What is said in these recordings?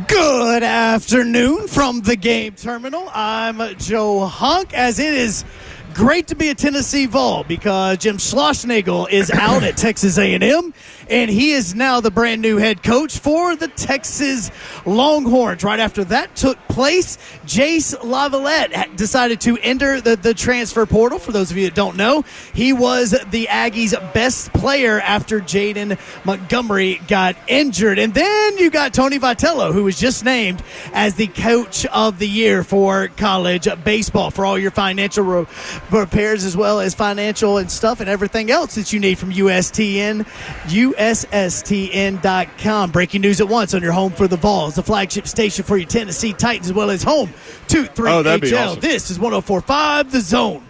Good afternoon from the game terminal. I'm Joe Hunk, as it is great to be a Tennessee Vol because Jim Schlossnagle is out at Texas A&M, and he is now the brand new head coach for the Texas Longhorns. Right after that took place, Jace Lavalette decided to enter the transfer portal. For those of you that don't know, he was the Aggies' best player after Jaden Montgomery got injured. And then you got Tony Vitello, who was just named as the coach of the year for college baseball. For all your financial repairs as well as financial and stuff and everything else that you need from USSTN.com. Breaking news at once on your home for the Vols, the flagship station for your Tennessee Titans, as well as home to 3HL. Awesome. This is 104.5 The Zone.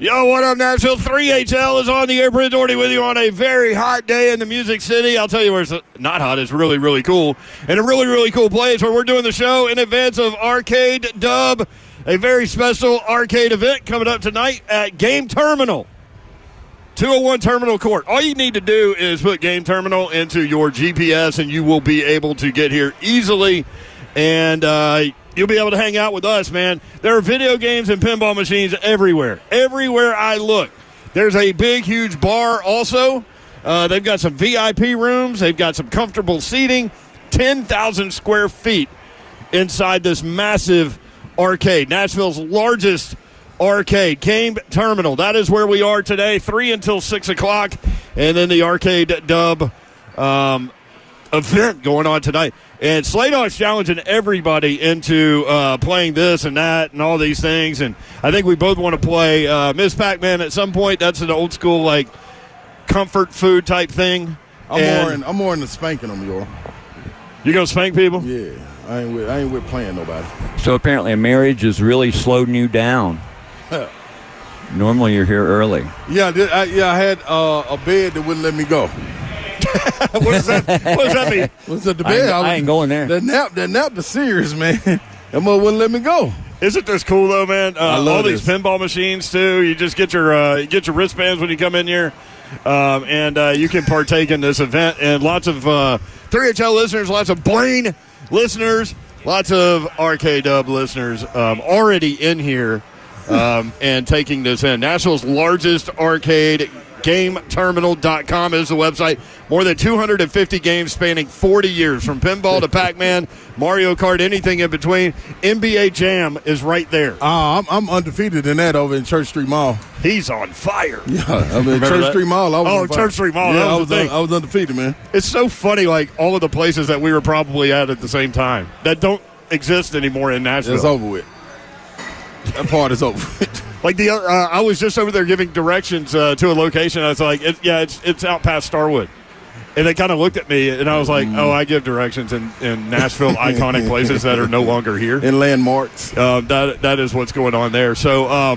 Yo, what up, Nashville? 3HL is on the air. Brent Doherty with you on a very hot day in the Music City. I'll tell you where it's not hot. It's really, really cool. And a really, really cool place where we're doing the show in advance of Arcade Dub, a very special arcade event coming up tonight at Game Terminal, 201 Terminal Court. All you need to do is put Game Terminal into your GPS, and you will be able to get here easily. And you'll be able to hang out with us, man. There are video games and pinball machines everywhere. Everywhere I look. There's a big, huge bar also. They've got some VIP rooms. They've got some comfortable seating. 10,000 square feet inside this massive arcade. Nashville's largest arcade, Game Terminal. That is where we are today, 3 until 6 o'clock. And then the Arcade Dub event going on tonight. And Slaydock's challenging everybody into playing this and that and all these things. And I think we both want to play Miss Pac-Man at some point. That's an old school, like, comfort food type thing. I'm more into spanking them, y'all. You going to spank people? Yeah. I ain't with playing nobody. So apparently a marriage has really slowed you down. Normally you're here early. Yeah, I had a bed that wouldn't let me go. What does that mean? What's at the bed? I ain't going there. That nap is serious, man. That mother wouldn't let me go. Isn't this cool though, man? I love all these pinball machines too. You just get your wristbands when you come in here, and you can partake in this event. And lots of 3HL listeners, lots of Blaine listeners, lots of Arcade Dub listeners already in here and taking this in. Nashville's largest arcade. GameTerminal.com is the website. More than 250 games spanning 40 years, from pinball to Pac-Man, Mario Kart, anything in between. NBA Jam is right there. I'm undefeated in that over in Church Street Mall. He's on fire. Yeah, I mean, Church Street Mall. Church Street Mall. Yeah, I was undefeated, man. It's so funny, like all of the places that we were probably at the same time that don't exist anymore in Nashville. It's over with. That part is over with. Like I was just over there giving directions to a location. I was like, it's out past Starwood. And they kind of looked at me, and I was like, I give directions in Nashville, iconic places that are no longer here. In landmarks. That is what's going on there. So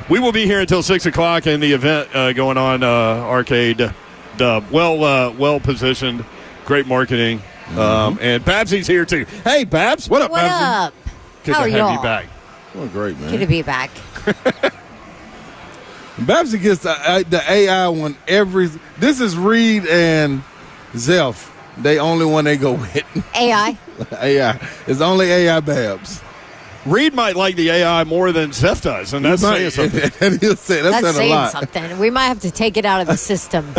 we will be here until 6 o'clock in the event going on, Arcade Dub. Well positioned, great marketing. And Babsy's here, too. Hey, Babs. What up, What Babsy? up? Good How to are have y'all? you back. Oh, great, man. Good to be back. Babsy gets the AI one every. This is Reed and Zeph. They only one they go with. AI. AI. It's only AI Babs. Reed might like the AI more than Zeph does, and that's saying something. That's That's a saying lot. something. We might have to take it out of the system.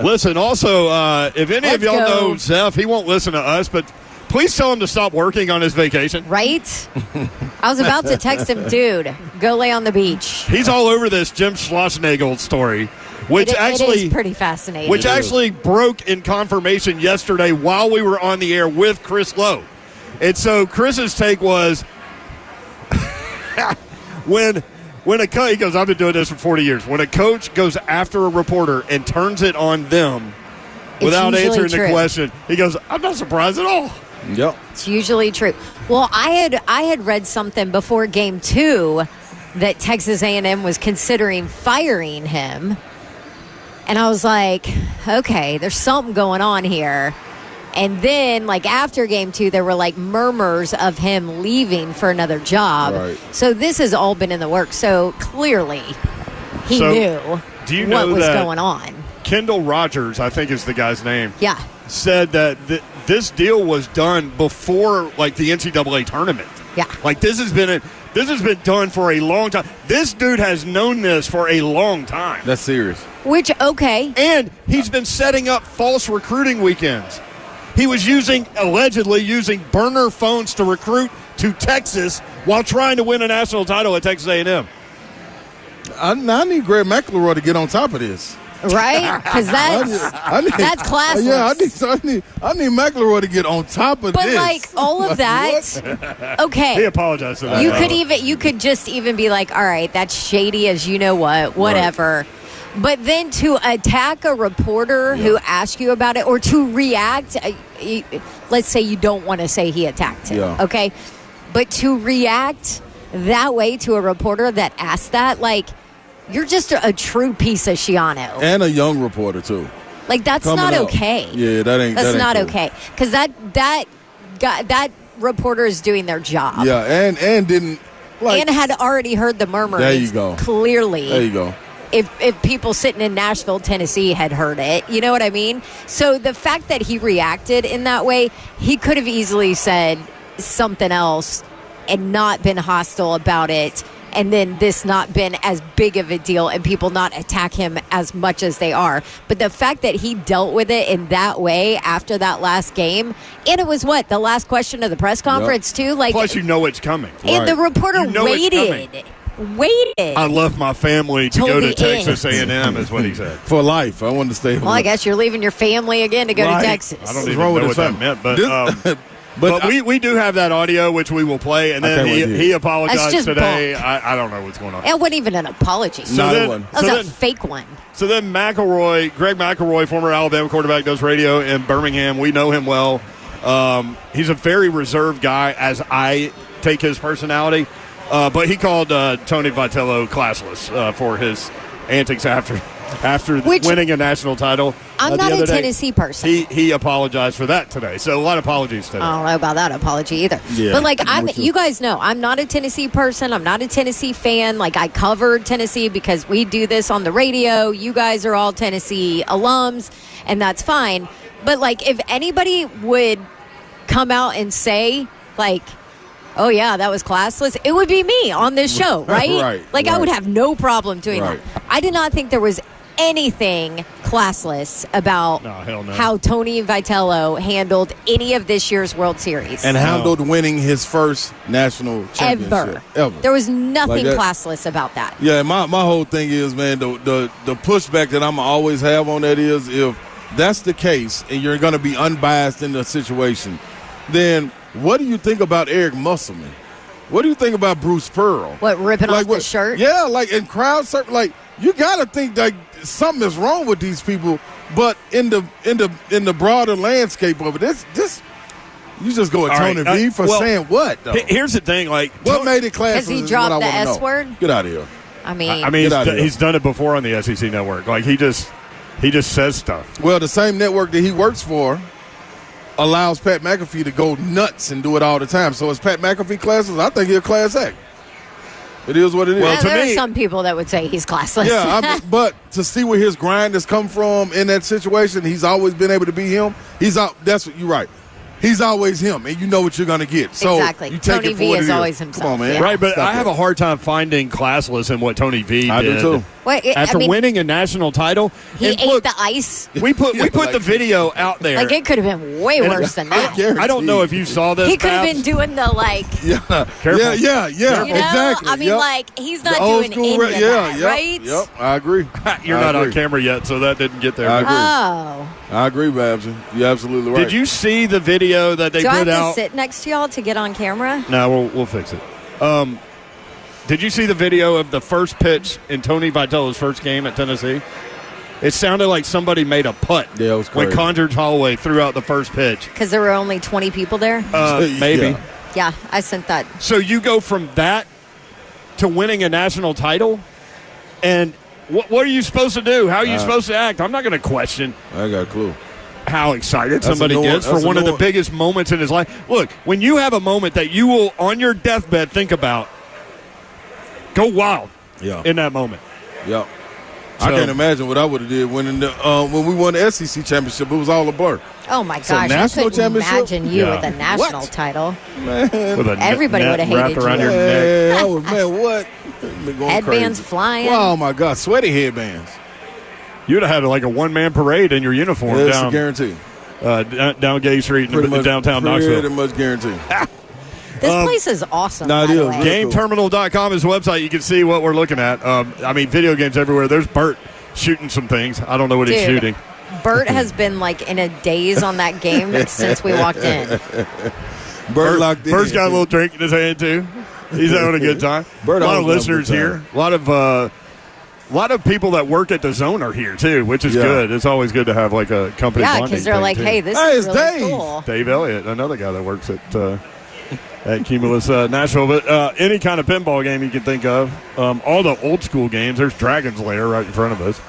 Listen, also, if any of Let's y'all go. know Zeph, he won't listen to us, but please tell him to stop working on his vacation. Right? I was about to text him, dude, go lay on the beach. He's all over this Jim Schlossnagle story, which It actually is pretty fascinating. which actually broke in confirmation yesterday while we were on the air with Chris Lowe. And so Chris's take was when a coach, he goes, I've been doing this for 40 years. When a coach goes after a reporter and turns it on them without usually answering true. the question, he goes, I'm not surprised at all. Yep. It's usually true. Well, I had read something before Game 2 that Texas A&M was considering firing him. And I was like, okay, there's something going on here. And then, like, after game 2, there were, like, murmurs of him leaving for another job. Right. So this has all been in the works. So clearly he knew what was going on. Kendall Rogers, I think is the guy's name. Yeah. Said that this deal was done before, like, the NCAA tournament. Yeah. Like, this has been done for a long time. This dude has known this for a long time. That's serious. Which, okay. And he's been setting up false recruiting weekends. He was allegedly using burner phones to recruit to Texas while trying to win a national title at Texas A&M. I need Greg McElroy to get on top of this. Right? Because that's classless. Yeah, I need McElroy to get on top of this. But, like, all of that, okay. He apologized for that. You could just even be like, all right, that's shady as you know what, whatever. Right. But then to attack a reporter who asked you about it, or to react, let's say you don't want to say he attacked him, okay? But to react that way to a reporter that asked that, like, you're just a true piece of Shiano. And a young reporter, too. Like, that's not okay. Yeah, that's not cool. okay. Because that reporter is doing their job. Yeah, and didn't, like... And had already heard the murmurings. There you go. Clearly. There you go. If people sitting in Nashville, Tennessee had heard it. You know what I mean? So the fact that he reacted in that way, he could have easily said something else and not been hostile about it, and then this not been as big of a deal and people not attack him as much as they are. But the fact that he dealt with it in that way after that last game, and it was the last question of the press conference too? Like, plus you know it's coming. And the reporter waited. I left my family to go to Texas A&M is what he said. For life. I wanted to stay. Well, I guess you're leaving your family again to go to Texas. I don't even know what that meant, but but we do have that audio, which we will play, and then he apologized today. I don't know what's going on. It wasn't even an apology. One. That was a fake one. So then Greg McElroy, former Alabama quarterback, does radio in Birmingham. We know him well. He's a very reserved guy, as I take his personality. But he called Tony Vitello classless for his antics after winning a national title. I'm not a Tennessee person. He apologized for that today. So a lot of apologies today. I don't know about that apology either. Yeah, but you guys know, I'm not a Tennessee person. I'm not a Tennessee fan. Like, I covered Tennessee because we do this on the radio. You guys are all Tennessee alums, and that's fine. But, like, if anybody would come out and say, like, oh, yeah, that was classless, it would be me on this show, right? I would have no problem doing that. I did not think there was anything classless about how Tony Vitello handled any of this year's World Series. And handled winning his first national championship. Ever. There was nothing classless about that. Yeah, my whole thing is, man, the pushback that I'm always have on that is, if that's the case and you're going to be unbiased in the situation, then what do you think about Eric Musselman? What do you think about Bruce Pearl? What, ripping off the shirt? Yeah, in crowd circle, you got to think that something is wrong with these people. But in the broader landscape of it, this you just go at Tony V for saying what? Though? Here's the thing, what made it classless? Has he dropped the S word? Get out of here. I mean, he's done it before on the SEC network. Like, he just says stuff. Well, the same network that he works for allows Pat McAfee to go nuts and do it all the time. So is Pat McAfee classless? I think he's a class act. It is what it is. Well, there are some people that would say he's classless. Yeah, but to see where his grind has come from in that situation, he's always been able to be him. That's what you're right. He's always him, and you know what you're going to get. So exactly. You take Tony it for V what is it always himself. Come on, man. Yeah. Right, but I have a hard time finding classless in what Tony V did. I do too. After winning a national title, he ate the ice. We put the video out there. Like, it could have been way worse than that. I don't know if you saw this. He could have been doing the Careful. Yeah, you know? exactly. I mean, he's not doing any of that, right? Yep, I agree. You're not on camera yet, so that didn't get there. I agree, Babson. You're absolutely right. Did you see the video that they put out? Do I have to sit next to y'all to get on camera? No, we'll fix it. Did you see the video of the first pitch in Tony Vitello's first game at Tennessee? It sounded like somebody made a putt it was crazy. when Condredge Holloway threw out the first pitch. Because there were only 20 people there? Maybe. Yeah, I sent that. So you go from that to winning a national title, and What are you supposed to do? How are you supposed to act? I'm not going to question. I got a clue. How excited somebody gets for one of the biggest moments in his life. Look, when you have a moment that you will, on your deathbed, think about, go wild in that moment. Yeah. So, I can't imagine what I would have did when we won the SEC championship. It was all a blur. Oh, my gosh. I couldn't imagine you with a national title. Man. Everybody would have hated you. Around your neck. What? Headbands crazy. flying. Oh, my God. Sweaty headbands. You'd have had like a one-man parade in your uniform That's down. a guarantee. Down Gay Street in downtown Knoxville. Pretty much guaranteed. This place is awesome. No, it by the is. way. GameTerminal.com is the website. You can see what we're looking at. Video games everywhere. There's Bert shooting some things. I don't know what he's shooting. Bert has been like in a daze on that game since we walked in. Bert's got a little drink in his hand too. He's having a good time. A lot of listeners here. A lot of people that work at the Zone are here too, which is good. It's always good to have like a company. Yeah, because they're like, "Hey, this is really Dave. cool." Dave Elliott, another guy that works at Cumulus Nashville. But any kind of pinball game you can think of, all the old school games. There's Dragon's Lair right in front of us.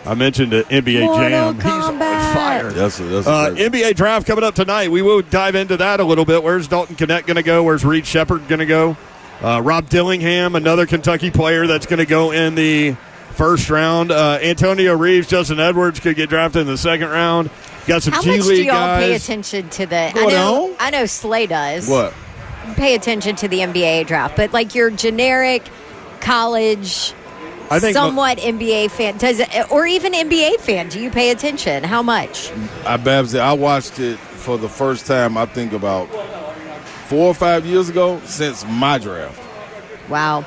I mentioned the NBA Mortal Jam. Kombat. He's on fire. That's NBA draft coming up tonight. We will dive into that a little bit. Where's Dalton Knecht going to go? Where's Reed Shepherd going to go? Rob Dillingham, another Kentucky player that's going to go in the first round. Antonio Reeves, Justin Edwards could get drafted in the second round. Got some How G much League do y'all guys. pay attention to the? I know Slay does. What? Pay attention to the NBA draft, but like your generic college, I think somewhat NBA fan or even NBA fan. Do you pay attention? How much? I watched it for the first time, I think about 4 or 5 years ago since my draft. Wow.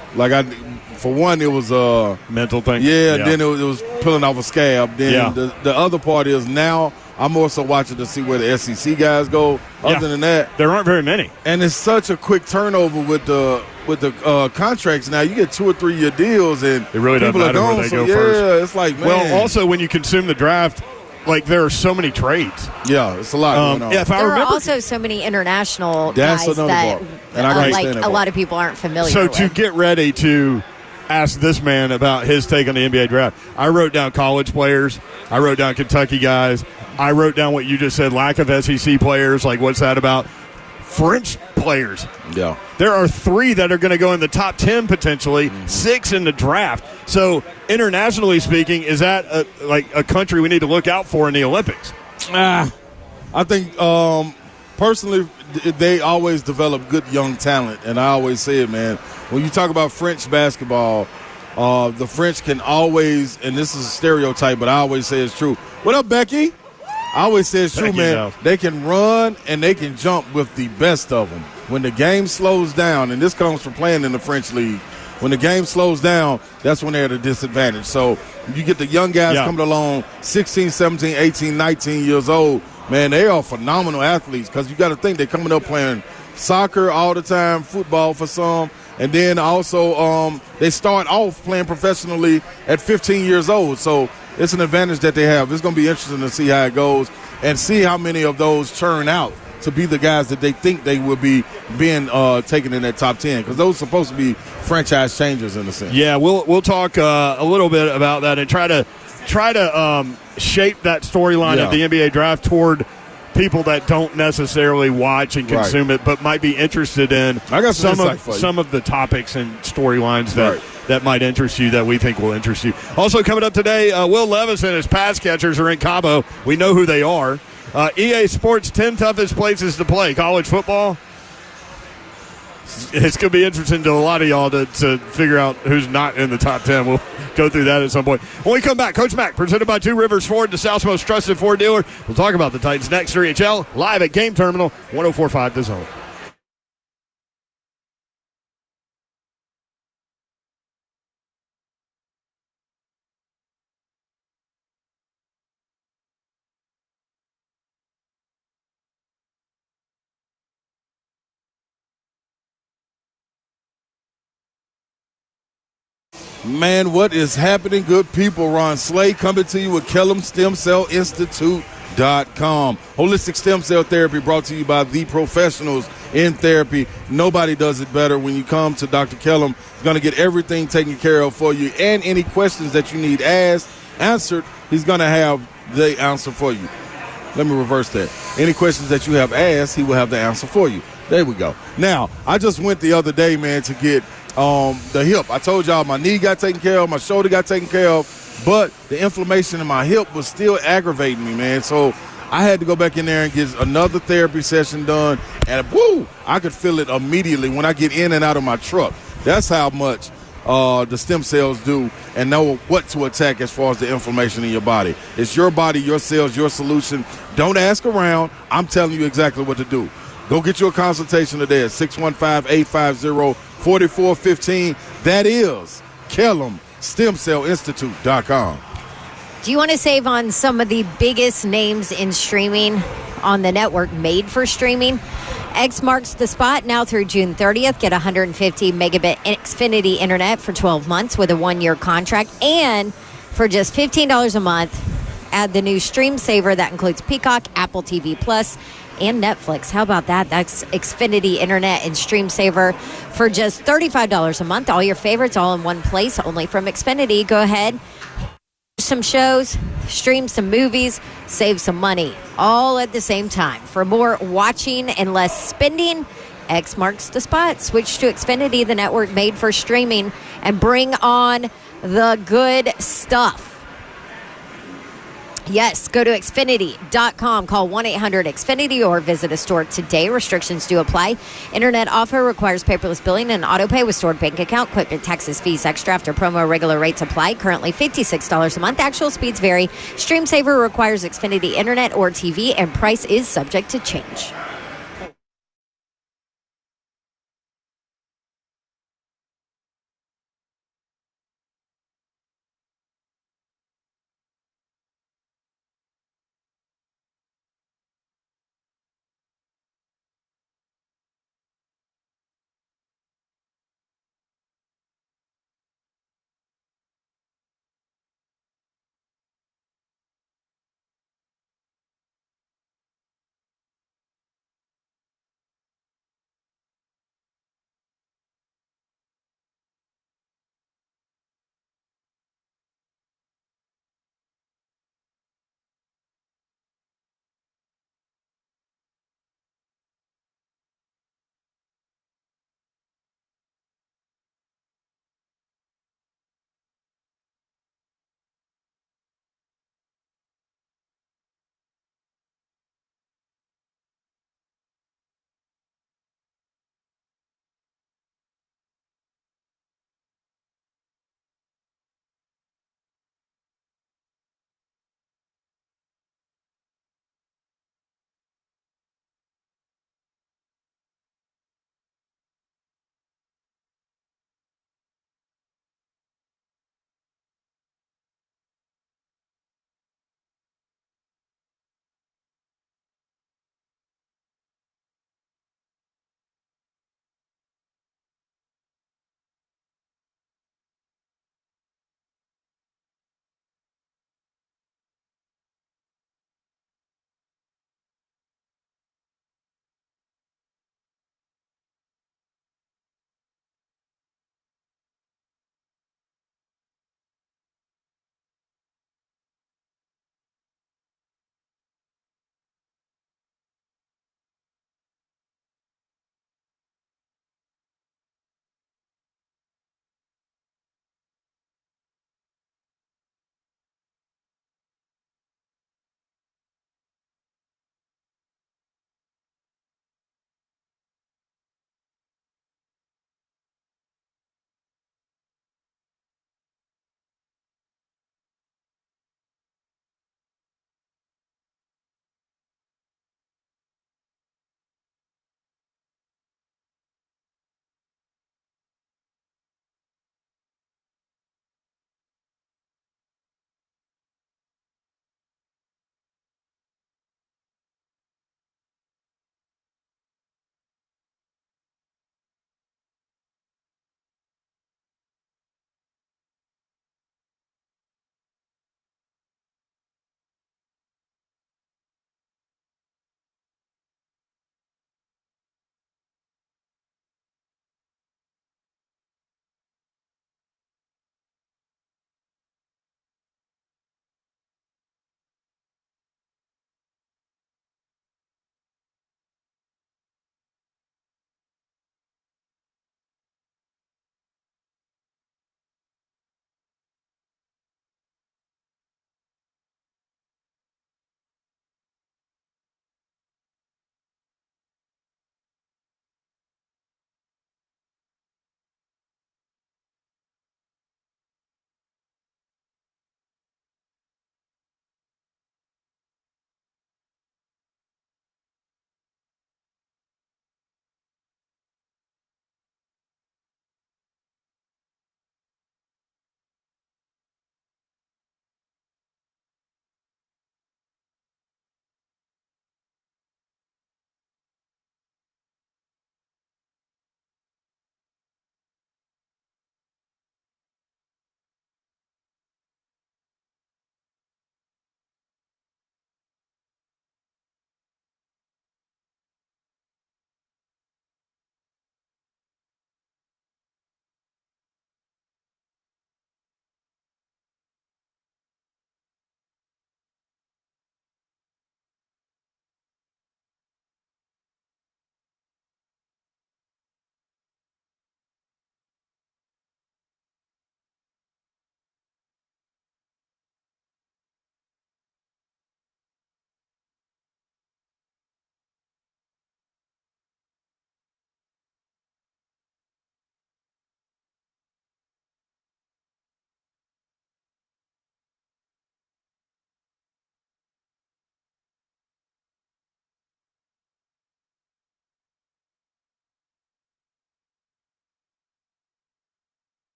For one, it was a mental thing. Yeah, then it was pulling off a scab. Then the other part is now I'm also watching to see where the SEC guys go. Other than that, there aren't very many. And it's such a quick turnover with the contracts now. You get 2 or 3 year deals, and it really doesn't matter where they go first. Yeah, it's like, man. Well, also when you consume the draft, like there are so many trades. Yeah, it's a lot going on. If I there remember, are also so many international that's guys that and I a lot of people aren't familiar so with. So to get ready to ask this man about his take on the NBA draft, I wrote down college players. I wrote down Kentucky guys. I wrote down what you just said, lack of SEC players. Like, what's that about? French players. Yeah. There are 3 that are going to go in the top 10 potentially, 6 in the draft. So internationally speaking, is that a country we need to look out for in the Olympics? I think personally they always develop good young talent, and I always say it, man. When you talk about French basketball, the French can always, and this is a stereotype, but I always say it's true. What up, Becky? I always say it's true, man. They can run and they can jump with the best of them. When the game slows down, and this comes from playing in the French league, when the game slows down, that's when they're at a disadvantage. So you get the young guys coming along, 16, 17, 18, 19 years old, man, they are phenomenal athletes because you got to think they're coming up playing soccer all the time, football for some, and then also they start off playing professionally at 15 years old. So it's an advantage that they have. It's going to be interesting to see how it goes and see how many of those churn out to be the guys that they think they will be being taken in that top 10, because those are supposed to be franchise changers in a sense. Yeah, we'll talk a little bit about that and try to shape that storyline of the NBA draft toward people that don't necessarily watch and consume it, but might be interested in some of the topics and storylines that might interest you, that we think will interest you. Also coming up today, Will Levis and his pass catchers are in Cabo. We know who they are. EA Sports 10 toughest places to play college football. It's going to be interesting to a lot of y'all to figure out who's not in the top 10. We'll go through that at some point. When we come back, Coach Mack, presented by Two Rivers Ford, the South's most trusted Ford dealer. We'll talk about the Titans next. 3HL, live at Game Terminal, 104.5 The Zone. Man, what is happening, good people? Ron Slay coming to you with Kellum Stem Cell Institute Holistic Stem Cell Therapy brought to you by the professionals in therapy. Nobody does it better. When you come to Dr. Kellum, he's going to get everything taken care of for you, and any questions that you need answered, he's going to have the answer for you. Let me reverse that. Any questions that you have asked, he will have the answer for you. There we go. Now, I just went the other day, man, to get the hip. I told y'all my knee got taken care of, my shoulder got taken care of, but the inflammation in my hip was still aggravating me, man. So I had to go back in there and get another therapy session done, and woo, I could feel it immediately when I get in and out of my truck. That's how much the stem cells do and know what to attack as far as the inflammation in your body. It's your body, your cells, your solution. Don't ask around. I'm telling you exactly what to do. Go get you a consultation today at 615-850-4415. That is KellumStemCellInstitute.com. Do you want to save on some of the biggest names in streaming on the network made for streaming? X marks the spot now through June 30th. Get 150 megabit Xfinity internet for 12 months with a 1-year contract. And for just $15 a month, add the new Stream Saver that includes Peacock, Apple TV Plus, and Netflix. How about that? That's Xfinity internet and Stream Saver for just $35 a month. All your favorites all in one place, only from Xfinity. Go ahead. Some shows, stream some movies, save some money, all at the same time. For more watching and less spending, X marks the spot. Switch to Xfinity, the network made for streaming, and bring on the good stuff. Yes, go to Xfinity.com, call 1-800-XFINITY, or visit a store today. Restrictions do apply. Internet offer requires paperless billing and auto pay with stored bank account. Equipment taxes, fees extra after promo. Regular rates apply. Currently $56 a month. Actual speeds vary. Stream Saver requires Xfinity internet or TV, and price is subject to change.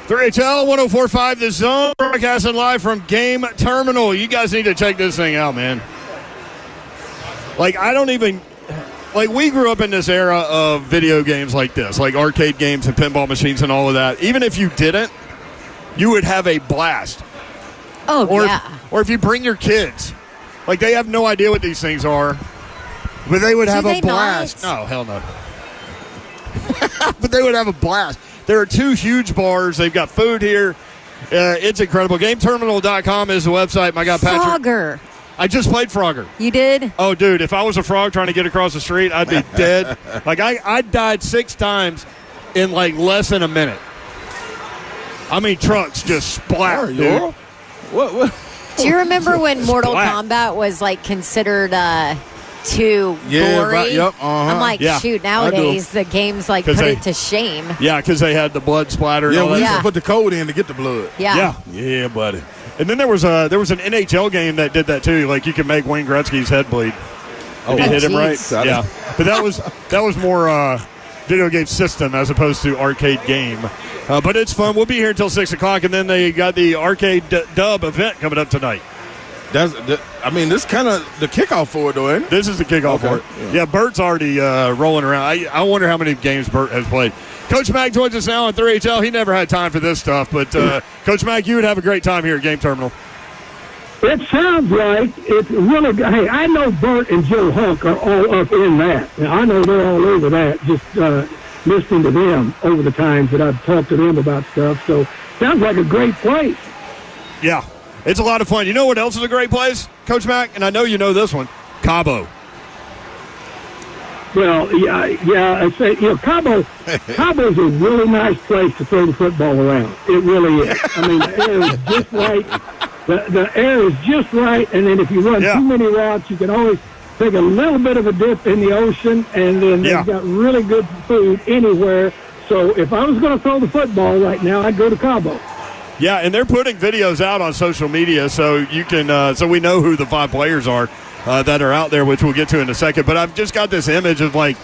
3HL 104.5 The Zone, broadcasting live from Game Terminal. You guys need to check this thing out, man. Like, we grew up in this era of video games like this, like arcade games and pinball machines and all of that. Even if you didn't, you would have a blast. Oh, yeah. Or if you bring your kids. Like, they have no idea what these things are, but they would have a blast. Not? No, hell no. But they would have a blast. There are 2 huge bars. They've got food here. It's incredible. GameTerminal.com is the website. My God, Patrick. Frogger. I just played Frogger. You did? Oh, dude, if I was a frog trying to get across the street, I'd be dead. Like, I died 6 times in, like, less than a minute. I mean, trucks just splat, dude. What? Do you remember when Mortal Kombat was, like, considered too gory? Right, yep, I'm like, shoot, nowadays the games, like, put it to shame. Yeah, because they had the blood splatter. Yeah, we used Yeah. to put the code in to get the blood. Yeah, buddy. And then there was an NHL game that did that too. Like, you could make Wayne Gretzky's head bleed if you hit him right. Geez. Yeah, but that was more video game system as opposed to arcade game. But it's fun. We'll be here until 6 o'clock, and then they got the arcade dub event coming up tonight. This is kind of the kickoff for it, though, ain't it? This is the kickoff for it. Yeah, Bert's already rolling around. I wonder how many games Bert has played. Coach Mack joins us now on 3HL. He never had time for this stuff, but Coach Mack, you would have a great time here at Game Terminal. It sounds like it's really good. Hey, I know Bert and Joe Hunk are all up in that. Now, I know they're all over that, just listening to them over the times that I've talked to them about stuff. So sounds like a great place. Yeah, it's a lot of fun. You know what else is a great place, Coach Mack? And I know you know this one, Cabo. Well, yeah. I say, Cabo's a really nice place to throw the football around. It really is. I mean, the air is just right. The air is just right, and then if you run too many routes, you can always take a little bit of a dip in the ocean, and then they've got really good food anywhere. So if I was going to throw the football right now, I'd go to Cabo. Yeah, and they're putting videos out on social media, so you can so we know who the 5 players are that are out there, which we'll get to in a second. But I've just got this image of, like,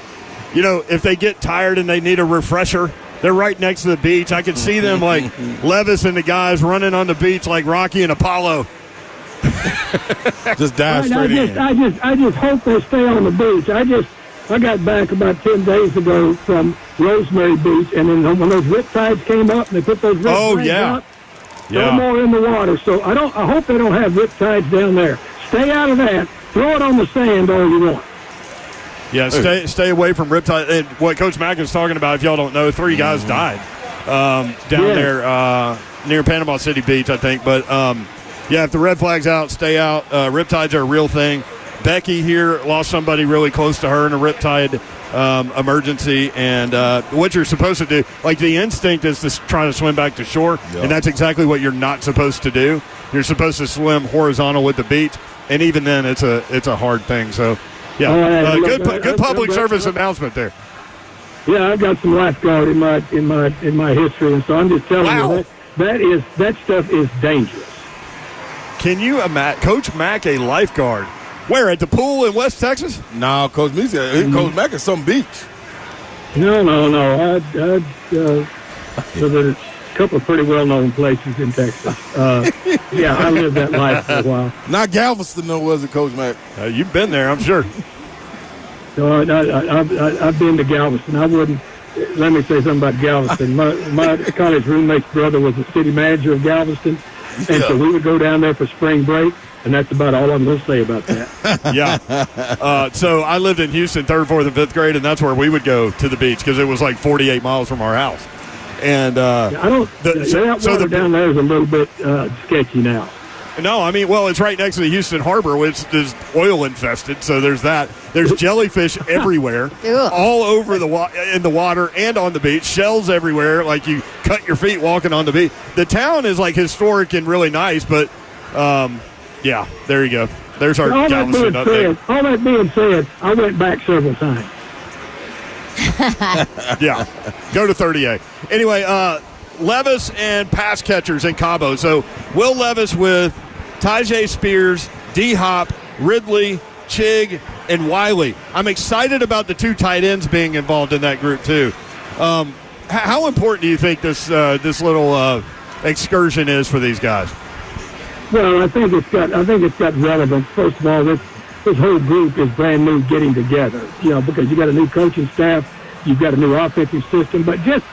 if they get tired and they need a refresher, they're right next to the beach. I can see them, like, Levis and the guys running on the beach like Rocky and Apollo. Just dive straight in. I just hope they stay on the beach. I got back about 10 days ago from Rosemary Beach, and then when those rip tides came up and they put those rip tides up, no more in the water. So I hope they don't have rip tides down there. Stay out of that. Throw it on the sand all you want. Yeah, stay away from riptide. And what Coach Mack is talking about, if y'all don't know, 3 guys died down there near Panama City Beach, I think. But, if the red flag's out, stay out. Riptides are a real thing. Becky here lost somebody really close to her in a riptide emergency. And what you're supposed to do, like, the instinct is to try to swim back to shore, and that's exactly what you're not supposed to do. You're supposed to swim horizontal with the beach, and even then it's a hard thing. So, good public service announcement there. Yeah, I've got some lifeguard in my history, and so I'm just telling you that stuff is dangerous. Can you imagine Coach Mack a lifeguard? Where, at the pool in West Texas? No, Coach Mack is some beach. No. So there's a couple of pretty well-known places in Texas. I lived that life for a while. Not Galveston, though, was it, Coach Mack? You've been there, I'm sure. No, I've been to Galveston. I wouldn't. Let me say something about Galveston. My college roommate's brother was the city manager of Galveston, and so we would go down there for spring break, and that's about all I'm going to say about that. So I lived in Houston, 3rd, 4th, and 5th grade, and that's where we would go to the beach because it was like 48 miles from our house. And water down there is a little bit sketchy now. No, I mean, well, it's right next to the Houston Harbor, which is oil infested. So there's that. There's jellyfish everywhere, all over in the water and on the beach. Shells everywhere, like you cut your feet walking on the beach. The town is like historic and really nice, but there you go. There's our Galveston update. All that being said, I went back several times. Go to 30A. Anyway, Levis and pass catchers in Cabo. So Will Levis with Tyjae Spears, D-Hop, Ridley, Chig, and Wiley. I'm excited about the 2 tight ends being involved in that group too. How important do you think this little excursion is for these guys? Well, I think it's got relevance. First of all, this whole group is brand new getting together, because you got a new coaching staff, you've got a new offensive system, but just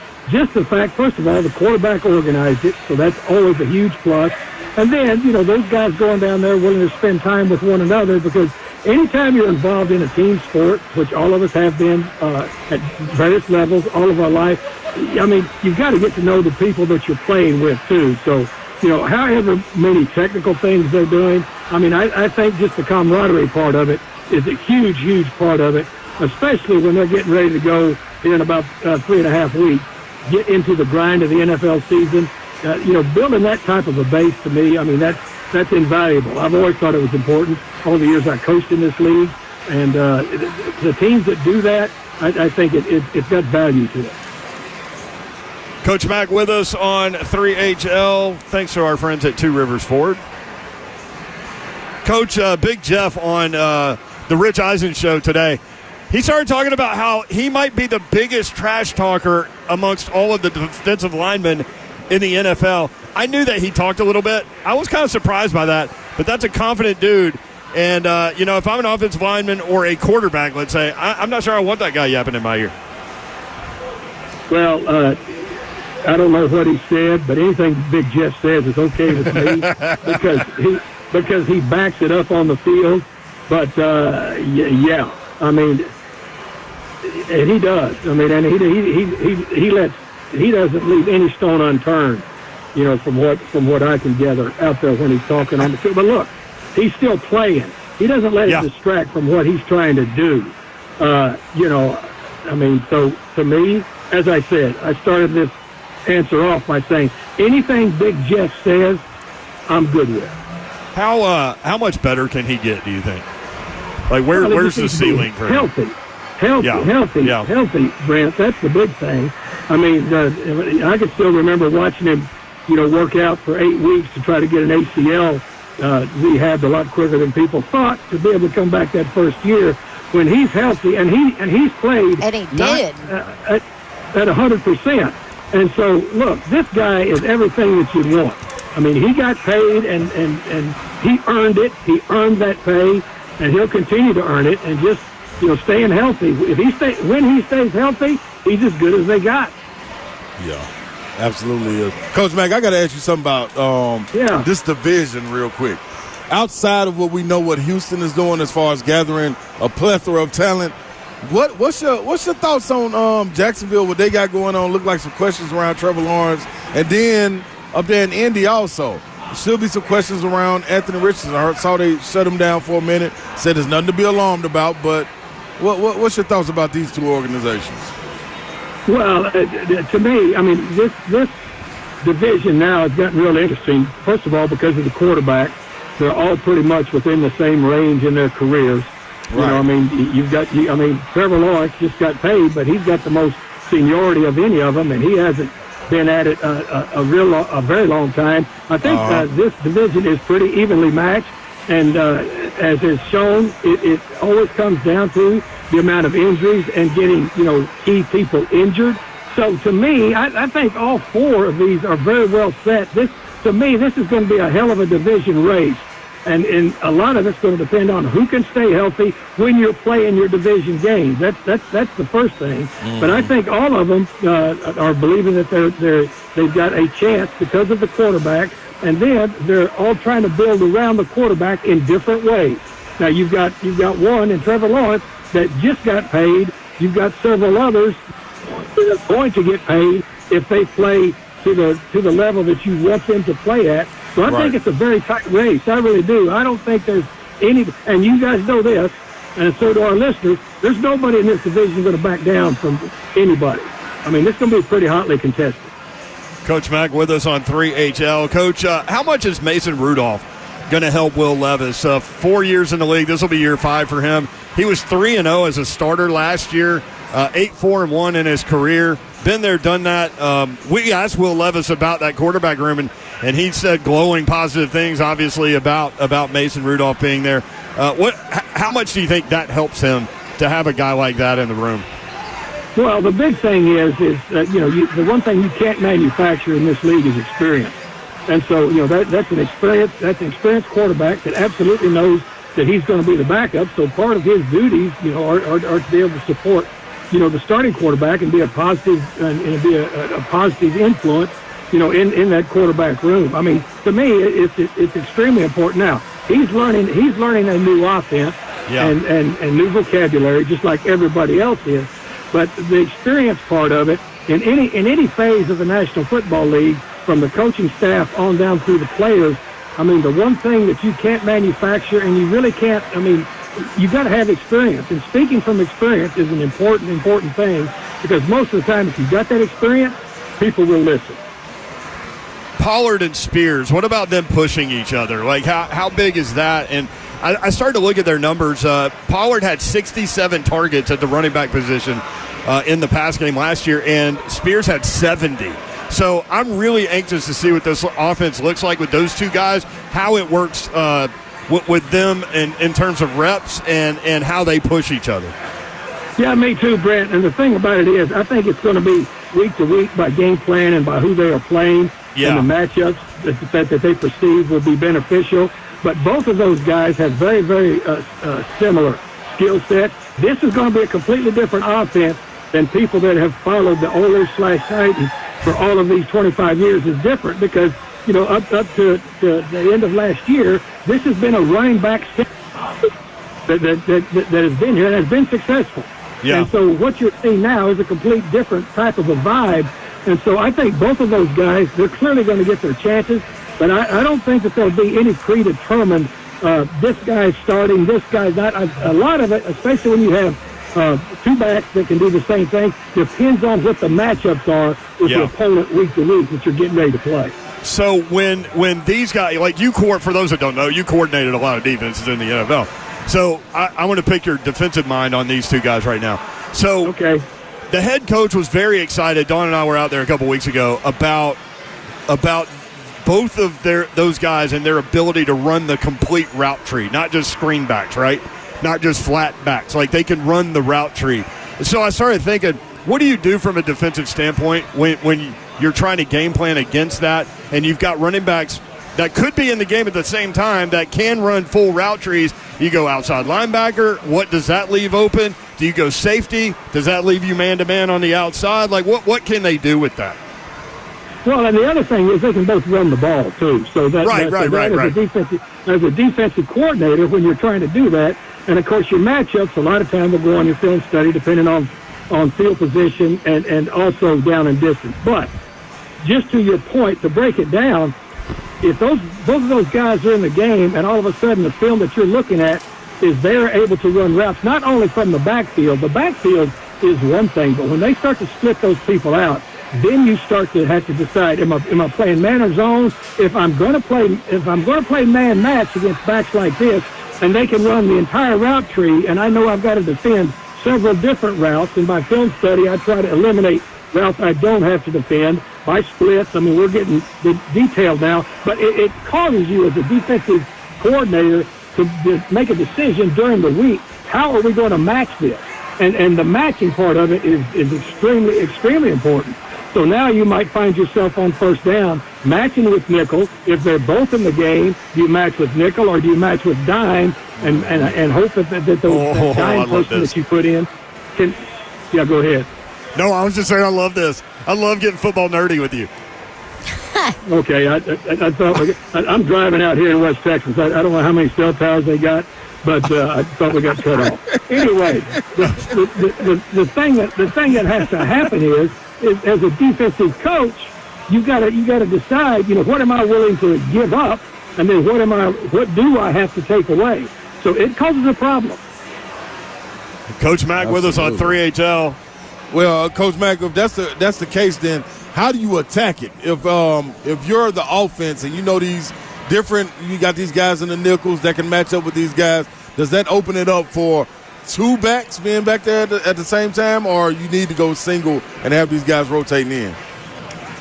the fact, first of all, the quarterback organized it, so that's always a huge plus. And then, those guys going down there willing to spend time with one another, because anytime you're involved in a team sport, which all of us have been at various levels all of our life, I mean, you've got to get to know the people that you're playing with, too. So, however many technical things they're doing, I mean, I think just the camaraderie part of it is a huge, huge part of it, especially when they're getting ready to go here in about 3.5 weeks, get into the grind of the NFL season. Building that type of a base, to me, I mean, that's invaluable. I've always thought it was important all the years I coached in this league. And the teams that do that, I think it's got value to it. Coach Mack with us on 3HL. Thanks to our friends at Two Rivers Ford. Coach, Big Jeff on the Rich Eisen show today, he started talking about how he might be the biggest trash talker amongst all of the defensive linemen in the NFL. I knew that he talked a little bit. I was kind of surprised by that, but that's a confident dude. And, if I'm an offensive lineman or a quarterback, let's say, I'm not sure I want that guy yapping in my ear. Well, I don't know what he said, but anything Big Jeff says is okay with me because he backs it up on the field. But, yeah, I mean, and he does. I mean, and he doesn't leave any stone unturned, from what I can gather out there when he's talking on the field. But look, he's still playing. He doesn't let it distract from what he's trying to do. I mean, so to me, as I said, I started this answer off by saying anything Big Jeff says, I'm good with. How much better can he get, do you think? Like, where's the ceiling for him? Healthy, Brent. That's the big thing. I mean, I can still remember watching him, work out for 8 weeks to try to get an ACL rehab a lot quicker than people thought to be able to come back that first year when he's healthy and he's played and he did at 100%. And so, look, this guy is everything that you'd want. I mean, he got paid and he earned it. He earned that pay, and he'll continue to earn it. And just staying healthy. When he stays healthy, he's as good as they got. Yeah, absolutely. Coach Mack, I got to ask you something about this division real quick. Outside of what Houston is doing as far as gathering a plethora of talent, what's your thoughts on Jacksonville, what they got going on? Look like some questions around Trevor Lawrence. And then up there in Indy also, there should be some questions around Anthony Richardson. I saw they shut him down for a minute, said there's nothing to be alarmed about, but what's your thoughts about these two organizations? Well, to me, I mean, this division now has gotten real interesting. First of all, because of the quarterback, they're all pretty much within the same range in their careers. Right. Trevor Lawrence just got paid, but he's got the most seniority of any of them, and he hasn't been at it a very long time. I think this division is pretty evenly matched, and as is shown, it always comes down to the amount of injuries and getting key people injured. So to me, I think all four of these are very well set. This is going to be a hell of a division race. And a lot of it's going to depend on who can stay healthy when you're playing your division games. That's the first thing. Mm-hmm. But I think all of them are believing that they've got a chance because of the quarterback, and then they're all trying to build around the quarterback in different ways. Now you've got one in Trevor Lawrence that just got paid. You've got several others that are going to get paid if they play to the level that you want them to play at. So I think it's a very tight race. I really do. I don't think there's any, and you guys know this, and so do our listeners, there's nobody in this division going to back down from anybody. I mean, this is going to be pretty hotly contested. Coach Mack with us on 3HL. Coach, how much is Mason Rudolph going to help Will Levis? 4 years in the league. This will be year 5 for him. He was 3-0 as a starter last year, 8-4-1 in his career. Been there, done that. We asked Will Levis about that quarterback room, and he said glowing positive things, obviously, about Mason Rudolph being there. How much do you think that helps him to have a guy like that in the room? Well, the big thing is the one thing you can't manufacture in this league is experience. And so, that's an experienced quarterback that absolutely knows that he's going to be the backup. So part of his duties, are to be able to support, the starting quarterback and be a positive and be a positive influence, in that quarterback room. I mean, to me, it's extremely important. Now, he's learning a new offense and new vocabulary, just like everybody else is. But the experience part of it, in any phase of the National Football League, from the coaching staff on down through the players, I mean, the one thing that you can't manufacture and you really can't, you got to have experience. And speaking from experience is an important thing, because most of the time, if you've got that experience, people will listen. Pollard and Spears, what about them pushing each other? Like, how big is that? And I started to look at their numbers. Pollard had 67 targets at the running back position in the pass game last year, and Spears had 70. So I'm really anxious to see what this offense looks like with those two guys, how it works with them in terms of reps and how they push each other. Yeah, me too, Brent. And the thing about it is, I think it's going to be week to week by game plan and by who they are playing and the matchups that they perceive will be beneficial. But both of those guys have very, very similar skill sets. This is going to be a completely different offense than people that have followed the Oilers/Titans for all of these 25 years is different, because, up to the end of last year, this has been a running back that has been here and has been successful. Yeah. And so what you're seeing now is a complete different type of a vibe. And so I think both of those guys, they're clearly going to get their chances, but I don't think that there'll be any predetermined, this guy's starting, this guy's not. A lot of it, especially when you have two backs that can do the same thing, depends on what the matchups are with the opponent week to week that you're getting ready to play. So when these guys, like for those that don't know, you coordinated a lot of defenses in the NFL. So I want to pick your defensive mind on these two guys right now. So the head coach was very excited. Dawn and I were out there a couple weeks ago about both of those guys and their ability to run the complete route tree, not just screen backs, right? Not just flat backs. Like, they can run the route tree. So I started thinking, what do you do from a defensive standpoint when you're trying to game plan against that, and you've got running backs that could be in the game at the same time that can run full route trees? You go outside linebacker. What does that leave open? Do you go safety? Does that leave you man-to-man on the outside? Like, what can they do with that? Well, and the other thing is they can both run the ball, too. So that as a defensive coordinator, when you're trying to do that, and, of course, your matchups a lot of times will go on your film study depending on field position and also down and distance. But just to your point, to break it down, if both of those guys are in the game and all of a sudden the film that you're looking at is they're able to run routes, not only from the backfield is one thing, but when they start to split those people out, then you start to have to decide, am I playing man or zone? If I'm going to play man match against backs like this, and they can run the entire route tree, and I know I've got to defend several different routes. In my film study, I try to eliminate routes I don't have to defend by splits. I mean, we're getting detailed now, but it causes you as a defensive coordinator to make a decision during the week. How are we going to match this? And the matching part of it is extremely, extremely important. So now you might find yourself on first down matching with nickel. If they're both in the game, do you match with nickel or do you match with dime and hope that those dime person that you put in can – yeah, go ahead. No, I was just saying I love this. I love getting football nerdy with you. Okay, I thought I'm driving out here in West Texas. I don't know how many cell towers they got, but I thought we got cut off. Anyway, the thing that has to happen is as a defensive coach, you got to decide, what am I willing to give up, and then what do I have to take away? So it causes a problem. Coach Mack with us on 3HL. Well, Coach Mack, if that's the case, then how do you attack it? If you're the offense and you know you got these guys in the nickels that can match up with these guys, does that open it up for two backs being back there at the same time, or you need to go single and have these guys rotating in?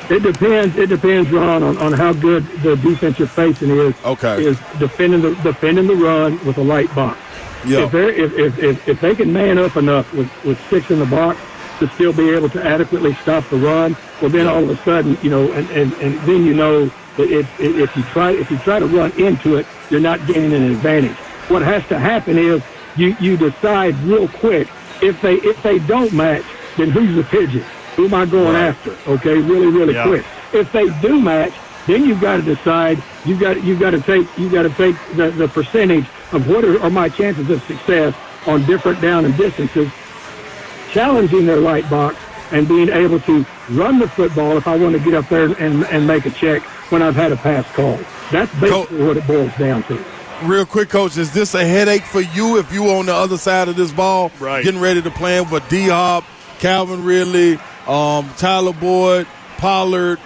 It depends, Ron, on how good the defense you're facing is. Okay. Is defending the run with a light box. Yeah. If they can man up enough with six in the box, to still be able to adequately stop the run. Well, then all of a sudden, and then you know that if you try to run into it, you're not gaining an advantage. What has to happen is you decide real quick if they don't match, then who's the pigeon? Who am I going after? Okay, really quick. If they do match, then you've got to decide. You've got to take the percentage of what are my chances of success on different down and distances, challenging their light box and being able to run the football if I want to get up there and make a check when I've had a pass call. That's basically what it boils down to. Real quick, Coach, is this a headache for you if you on the other side of this ball, getting ready to play for D-Hop, Calvin Ridley, Tyler Boyd, Pollard,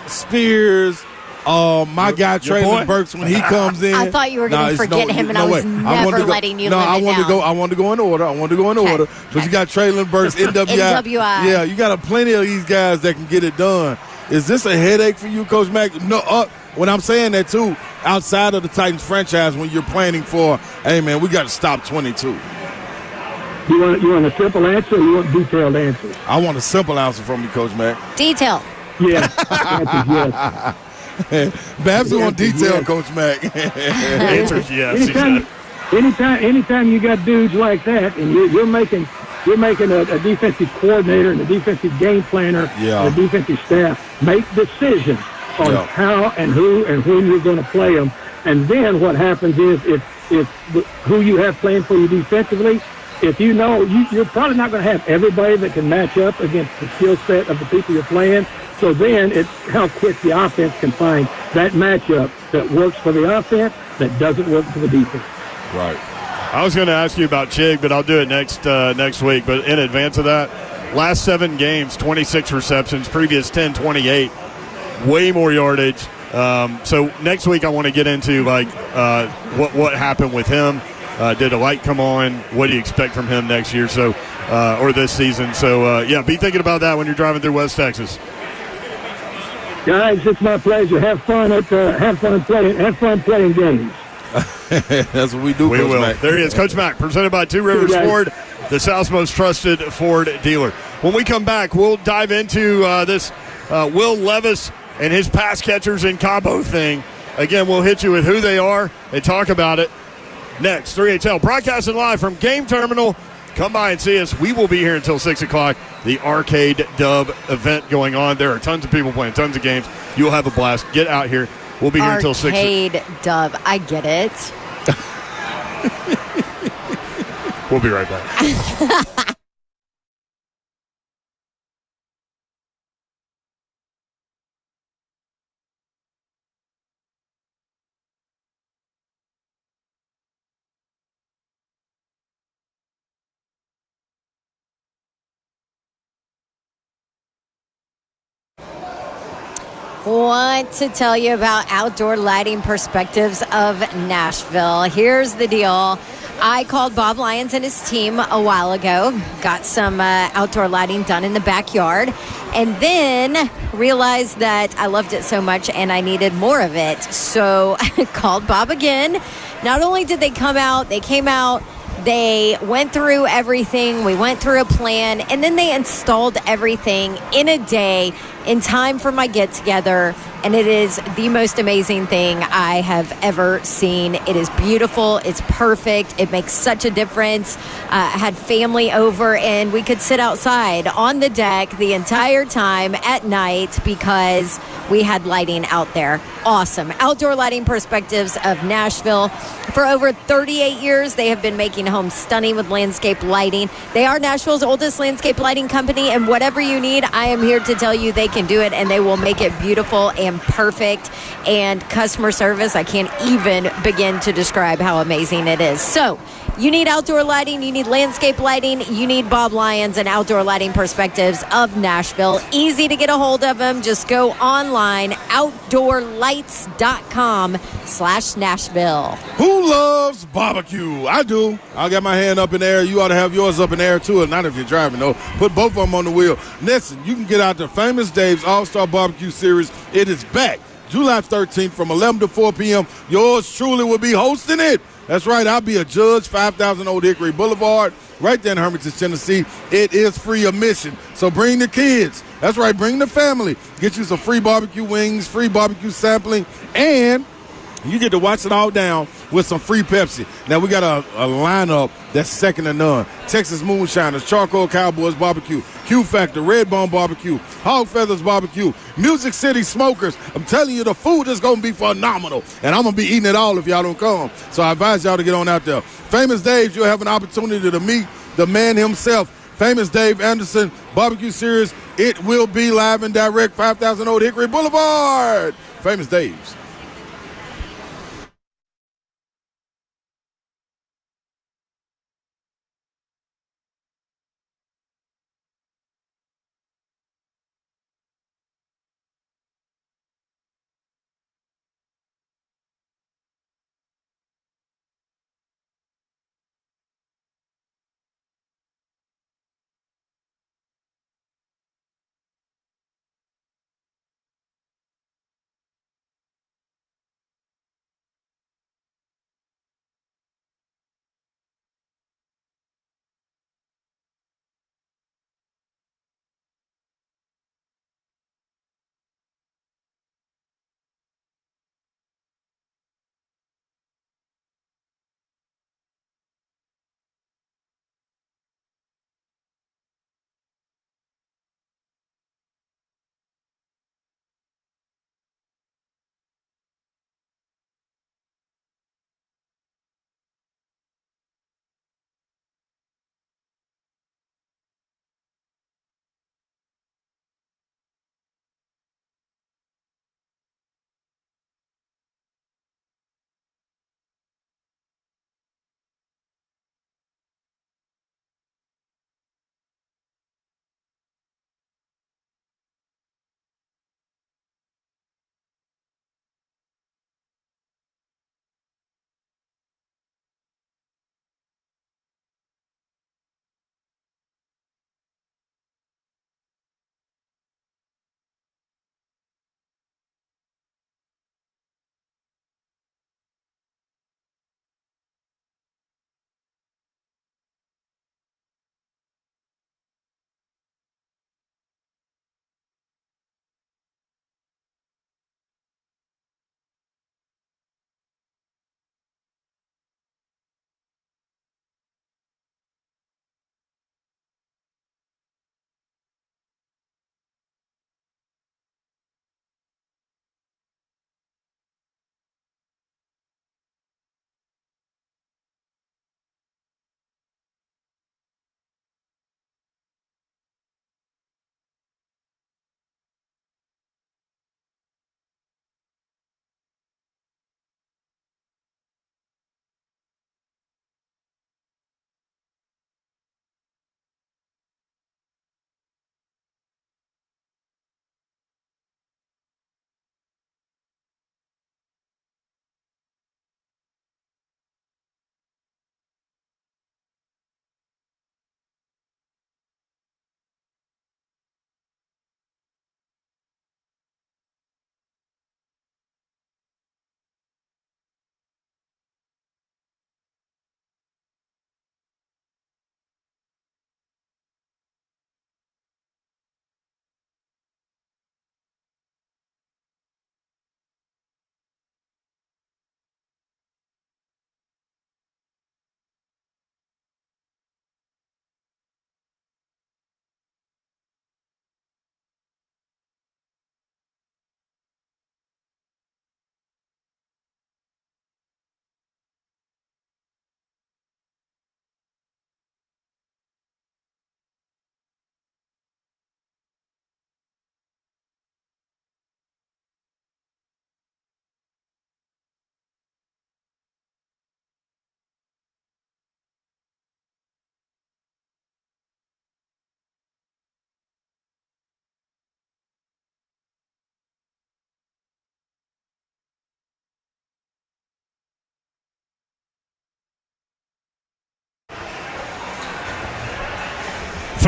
Spears, my guy Traylon Burks when he comes in. I thought you were going to forget him, and I was never letting you live it down. I wanted to go in order. But you got Traylon Burks, NWI. Yeah, you got plenty of these guys that can get it done. Is this a headache for you, Coach Mack? No, when I'm saying that, too, outside of the Titans franchise, when you're planning for, hey, man, we got to stop 22. You want a simple answer or you want detailed answers? I want a simple answer from you, Coach Mack. Detail. Yes. Yes. Babs want detail, yes. Coach Mack. Answers yes. Anytime you got dudes like that, and you're making a defensive coordinator and a defensive game planner and a defensive staff make decisions on how and who and when you're going to play them. And then what happens is if who you have playing for you defensively, if you know you're probably not going to have everybody that can match up against the skill set of the people you're playing. So then it's how quick the offense can find that matchup that works for the offense, that doesn't work for the defense. Right. I was going to ask you about Chig, but I'll do it next week. But in advance of that, last 7 games, 26 receptions, previous 10, 28, way more yardage. So next week I want to get into what happened with him. Did a light come on? What do you expect from him next year? So or this season? So be thinking about that when you're driving through West Texas. Guys, it's my pleasure. Have fun playing games. That's what we do. We Coach will. Mack. There he is, Coach Mack, presented by Two Rivers Ford, the South's most trusted Ford dealer. When we come back, we'll dive into this Will Levis and his pass catchers in Cabo thing. Again, we'll hit you with who they are and talk about it next. 3HL broadcasting live from Game Terminal. Come by and see us. We will be here until 6 o'clock. The Arcade Dub event going on. There are tons of people playing tons of games. You'll have a blast. Get out here. We'll be here until 6. Arcade Dub. I get it. We'll be right back. Want to tell you about Outdoor Lighting Perspectives of Nashville. Here's the deal. I called Bob Lyons and his team a while ago, got some outdoor lighting done in the backyard, and then realized that I loved it so much and I needed more of it. So I called Bob again. Not only did they come out, they came out, they went through everything, we went through a plan, and then they installed everything in a day in time for my get-together, and it is the most amazing thing I have ever seen. It is beautiful. It's perfect. It makes such a difference. I had family over, and we could sit outside on the deck the entire time at night because we had lighting out there. Awesome. Outdoor Lighting Perspectives of Nashville. For over 38 years, they have been making homes stunning with landscape lighting. They are Nashville's oldest landscape lighting company, and whatever you need, I am here to tell you they can do it, and they will make it beautiful and perfect. And customer service, I can't even begin to describe how amazing it is. So you need outdoor lighting, you need landscape lighting, you need Bob Lyons and Outdoor Lighting Perspectives of Nashville. Easy to get a hold of them. Just go online, outdoorlights.com/Nashville. Who loves barbecue? I do. I got my hand up in the air. You ought to have yours up in the air, too. Not if you're driving, though. Put both of them on the wheel. Listen, you can get out to Famous Dave's All-Star Barbecue Series. It is back July 13th from 11 to 4 p.m. Yours truly will be hosting it. That's right. I'll be a judge, 5000 Old Hickory Boulevard, right there in Hermitage, Tennessee. It is free admission. So bring the kids. That's right. Bring the family. Get you some free barbecue wings, free barbecue sampling, and you get to watch it all down with some free Pepsi. Now, we got a lineup that's second to none. Texas Moonshiners, Charcoal Cowboys Barbecue, Q Factor, Red Bone Barbecue, Hog Feathers Barbecue, Music City Smokers. I'm telling you, the food is going to be phenomenal, and I'm going to be eating it all if y'all don't come. So I advise y'all to get on out there. Famous Dave's, you'll have an opportunity to meet the man himself, Famous Dave Anderson Barbecue Series. It will be live and direct, 5000 Old Hickory Boulevard. Famous Dave's.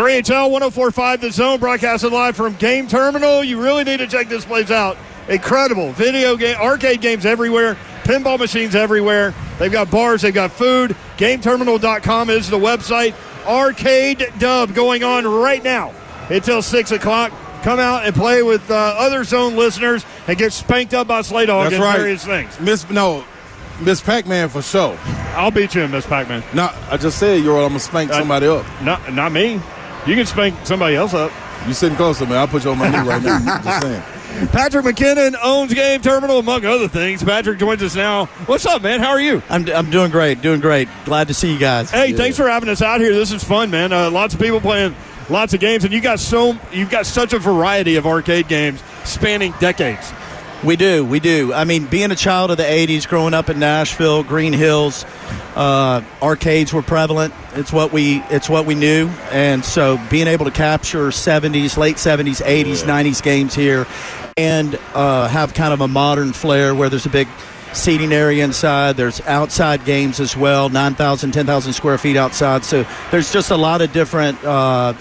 HL 104.5 The Zone, broadcasting live from Game Terminal. You really need to check this place out. Incredible video game, arcade games everywhere. pinball machines everywhere. They've got bars. They've got food. GameTerminal.com is the website. Arcade Dub going on right now until 6 o'clock. Come out and play with other zone listeners and get spanked up by Slay Dog and various things. Miss Pac-Man for sure. I'll beat you in Miss Pac-Man. No, I just said, I'm going to spank somebody up. Not me. You can spank somebody else up. You sitting close to me. I'll put you on my knee right now. Just saying. Patrick McKinnon owns Game Terminal, among other things. Patrick joins us now. What's up, man? How are you? I'm doing great, Glad to see you guys. Hey, thanks for having us out here. This is fun, man. Lots of people playing lots of games, and you've got such a variety of arcade games spanning decades. We do. I mean, being a child of the 80s, growing up in Nashville, Green Hills, arcades were prevalent. It's what we knew. And so being able to capture late 70s, 80s, 90s games here and have kind of a modern flair where there's a big seating area inside. There's outside games as well, 9,000, 10,000 square feet outside. So there's just a lot of different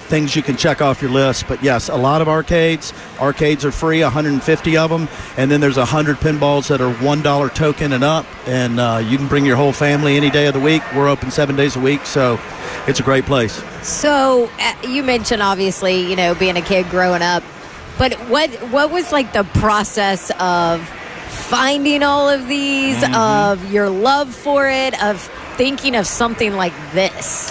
things you can check off your list. But, yes, a lot of arcades. Arcades are free, 150 of them. And then there's 100 pinballs that are $1 token and up. And you can bring your whole family any day of the week. We're open 7 days a week, so it's a great place. So you mentioned, obviously, being a kid growing up. But what was, like, the process of finding all of these, of your love for it, of thinking of something like this?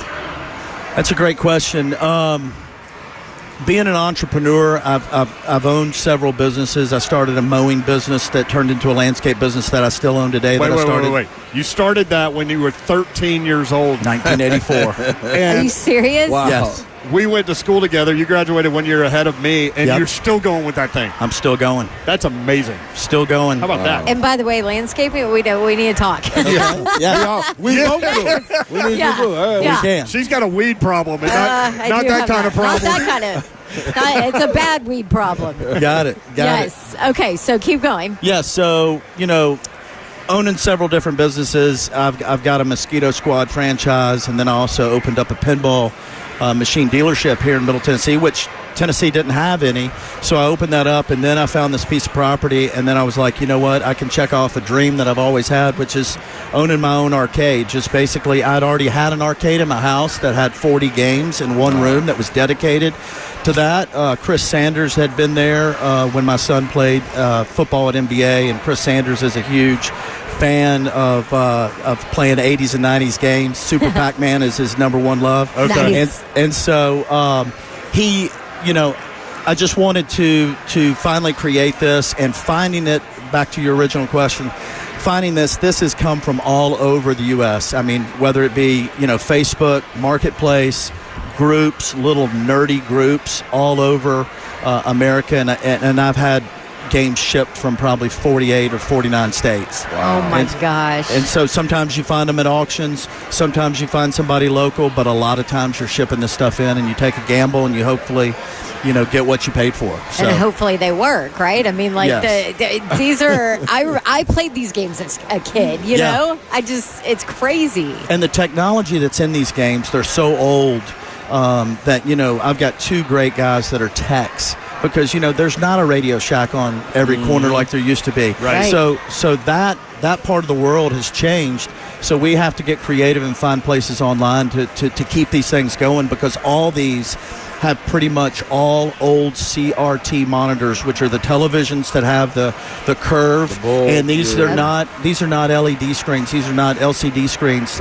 That's a great question. Being an entrepreneur, I've owned several businesses. I started a mowing business that turned into a landscape business that I still own today. Wait. You started that when you were 13 years old. 1984. Are you serious? Wow. Yes. We went to school together. You graduated 1 year ahead of me, and you're still going with that thing. I'm still going. That's amazing. Still going. How about that? And by the way, landscaping, we need to talk. We both do. We need to do it. We can. She's got a weed problem, and not that kind of problem. Not that kind of. It's a bad weed problem. Got it. Yes. Okay, so keep going. Yeah, so, owning several different businesses, I've got a Mosquito Squad franchise, and then I also opened up a pinball machine dealership here in Middle Tennessee, which Tennessee didn't have any. So I opened that up, and then I found this piece of property, and then I was like, you know what? I can check off a dream that I've always had, which is owning my own arcade. Just basically, I'd already had an arcade in my house that had 40 games in one room that was dedicated to that. Chris Sanders had been there when my son played football at NBA, and Chris Sanders is a huge fan of playing 80s and 90s games. Super Pac-Man is his number one love. Okay. Nice. And so he, I just wanted to finally create this, and finding it, back to your original question, finding this has come from all over the U.S. I mean, whether it be, Facebook, Marketplace, groups, little nerdy groups all over America, and I've had games shipped from probably 48 or 49 states. Wow. Oh my gosh. And so sometimes you find them at auctions, sometimes you find somebody local, but a lot of times you're shipping this stuff in, and you take a gamble and you hopefully get what you paid for. So. And hopefully they work, right? I mean, like, yes. These are, I played these games as a kid, you know? It's crazy. And the technology that's in these games, they're so old that, I've got two great guys that are techs, because, there's not a Radio Shack on every corner like there used to be. Right. So that part of the world has changed. So we have to get creative and find places online to keep these things going, because all these have pretty much all old CRT monitors, which are the televisions that have the curve, and these are not LED screens. These are not LCD screens.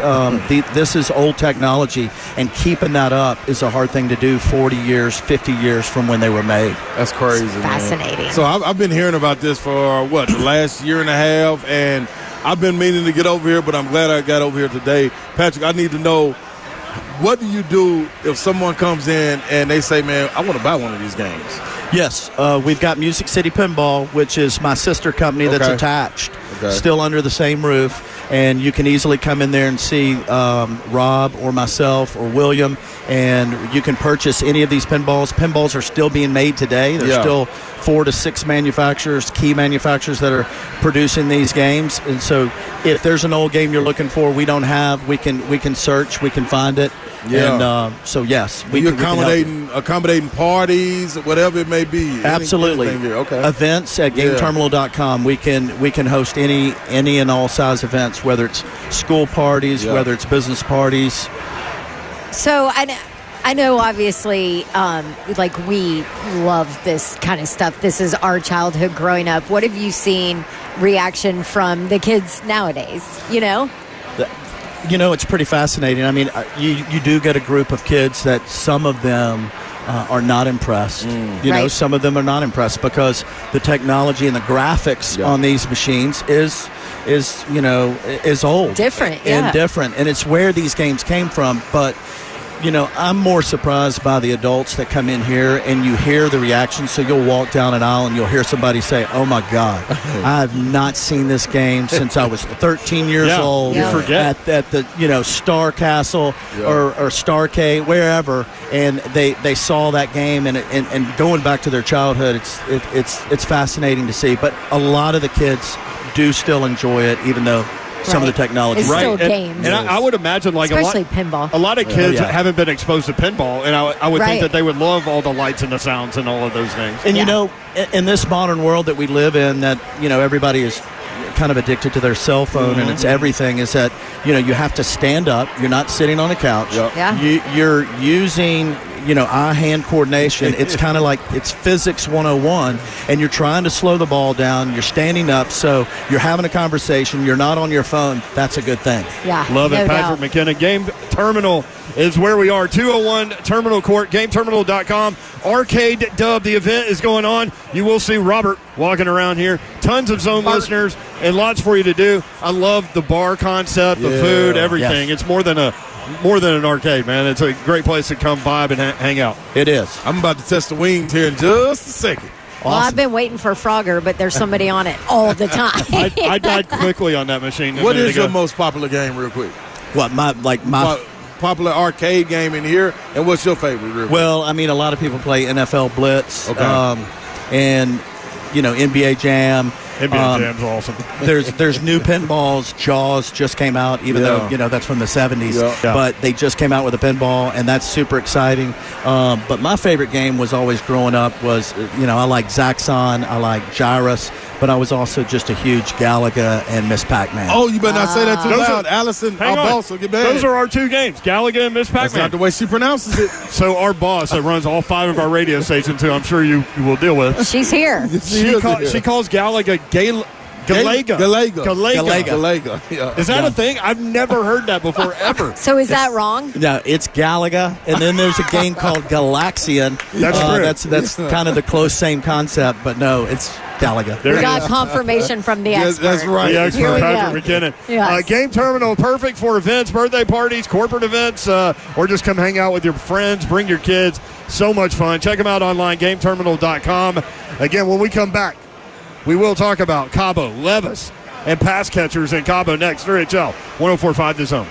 This is old technology, and keeping that up is a hard thing to do 40 years, 50 years from when they were made. That's crazy. It's fascinating. Man. So I've been hearing about this for the last year and a half, and I've been meaning to get over here, but I'm glad I got over here today. Patrick, I need to know, what do you do if someone comes in and they say, man, I want to buy one of these games? Yes, we've got Music City Pinball, which is my sister company that's attached, still under the same roof. And you can easily come in there and see Rob or myself or William, and you can purchase any of these pinballs. Pinballs are still being made today. There's still 4 to 6 manufacturers, key manufacturers, that are producing these games. And so if there's an old game you're looking for we don't have, we can search, we can find it, Yeah. And so, yes. We can help you. accommodating parties, whatever it may be. Absolutely. Anything here. Okay. Events at GameTerminal.com. We can host any and all size events, whether it's school parties, whether it's business parties. So I know obviously, like we love this kind of stuff. This is our childhood growing up. What have you seen reaction from the kids nowadays? It's pretty fascinating. I mean, you do get a group of kids that some of them are not impressed. Right. Some of them are not impressed because the technology and the graphics on these machines is old, different, and different, and it's where these games came from. But I'm more surprised by the adults that come in here and you hear the reaction. So you'll walk down an aisle and you'll hear somebody say, "Oh my God, I have not seen this game since I was 13 years old." You forget at the Star Castle or Starcade, wherever, and they saw that game and going back to their childhood. It's fascinating to see. But a lot of the kids do still enjoy it, even though some of the technology. It's still games. And I would imagine, like, especially pinball. A lot of kids haven't been exposed to pinball, and I would think that they would love all the lights and the sounds and all of those things. And in this modern world that we live in, that everybody is kind of addicted to their cell phone and it's everything, is that you have to stand up. You're not sitting on a couch. You're using eye-hand coordination. It's kind of like it's physics 101, and you're trying to slow the ball down. You're standing up, so you're having a conversation. You're not on your phone. That's a good thing. Yeah, love it. No Patrick McKenna. Game Terminal is where we are. 201 Terminal Court, GameTerminal.com. Arcade Dub. The event is going on. You will see Robert walking around here. Tons of Zone listeners and lots for you to do. I love the bar concept, the food, everything. It's more than an arcade, man. It's a great place to come vibe and hang out. It is. I'm about to test the wings here in just a second. Well, I've been waiting for Frogger, but there's somebody on it all the time. I died quickly on that machine. What is your most popular game, real quick? What my popular arcade game in here, and what's your favorite? Real quick? Well, I mean, a lot of people play NFL Blitz, and NBA Jam. NBA Jam's awesome. There's new pinballs. Jaws just came out, even though that's from the 70s. But they just came out with a pinball, and that's super exciting. But my favorite game was always growing up was I like Zaxxon, I like Gyrus, but I was also just a huge Galaga and Miss Pac-Man. Oh, you better not say that too loud, Allison. Our boss will get mad. Those are our two games, Galaga and Miss Pac-Man. That's not the way she pronounces it. So our boss that runs all 5 of our radio stations, who I'm sure you will deal with. She's here. She calls Galaga Galaga. Yeah. Is that a thing? I've never heard that before, ever. So is that wrong? No, it's Galaga, and then there's a game called Galaxian. That's kind of the close same concept, but no, it's Galaga. We got confirmation from the expert. That's right. The expert, Patrick McKinnon. Yes. Game Terminal, perfect for events, birthday parties, corporate events, or just come hang out with your friends, bring your kids. So much fun. Check them out online, GameTerminal.com. Again, when we come back, we will talk about Cabo, Levis, and pass catchers in Cabo next. 3HL 104.5 The Zone.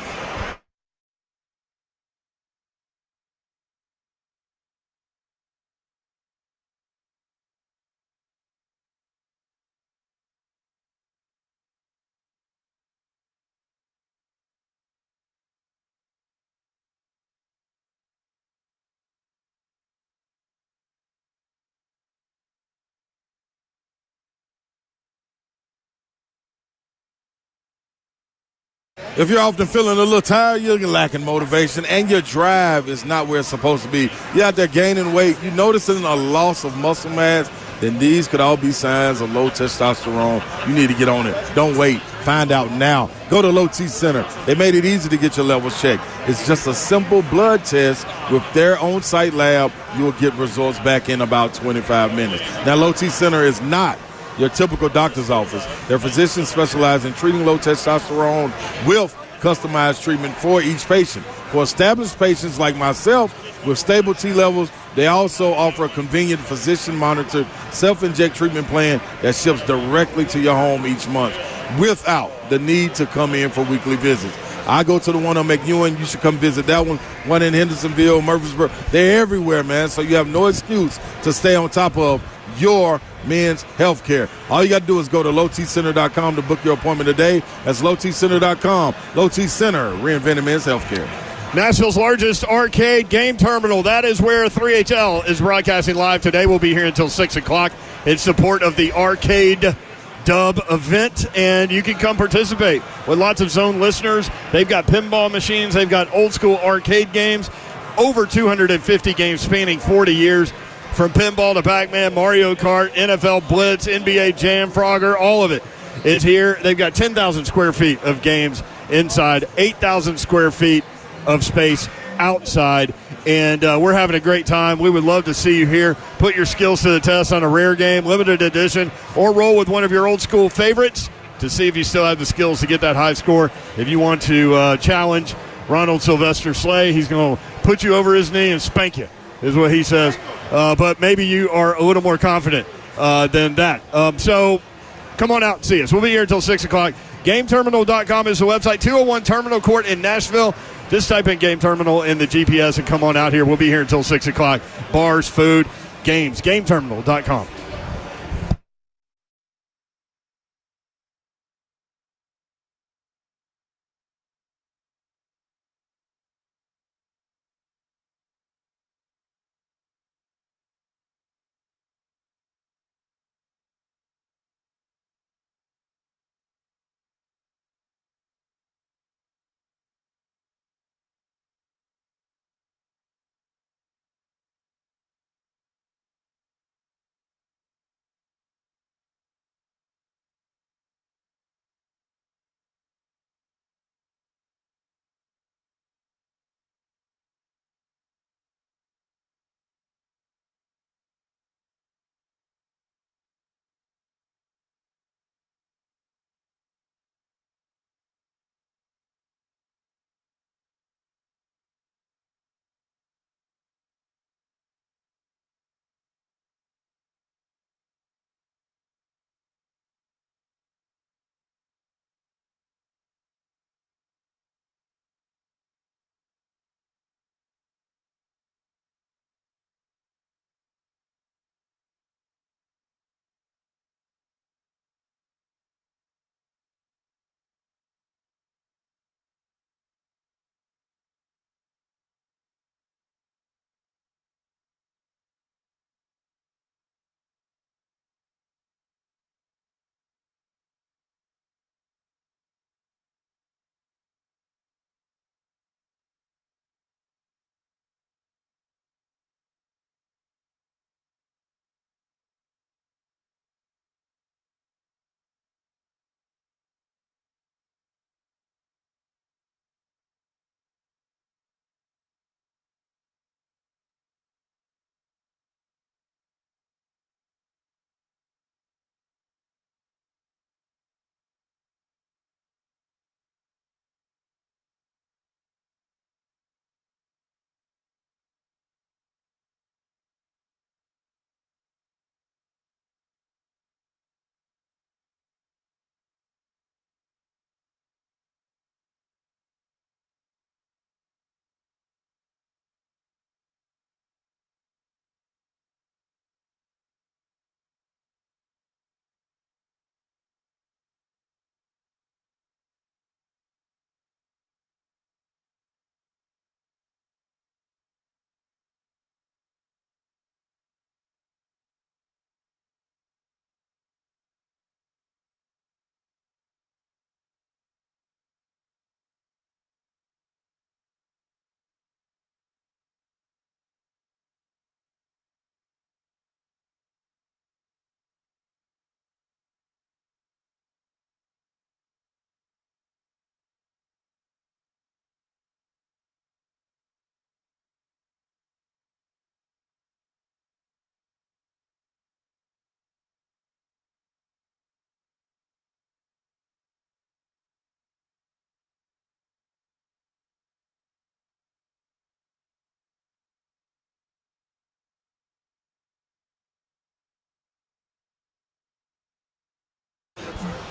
If you're often feeling a little tired, you're lacking motivation, and your drive is not where it's supposed to be. You're out there gaining weight, you're noticing a loss of muscle mass, then these could all be signs of low testosterone. You need to get on it. Don't wait. Find out now. Go to Low T Center. They made it easy to get your levels checked. It's just a simple blood test with their on-site lab. You'll get results back in about 25 minutes. Now, Low T Center is not your typical doctor's office. Their physicians specialize in treating low testosterone with customized treatment for each patient. For established patients like myself with stable T levels, they also offer a convenient physician-monitored self-inject treatment plan that ships directly to your home each month without the need to come in for weekly visits. I go to the one on McEwen. You should come visit that one. One in Hendersonville, Murfreesboro. They're everywhere, man, so you have no excuse to stay on top of your men's health care. All you got to do is go to lowtcenter.com to book your appointment today. That's lowtcenter.com. Low T Center, reinventing men's health care. Nashville's largest arcade game terminal. That is where 3HL is broadcasting live today. We'll be here until 6 o'clock in support of the Arcade Dub event, and you can come participate with lots of Zone listeners. They've got pinball machines. They've got old-school arcade games, over 250 games spanning 40 years, from pinball to Pac-Man, Mario Kart, NFL Blitz, NBA Jam, Frogger, all of it is here. They've got 10,000 square feet of games inside, 8,000 square feet of space outside, and we're having a great time. We would love to see you here. Put your skills to the test on a rare game, limited edition, or roll with one of your old school favorites to see if you still have the skills to get that high score. If you want to challenge Ronald Sylvester Slay, he's going to put you over his knee and spank you, is what he says. But maybe you are a little more confident than that. So come on out and see us. We'll be here until 6 o'clock. GameTerminal.com is the website. 201 Terminal Court in Nashville. Just type in Game Terminal in the GPS and come on out here. We'll be here until 6 o'clock. Bars, food, games. GameTerminal.com.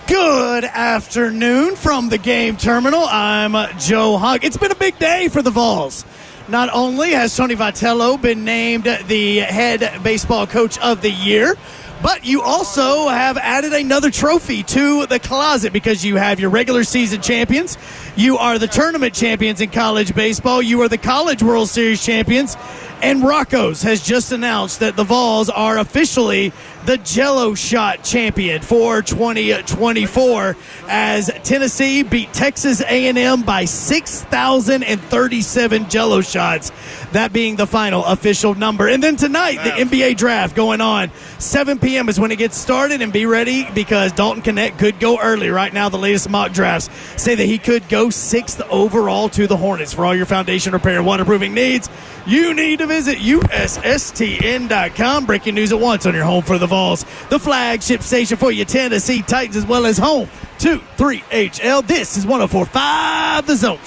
Good afternoon from the Game Terminal. I'm Joe Hogg. It's been a big day for the Vols. Not only has Tony Vitello been named the head baseball coach of the year, But you also have added another trophy to the closet because you have your regular season champions. You are the tournament champions in college baseball. You are the College World Series champions. And Rocco's has just announced that the Vols are officially the Jello Shot champion for 2024 as Tennessee beat Texas A&M by 6,037 Jello Shots, that being the final official number. And then tonight, the NBA draft going on. 7 p.m. is when it gets started, and be ready because Dalton Connect could go early. Right now, the latest mock drafts say that he could go 6th overall to the Hornets. For all your foundation repair and waterproofing needs, you need to visit USSTN.com. Breaking news at once on your home for the Vols, the flagship station for your Tennessee Titans, as well as home to 3HL. This is 104.5 The Zone.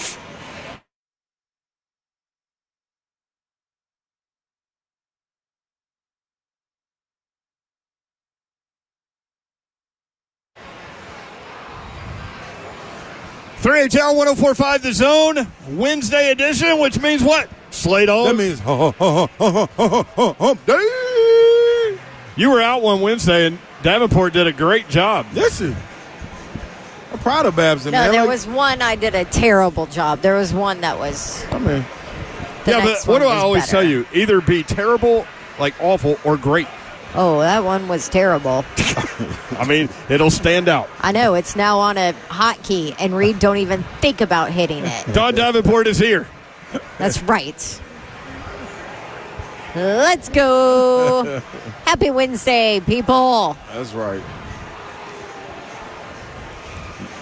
HL 104.5 The Zone, Wednesday edition, which means what? Slate on. That means hump day. You were out one Wednesday, and Davenport did a great job. Listen, I'm proud of Babson, No, man. there was one I did a terrible job. There was one that was. I mean, Yeah, but what do I always tell you? Either be terrible, like awful, or great. Oh, that one was terrible. I mean, it'll stand out. I know. It's now on a hotkey, and Reed don't even think about hitting it. Todd Davenport is here. That's right. Let's go. Happy Wednesday, people. that's right.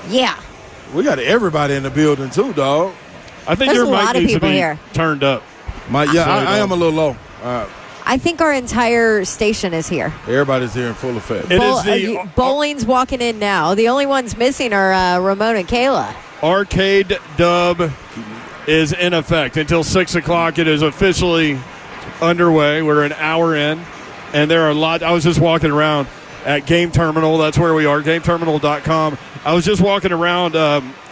Yeah. We got everybody in the building too, dog. I think There's your a lot mic of needs to people be here. turned up. I am a little low. I think our entire station is here. Everybody's here in full effect. It is the Bowling's walking in now. The only ones missing are Ramon and Kayla. arcade dub is in effect until 6 o'clock. It is officially underway. We're an hour in, and there are a lot. I was just walking around at Game Terminal. That's where we are, GameTerminal.com. I was just walking around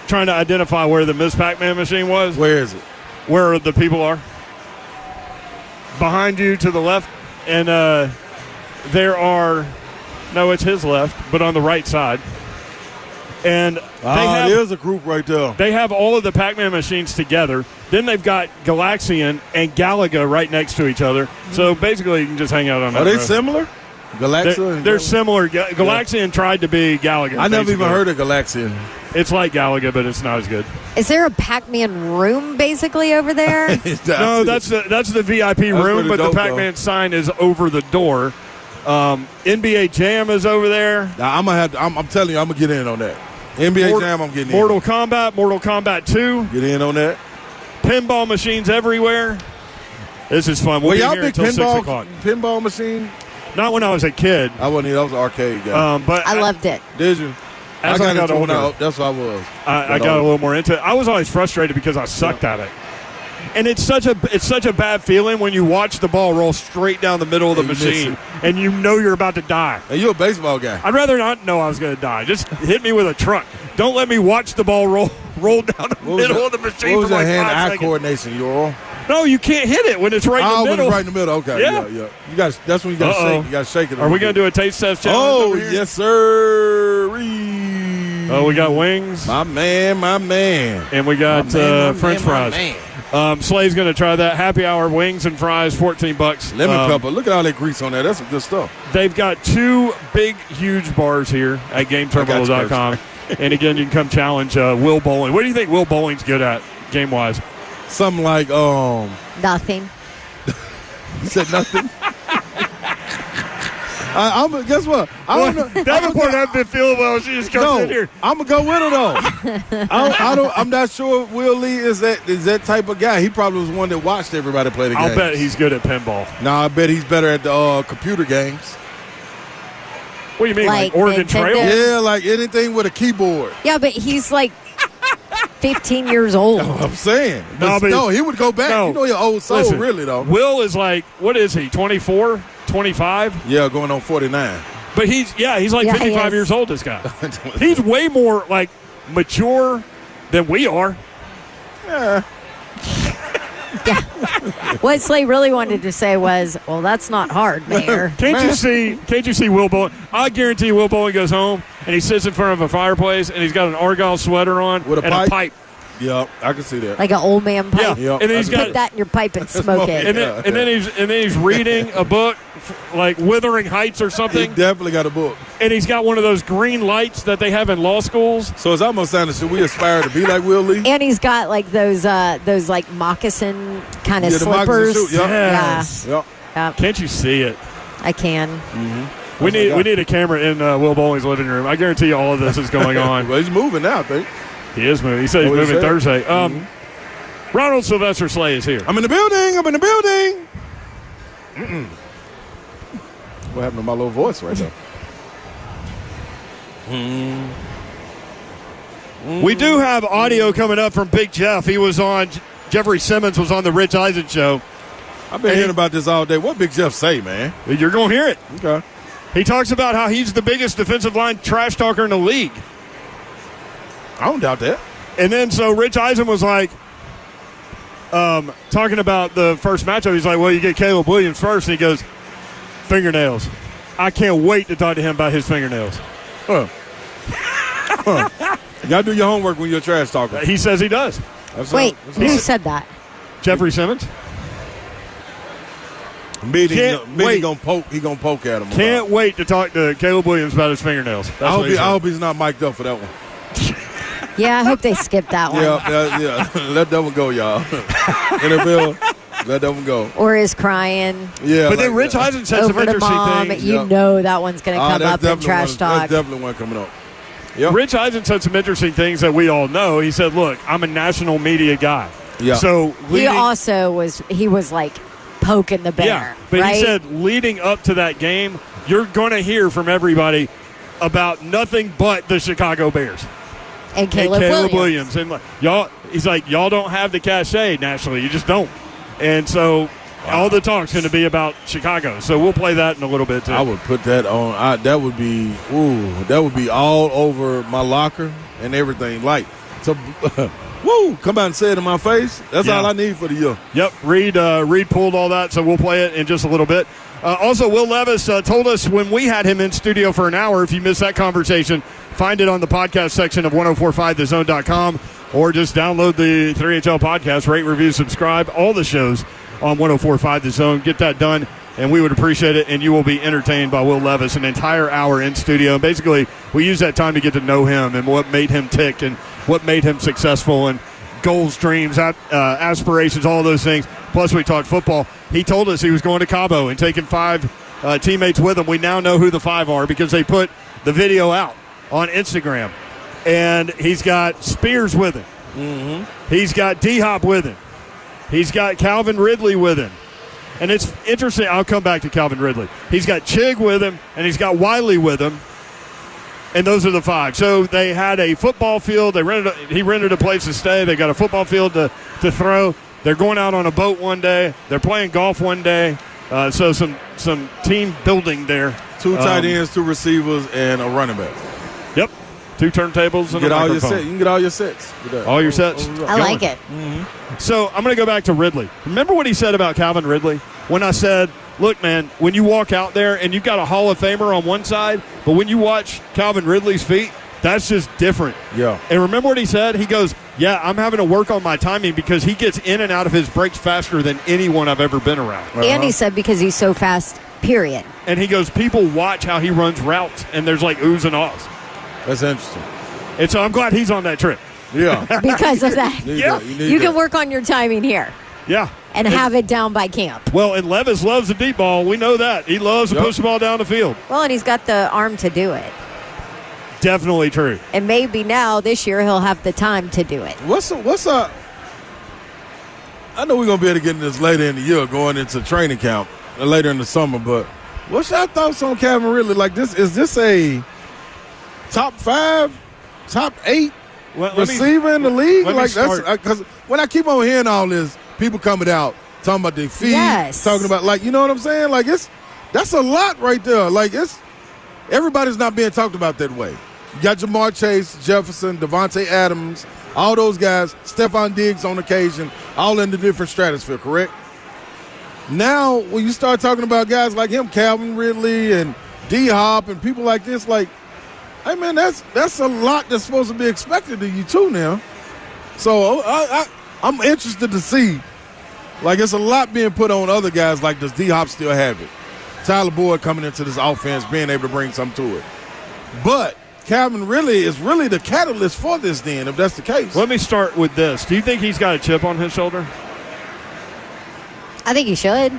trying to identify where the Miss Pac-Man machine was. Where is it? Where the people are. Behind you to the left, and there are, no, it's his left, but on the right side. And there's a group right there. they have all of the Pac-Man machines together. Then they've got Galaxian and Galaga right next to each other. So basically, you can just hang out on that. Are they road. similar? Galaxia? They're similar. Galaxian tried to be Galaga. I never even basically. heard of Galaxian. It's like Galaga, but it's not as good. Is there a Pac-Man room basically over there? No, that's the VIP room, pretty but the dope, Pac-Man sign is over the door. NBA Jam is over there. Now, I'm telling you, I'm gonna get in on that. NBA Jam, I'm getting Mortal Kombat 2, in. Get in on that. pinball machines everywhere. This is fun. We'll be y'all here big until 6 o'clock. pinball machine? Not when I was a kid, I wasn't here. I was an arcade guy. but I loved it. Did you? as I got into it older, now. That's what I was. I got a little more into it. I was always frustrated because I sucked at it. And it's such a bad feeling when you watch the ball roll straight down the middle of the And you miss machine and you know you're about to die. Hey, you're a baseball guy. I'd rather not know I was going to die. Just hit me with a truck. Don't let me watch the ball roll down the middle of the machine What was for like that 5 hand-eye seconds. coordination, Earl? No, you can't hit it when it's right in the When middle. it's right in the middle. Okay, Yeah. yeah. You got. That's when you got to shake. You got to shake it. Are we going to do a taste test challenge? Oh over here? yes, sir. Oh, we got wings. My man. And we got French fries. Man. Slay's going to try that. Happy hour wings and fries, $14. Lemon pepper. Look at all that grease on there. That's some good stuff. They've got 2 big, huge bars here at GameTerminal.com. And again, you can come challenge Will Bowling. What do you think Will Bowling's good at, game-wise? Something like Nothing. You said nothing. Guess what? I don't know. Davenport hasn't been feeling well. She just comes in here. I'm gonna go with her though. I'm not sure Will Lee is that type of guy. He probably was one that watched everybody play the game. I'll bet he's good at pinball. I bet he's better at the computer games. What do you mean, like Oregon Nintendo? Trail? Yeah, like anything with a keyboard. Yeah, but he's like 15 years old. I'm saying. No, No, he would go back. No. You know your old soul, Listen, really, though. Will is like, what is he, 24, 25? Yeah, going on 49. But he's like Yeah, he 55 is. years old, this guy. He's way more, like, mature than we are. Yeah. What Slay really wanted to say was, well, that's not hard, Mayor. Can't you see Will Bowling? I guarantee Will Bowling goes home and he sits in front of a fireplace and he's got an Argyle sweater on With a and pipe? a pipe. Yeah, I can see that. Like an old man pipe. Yeah. Yep. And then he's got Put that in your pipe and smoke it. and then he's reading a book like Wuthering Heights or He something, definitely got a book. and he's got one of those green lights that they have in law schools. So it's almost sounding, should we aspire to be like Will Lee? And he's got like those like moccasin kind of Yeah, the moccasin slippers. shoe, yep. Yes. Yep. Yeah, Can't you see it? I can. We need a camera in Will Bowling's living room. I guarantee you all of this is going on. Well, he's moving now, I think. He is moving. He said he's Oh, he moving said? Thursday. Ronald Sylvester Slay is here. I'm in the building. What happened to my little voice right there? We do have audio coming up from Big Jeff. He was on, Jeffrey Simmons was on the Rich Eisen show. I've been hearing about this all day. What Big Jeff say, man? You're going to hear it. Okay. He talks about how he's the biggest defensive line trash talker in the league. I don't doubt that. And then so Rich Eisen was like, talking about the first matchup. He's like, well, you get Caleb Williams first. And he goes, fingernails. I can't wait to talk to him about his fingernails. You got to do your homework when you're a trash talker. He says he does. Wait, who said that? Jeffrey Simmons. Meeting wait. gonna poke. He gonna poke at him. Can't wait to talk to Caleb Williams about his fingernails. That's I what he said. hope he's not mic'd up for that one. Yeah, I hope they skipped that one. Yeah. Let that one go, y'all. NFL, let that one go. Or is crying Yeah. But then Rich Eisen said some over to interesting mom. things. You know that one's going to come up in trash talk. That's definitely one coming up. Yep. Rich Eisen said some interesting things that we all know. He said, look, I'm a national media guy. Yeah. So He also was like poking the bear. Yeah, but right? he said leading up to that game, you're going to hear from everybody about nothing but the Chicago Bears. And Caleb Williams. And he's like, y'all don't have the cachet nationally. You just don't. And so all the talk's going to be about Chicago. So we'll play that in a little bit, too. I would put that on. That would be all over my locker and everything. Like, so, come out and say it in my face. That's all I need for the year. Yep, Reed pulled all that, so we'll play it in just a little bit. Also, Will Levis told us when we had him in studio for an hour, if you missed that conversation, find it on the podcast section of 1045thezone.com or just download the 3HL podcast, rate, review, subscribe, all the shows on 1045 The Zone. Get that done, and we would appreciate it, and you will be entertained by Will Levis an entire hour in studio. And basically, we use that time to get to know him and what made him tick and what made him successful and goals, dreams, aspirations, all those things. Plus, we talked football. He told us he was going to Cabo and taking 5 teammates with him. We now know who the 5 are because they put the video out on Instagram. And he's got Spears with him. Mm-hmm. He's got D-Hop with him. He's got Calvin Ridley with him. And it's interesting. I'll come back to Calvin Ridley. He's got Chig with him, and he's got Wiley with him. And those are the 5. So they had a football field. He rented a place to stay. They got a football field to throw. They're going out on a boat one day. They're playing golf one day. So some team building there. 2 tight ends, 2 receivers, and a running back. Yep. 2 turntables and a microphone. You can get all your sets. All your sets. I like it. Mm-hmm. So I'm going to go back to Ridley. Remember what he said about Calvin Ridley? When I said, look, man, when you walk out there and you've got a Hall of Famer on one side, but when you watch Calvin Ridley's feet, that's just different. Yeah. And remember what he said? He goes, yeah, I'm having to work on my timing because he gets in and out of his breaks faster than anyone I've ever been around. And he said because he's so fast, period. And he goes, people watch how he runs routes, and there's like oohs and ahs. That's interesting. And so I'm glad he's on that trip. Yeah. Because of that. You can work on your timing here. Yeah. And have it down by camp. Well, and Levis loves the deep ball. We know that. He loves to push the ball down the field. Well, and he's got the arm to do it. Definitely true. And maybe now, this year, he'll have the time to do it. What's up? I know we're going to be able to get into this later in the year, going into training camp later in the summer, but what's your thoughts on Calvin Ridley? Like, is this a top 5, top 8 receiver in the league? Like, that's because when I keep on hearing all this, people coming out talking about their feet, talking about, like, you know what I'm saying? Like, that's a lot right there. Like, everybody's not being talked about that way. You got Jamar Chase, Jefferson, Devontae Adams, all those guys, Stephon Diggs on occasion, all in the different stratosphere, correct? Now, when you start talking about guys like him, Calvin Ridley and D-Hop and people like this, like, hey, man, that's a lot that's supposed to be expected of you too now. So I'm interested to see. Like, it's a lot being put on other guys. Like, does D-Hop still have it? Tyler Boyd coming into this offense, being able to bring something to it. But Calvin Ridley is really the catalyst for this then, if that's the case. Let me start with this. Do you think he's got a chip on his shoulder? I think he should.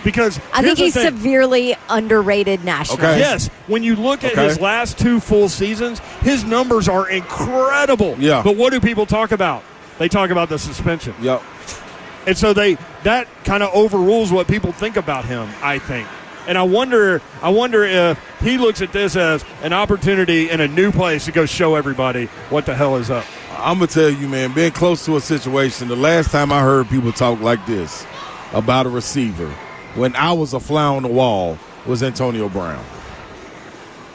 Because I think he's severely underrated nationally. Okay. Yes, when you look at his last 2 full seasons, his numbers are incredible. Yeah. But what do people talk about? They talk about the suspension. Yep. And so that kind of overrules what people think about him, I think. And I wonder if he looks at this as an opportunity in a new place to go show everybody what the hell is up. I'm going to tell you, man, being close to a situation, the last time I heard people talk like this about a receiver when I was a fly on the wall was Antonio Brown.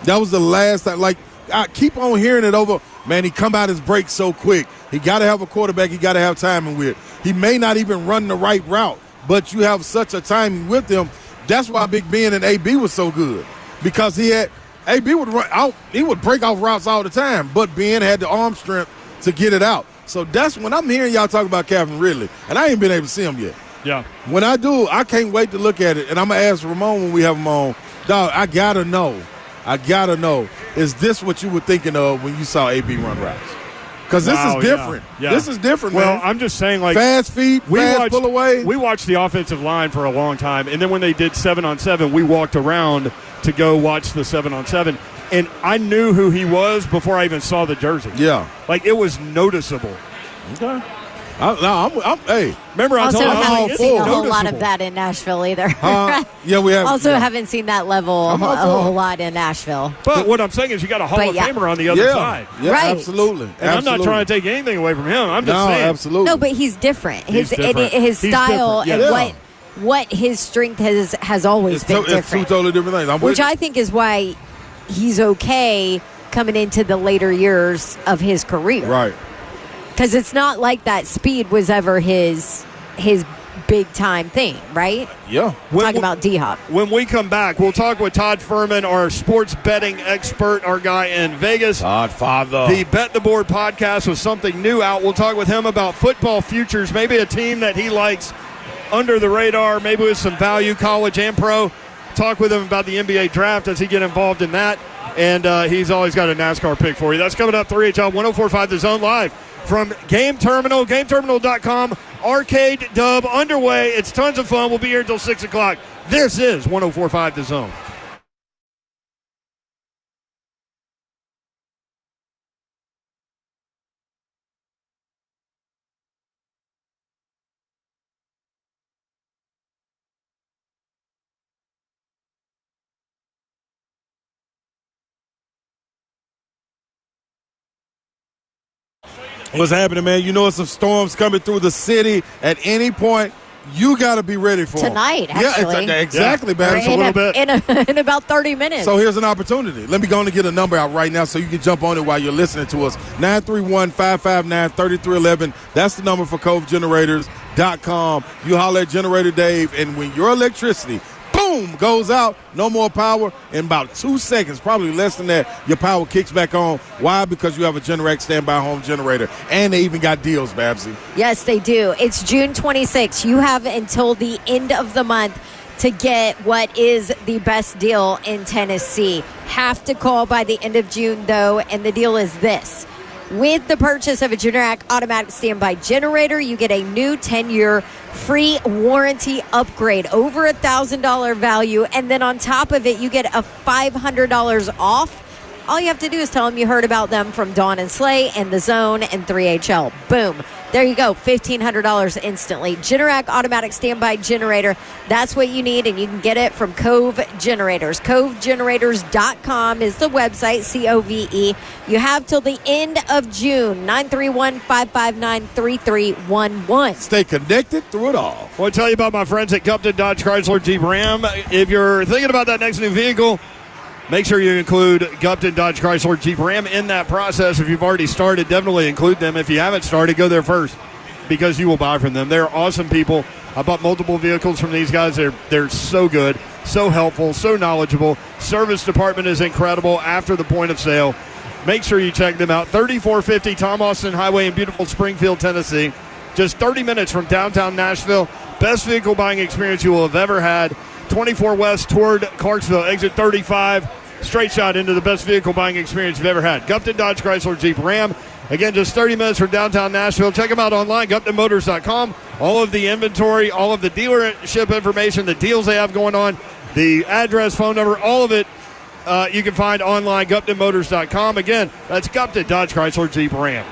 That was the last time. Like, I keep on hearing it over. Man, he come out his break so quick. He got to have a quarterback he got to have timing with. He may not even run the right route, but you have such a timing with him. That's why Big Ben and AB was so good, because AB would run out. He would break off routes all the time, but Ben had the arm strength to get it out. So that's when I'm hearing y'all talk about Calvin Ridley, and I ain't been able to see him yet. Yeah. When I do, I can't wait to look at it, and I'm going to ask Ramon when we have him on, dog, I got to know, is this what you were thinking of when you saw AB run routes? Because this is different. Yeah. This is different, well, man. I'm just saying, like, fast feet, fast pull away. We watched the offensive line for a long time, and then when they did 7-on-7, we walked around to go watch the 7-on-7, and I knew who he was before I even saw the jersey. Yeah. Like, it was noticeable. Okay. Hey. Remember, I Also, told you, haven't seen a whole lot noticeable. of that in Nashville either. Yeah, we have. Also, haven't seen that level a whole lot in Nashville. But what I'm saying is you got a Hall But of yeah. Famer on the other side. Yeah, Right. absolutely. And I'm not trying to take anything away from him. I'm just saying. Absolutely. No, but he's different. He's different. His He's style different, and yeah. what his strength has always been It's two different. totally different things. Which I think is why he's okay coming into the later years of his career. Right. Because it's not like that speed was ever his big time thing, right? Yeah. Talking about D-Hop. When we come back, we'll talk with Todd Ferman, our sports betting expert, our guy in Vegas. Godfather. The Bet the Board podcast with something new out. We'll talk with him about football futures, maybe a team that he likes under the radar, maybe with some value, college and pro. Talk with him about the NBA draft as he get involved in that. And he's always got a NASCAR pick for you. That's coming up 3HL 104.5 The Zone live from Game Terminal, GameTerminal.com. Arcade Dub underway. It's tons of fun. We'll be here until 6 o'clock. This is 104.5 The Zone. What's happening, man? You know, some storms coming through the city at any point. You got to be ready for 'em. Tonight, actually. Yeah, exactly, man. So, In about 30 minutes. so here's an opportunity. Let me go on and get a number out right now so you can jump on it while you're listening to us. 931-559-3311. That's the number for CoveGenerators.com. You holler at Generator Dave, and when your electricity boom goes out, no more power, in about 2 seconds, probably less than that, your power kicks back on. Why? Because you have a Generac standby home generator, and they even got deals, Babsy. Yes, they do. It's June 26th. You have until the end of the month to get what is the best deal in Tennessee. Have to call by the end of June, though, and the deal is this. With the purchase of a Generac automatic standby generator, you get a new 10-year free warranty upgrade, over $1,000 value, and then on top of it, you get a $500 off. All you have to do is tell them you heard about them from Dawn and Slay and The Zone and 3HL. Boom. There you go, $1,500 instantly. Generac automatic standby generator. That's what you need, and you can get it from Cove Generators. CoveGenerators.com is the website, COVE. You have till the end of June, 931-559-3311. Stay connected through it all. I want to tell you about my friends at Gupton Dodge Chrysler Jeep Ram. If you're thinking about that next new vehicle, make sure you include Gupton Dodge Chrysler Jeep Ram in that process. If you've already started, definitely include them. If you haven't started, go there first because you will buy from them. They're awesome people. I bought multiple vehicles from these guys. They're so good, so helpful, so knowledgeable. Service department is incredible after the point of sale. Make sure you check them out. 3450 Tom Austin Highway in beautiful Springfield, Tennessee. Just 30 minutes from downtown Nashville. Best vehicle buying experience you will have ever had. 24 West toward Clarksville, exit 35. Straight shot into the best vehicle buying experience you've ever had. Gupton Dodge Chrysler Jeep Ram. Again, just 30 minutes from downtown Nashville. Check them out online, GuptonMotors.com. All of the inventory, all of the dealership information, the deals they have going on, the address, phone number, all of it you can find online, GuptonMotors.com. Again, that's Gupton Dodge Chrysler Jeep Ram.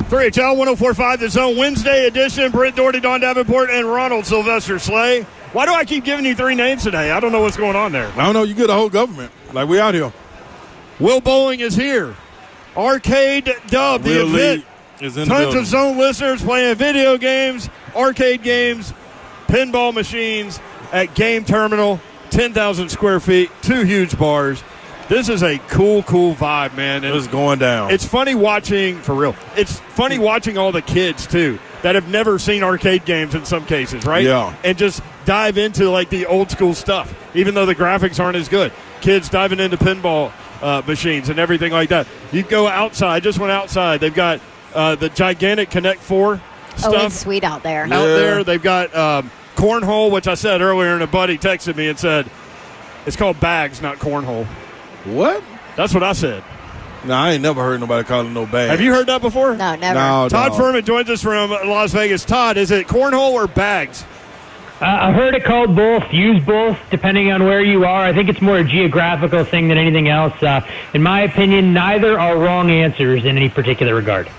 3HL 104.5, the Zone Wednesday edition. Brent Doherty, Don Davenport, and Ronald Sylvester Slay. Why do I keep giving you 3 names today? I don't know what's going on there. I don't know. You get a whole government. Like, we out here. Will Bowling is here. Arcade Dub, the Will event. Lee is in the Tons building. of Zone listeners playing video games, arcade games, pinball machines at Game Terminal. 10,000 square feet, 2 huge bars. This is a cool vibe, man. And It's going down. it's funny watching, for real, it's funny watching all the kids, too, that have never seen arcade games in some cases, right? Yeah. And just dive into, like, the old school stuff, even though the graphics aren't as good. Kids diving into pinball machines and everything like that. You go outside. I just went outside. They've got the gigantic Connect 4 stuff. Oh, it's sweet out there. Out there. They've got cornhole, which I said earlier, and a buddy texted me and said, it's called bags, not cornhole. What? That's what I said. No, I ain't never heard nobody calling no bag. Have you heard that before? No, never. No, Todd no. Ferman joins us from Las Vegas. Todd, is it cornhole or bags? I've heard it called both, use both, depending on where you are. I think it's more a geographical thing than anything else. In my opinion, neither are wrong answers in any particular regard.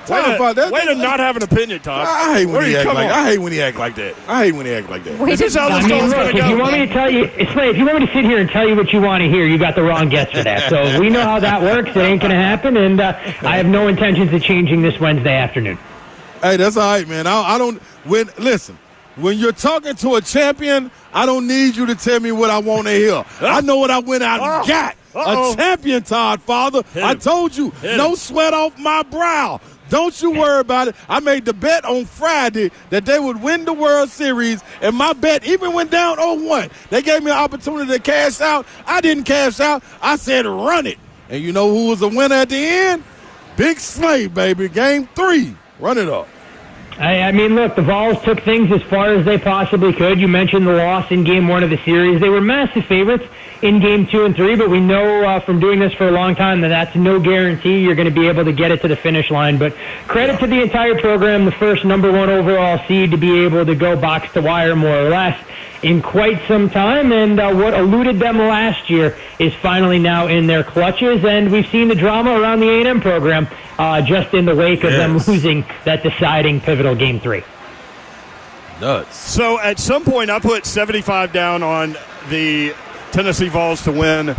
Way to not have an opinion, Todd. I hate when Where he you act come like. on? I hate when he act like that. I hate when he act like that. This is how this I mean, show's look, going to if you go. want me to tell you, if you want me to sit here and tell you what you want to hear, you got the wrong guess for that. So we know how that works. It ain't going to happen, and I have no intentions of changing this Wednesday afternoon. Hey, that's all right, man. I don't. Listen, when you're talking to a champion, I don't need you to tell me what I want to hear. I know what I went out and got. Uh-oh. A champion, Todd, Father. I told you, no sweat off my brow. Don't you worry about it. I made the bet on Friday that they would win the World Series, and my bet even went down 0-1. They gave me an opportunity to cash out. I didn't cash out. I said run it. And you know who was the winner at the end? Big Slave, baby. Game 3. Run it up. I mean, look, the Vols took things as far as they possibly could. You mentioned the loss in Game 1 of the series. They were massive favorites in Game 2 and 3, but we know from doing this for a long time that that's no guarantee you're going to be able to get it to the finish line. But credit to the entire program, the first number 1 overall seed to be able to go box to wire more or less in quite some time, and what eluded them last year is finally now in their clutches, and we've seen the drama around the A&M program just in the wake of them losing that deciding pivotal Game 3. Nuts. So at some point, I put 75 down on the Tennessee Vols to win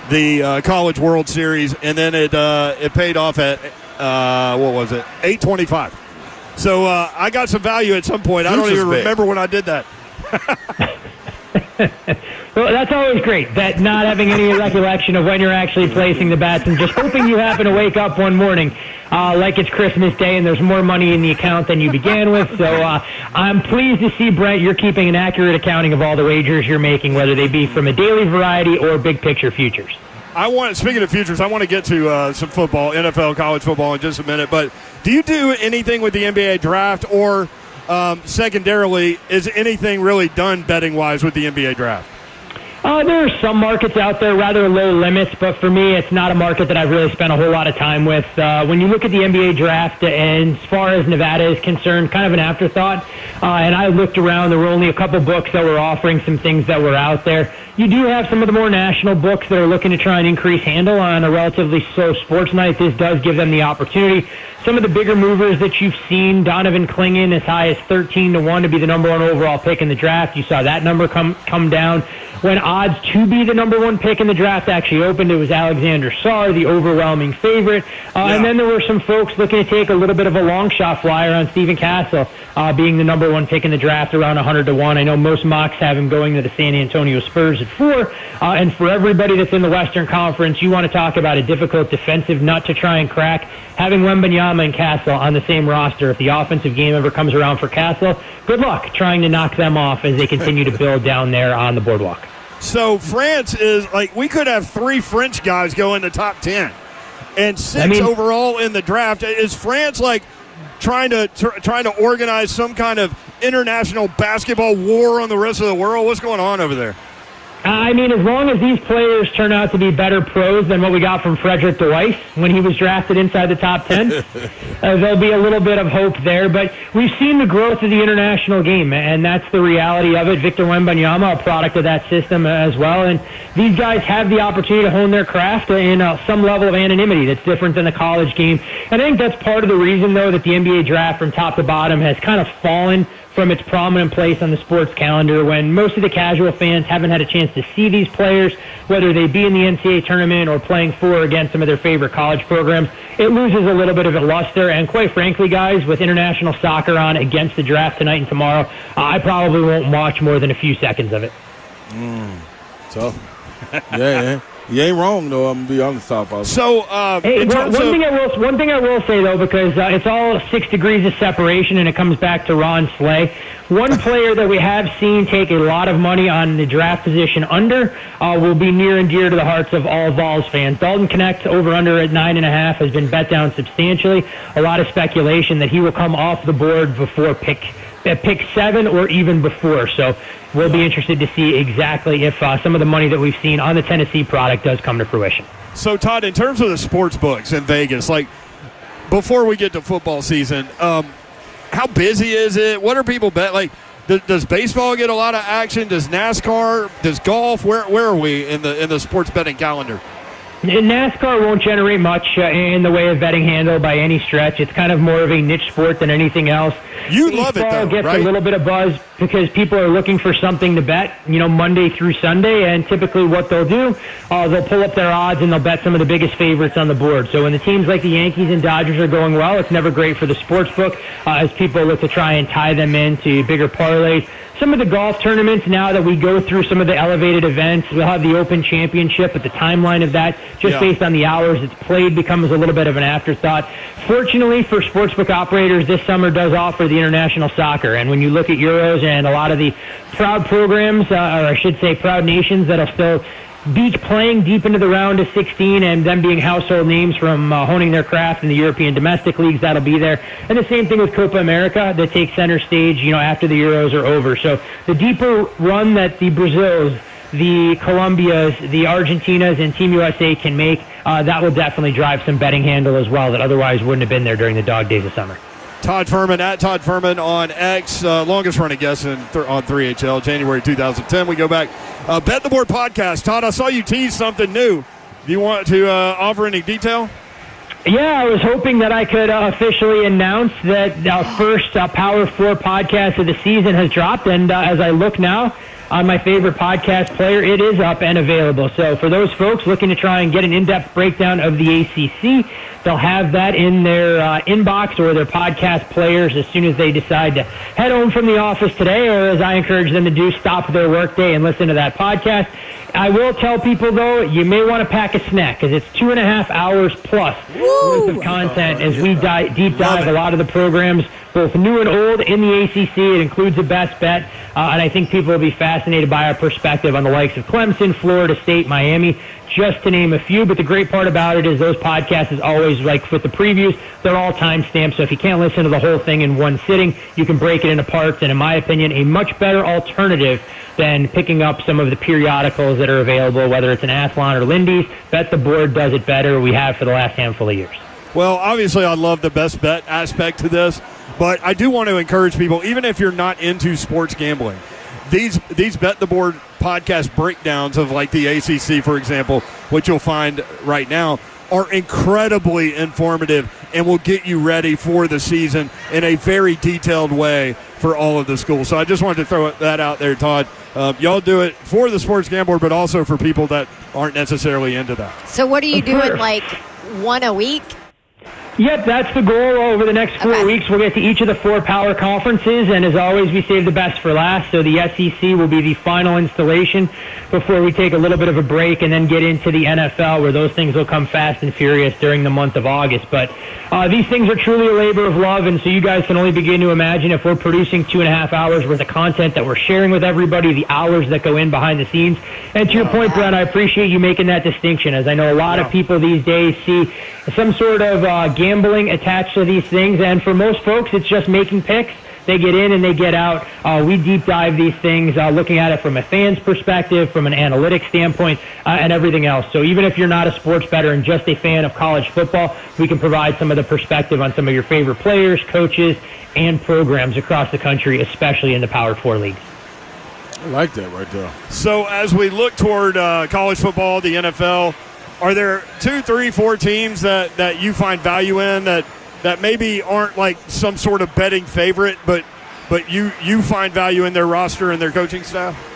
the College World Series, and then it paid off at, what was it, 825. So I got some value at some point. I don't even remember when I did that. Well, that's always great, that not having any recollection of when you're actually placing the bets and just hoping you happen to wake up one morning like it's Christmas Day and there's more money in the account than you began with. So I'm pleased to see, Brent, you're keeping an accurate accounting of all the wagers you're making, whether they be from a daily variety or big picture futures. Speaking of futures, I want to get to some football, NFL, college football in just a minute. But do you do anything with the NBA draft, or secondarily, is anything really done betting-wise with the NBA draft? There are some markets out there, rather low limits, but for me, it's not a market that I've really spent a whole lot of time with. When you look at the NBA draft, and as far as Nevada is concerned, kind of an afterthought, and I looked around, there were only a couple books that were offering some things that were out there. You do have some of the more national books that are looking to try and increase handle on a relatively slow sports night. This does give them the opportunity. Some of the bigger movers that you've seen, Donovan Clingan as high as 13-1 to be the number 1 overall pick in the draft. You saw that number come down. When odds to be the number 1 pick in the draft actually opened, it was Alexander Sarr, the overwhelming favorite. And then there were some folks looking to take a little bit of a long shot flyer on Stephen Castle, being the number 1 pick in the draft, around 100-1. I know most mocks have him going to the San Antonio Spurs at 4. And for everybody that's in the Western Conference, you want to talk about a difficult defensive nut to try and crack. Having Wembanyama and Castle on the same roster, if the offensive game ever comes around for Castle, good luck trying to knock them off as they continue to build down there on the boardwalk. So France is like, we could have 3 French guys go in the top 10 and 6 overall in the draft. Is France like trying to organize some kind of international basketball war on the rest of the world? What's going on over there? I mean, as long as these players turn out to be better pros than what we got from Frederick DeWeiss when he was drafted inside the top 10, there'll be a little bit of hope there. But we've seen the growth of the international game, and that's the reality of it. Victor Wembanyama, a product of that system as well. And these guys have the opportunity to hone their craft in some level of anonymity that's different than the college game. And I think that's part of the reason, though, that the NBA draft from top to bottom has kind of fallen from its prominent place on the sports calendar when most of the casual fans haven't had a chance to see these players, whether they be in the NCAA tournament or playing for or against some of their favorite college programs. It loses a little bit of its luster, and quite frankly, guys, with international soccer on against the draft tonight and tomorrow, I probably won't watch more than a few seconds of it. So, yeah. You ain't wrong, though. I'm going to be honest, Top. So, hey, one thing I will say, though, because it's all 6 degrees of separation, and it comes back to Ron Slay. One player that we have seen take a lot of money on the draft position under will be near and dear to the hearts of all Vols fans. Dalton Knecht over-under at 9.5 has been bet down substantially. A lot of speculation that he will come off the board before pick 7 or even before. So we'll be interested to see exactly if some of the money that we've seen on the Tennessee product does come to fruition. So, Todd, in terms of the sports books in Vegas, like before we get to football season, how busy is it? What are people bet? Like, does baseball get a lot of action? Does NASCAR? Does golf? Where are we in the sports betting calendar? NASCAR won't generate much in the way of betting handle by any stretch. It's kind of more of a niche sport than anything else. You love it, though, Baseball gets right? a little bit of buzz because people are looking for something to bet, Monday through Sunday, and typically what they'll do, they'll pull up their odds and they'll bet some of the biggest favorites on the board. So when the teams like the Yankees and Dodgers are going well, it's never great for the sports book as people look to try and tie them into bigger parlays. Some of the golf tournaments, now that we go through some of the elevated events, we'll have the Open Championship, but the timeline of that, just based on the hours it's played, becomes a little bit of an afterthought. Fortunately for sportsbook operators, this summer does offer the international soccer, and when you look at Euros and a lot of the proud programs, or I should say proud nations that'll still be playing deep into the round of 16 and them being household names from honing their craft in the European domestic leagues, that'll be there. And the same thing with Copa America that takes center stage, after the Euros are over. So the deeper run that the Brazils, the Colombias, the Argentinas, and Team USA can make, that will definitely drive some betting handle as well that otherwise wouldn't have been there during the dog days of summer. Todd Ferman at Todd Ferman on X, longest running guest on 3HL, January 2010. We go back. Bet the Board podcast. Todd, I saw you tease something new. Do you want to offer any detail? Yeah, I was hoping that I could officially announce that our first Power 4 podcast of the season has dropped, and as I look now on my favorite podcast player, it is up and available. So for those folks looking to try and get an in-depth breakdown of the ACC, they'll have that in their inbox or their podcast players as soon as they decide to head home from the office today, or as I encourage them to do, stop their workday and listen to that podcast. I will tell people, though, you may want to pack a snack because it's 2.5 hours plus worth of content as we deep dive a lot of the programs, both new and old, in the ACC. It includes the best bet, and I think people will be fascinated by our perspective on the likes of Clemson, Florida State, Miami, just to name a few. But the great part about it is those podcasts is always, like with the previews, they're all time-stamped. So if you can't listen to the whole thing in one sitting, you can break it into parts. And in my opinion, a much better alternative than picking up some of the periodicals that are available, whether it's an Athlon or Lindy's. Bet the Board does it better. We have for the last handful of years. Well, obviously, I love the best bet aspect to this, but I do want to encourage people, even if you're not into sports gambling, these Bet the Board podcast breakdowns of like the ACC, for example, which you'll find right now, are incredibly informative and will get you ready for the season in a very detailed way for all of the schools. So I just wanted to throw that out there, Todd. Y'all do it for the sports gambler, but also for people that aren't necessarily into that. So what are you doing, like one a week? Yep, that's the goal. Over the next 4 weeks, we'll get to each of the 4 power conferences, and as always, we save the best for last. So the SEC will be the final installation before we take a little bit of a break and then get into the NFL, where those things will come fast and furious during the month of August. But these things are truly a labor of love, and so you guys can only begin to imagine if we're producing 2.5 hours worth of content that we're sharing with everybody, the hours that go in behind the scenes. And to your point, Brent, I appreciate you making that distinction, as I know a lot of people these days see some sort of gambling attached to these things, and for most folks, it's just making picks. They get in and they get out. We deep dive these things, looking at it from a fan's perspective, from an analytics standpoint, and everything else. So even if you're not a sports bettor and just a fan of college football, we can provide some of the perspective on some of your favorite players, coaches, and programs across the country, especially in the Power 4 leagues. I like that right there. So as we look toward college football, the NFL, are there 2, 3, 4 teams that you find value in that maybe aren't like some sort of betting favorite, but you find value in their roster and their coaching staff?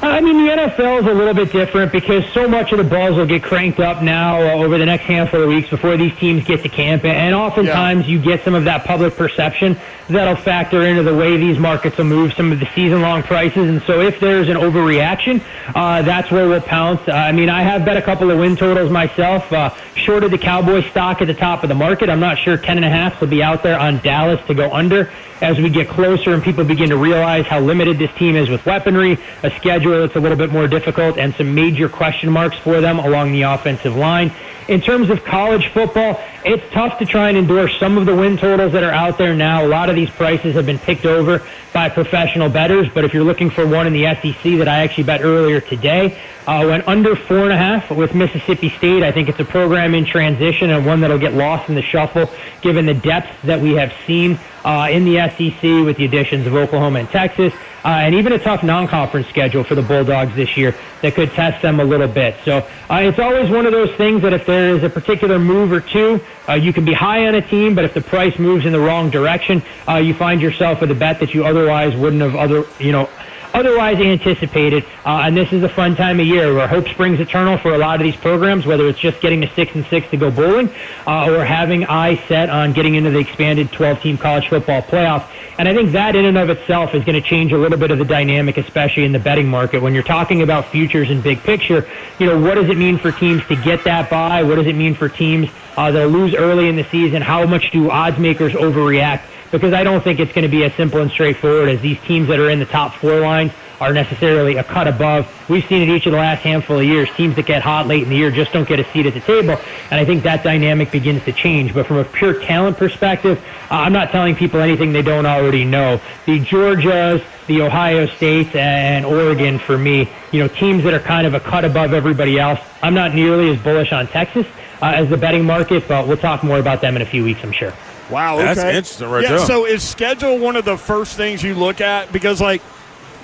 I mean, the NFL is a little bit different because so much of the balls will get cranked up now over the next handful of weeks before these teams get to camp. And oftentimes you get some of that public perception that'll factor into the way these markets will move some of the season-long prices. And so if there's an overreaction, that's where we'll pounce. I mean, I have bet a couple of win totals myself. Shorted the Cowboys stock at the top of the market. I'm not sure 10.5 will be out there on Dallas to go under as we get closer and people begin to realize how limited this team is with weaponry, a schedule that's a little bit more difficult, and some major question marks for them along the offensive line. In terms of college football, it's tough to try and endorse some of the win totals that are out there now. A lot of these prices have been picked over by professional bettors, but if you're looking for one in the SEC that I actually bet earlier today, went under 4.5 with Mississippi State. I think it's a program in transition and one that'll get lost in the shuffle given the depth that we have seen in the SEC with the additions of Oklahoma and Texas, and even a tough non-conference schedule for the Bulldogs this year that could test them a little bit. So it's always one of those things that if there is a particular move or two, you can be high on a team, but if the price moves in the wrong direction, you find yourself with a bet that you otherwise wouldn't have otherwise anticipated. And this is a fun time of year where hope springs eternal for a lot of these programs, whether it's just getting to 6-6 to go bowling or having eyes set on getting into the expanded 12-team college football playoff. And I think that in and of itself is going to change a little bit of the dynamic, especially in the betting market. When you're talking about futures and big picture, what does it mean for teams to get that bye? What does it mean for teams that'll lose early in the season? How much do odds makers overreact? Because I don't think it's going to be as simple and straightforward as these teams that are in the top 4 lines are necessarily a cut above. We've seen it each of the last handful of years. Teams that get hot late in the year just don't get a seat at the table, and I think that dynamic begins to change. But from a pure talent perspective, I'm not telling people anything they don't already know. The Georgias, the Ohio States, and Oregon, for me, teams that are kind of a cut above everybody else. I'm not nearly as bullish on Texas as the betting market, but we'll talk more about them in a few weeks, I'm sure. Wow, okay. That's interesting right there. So is schedule one of the first things you look at? Because,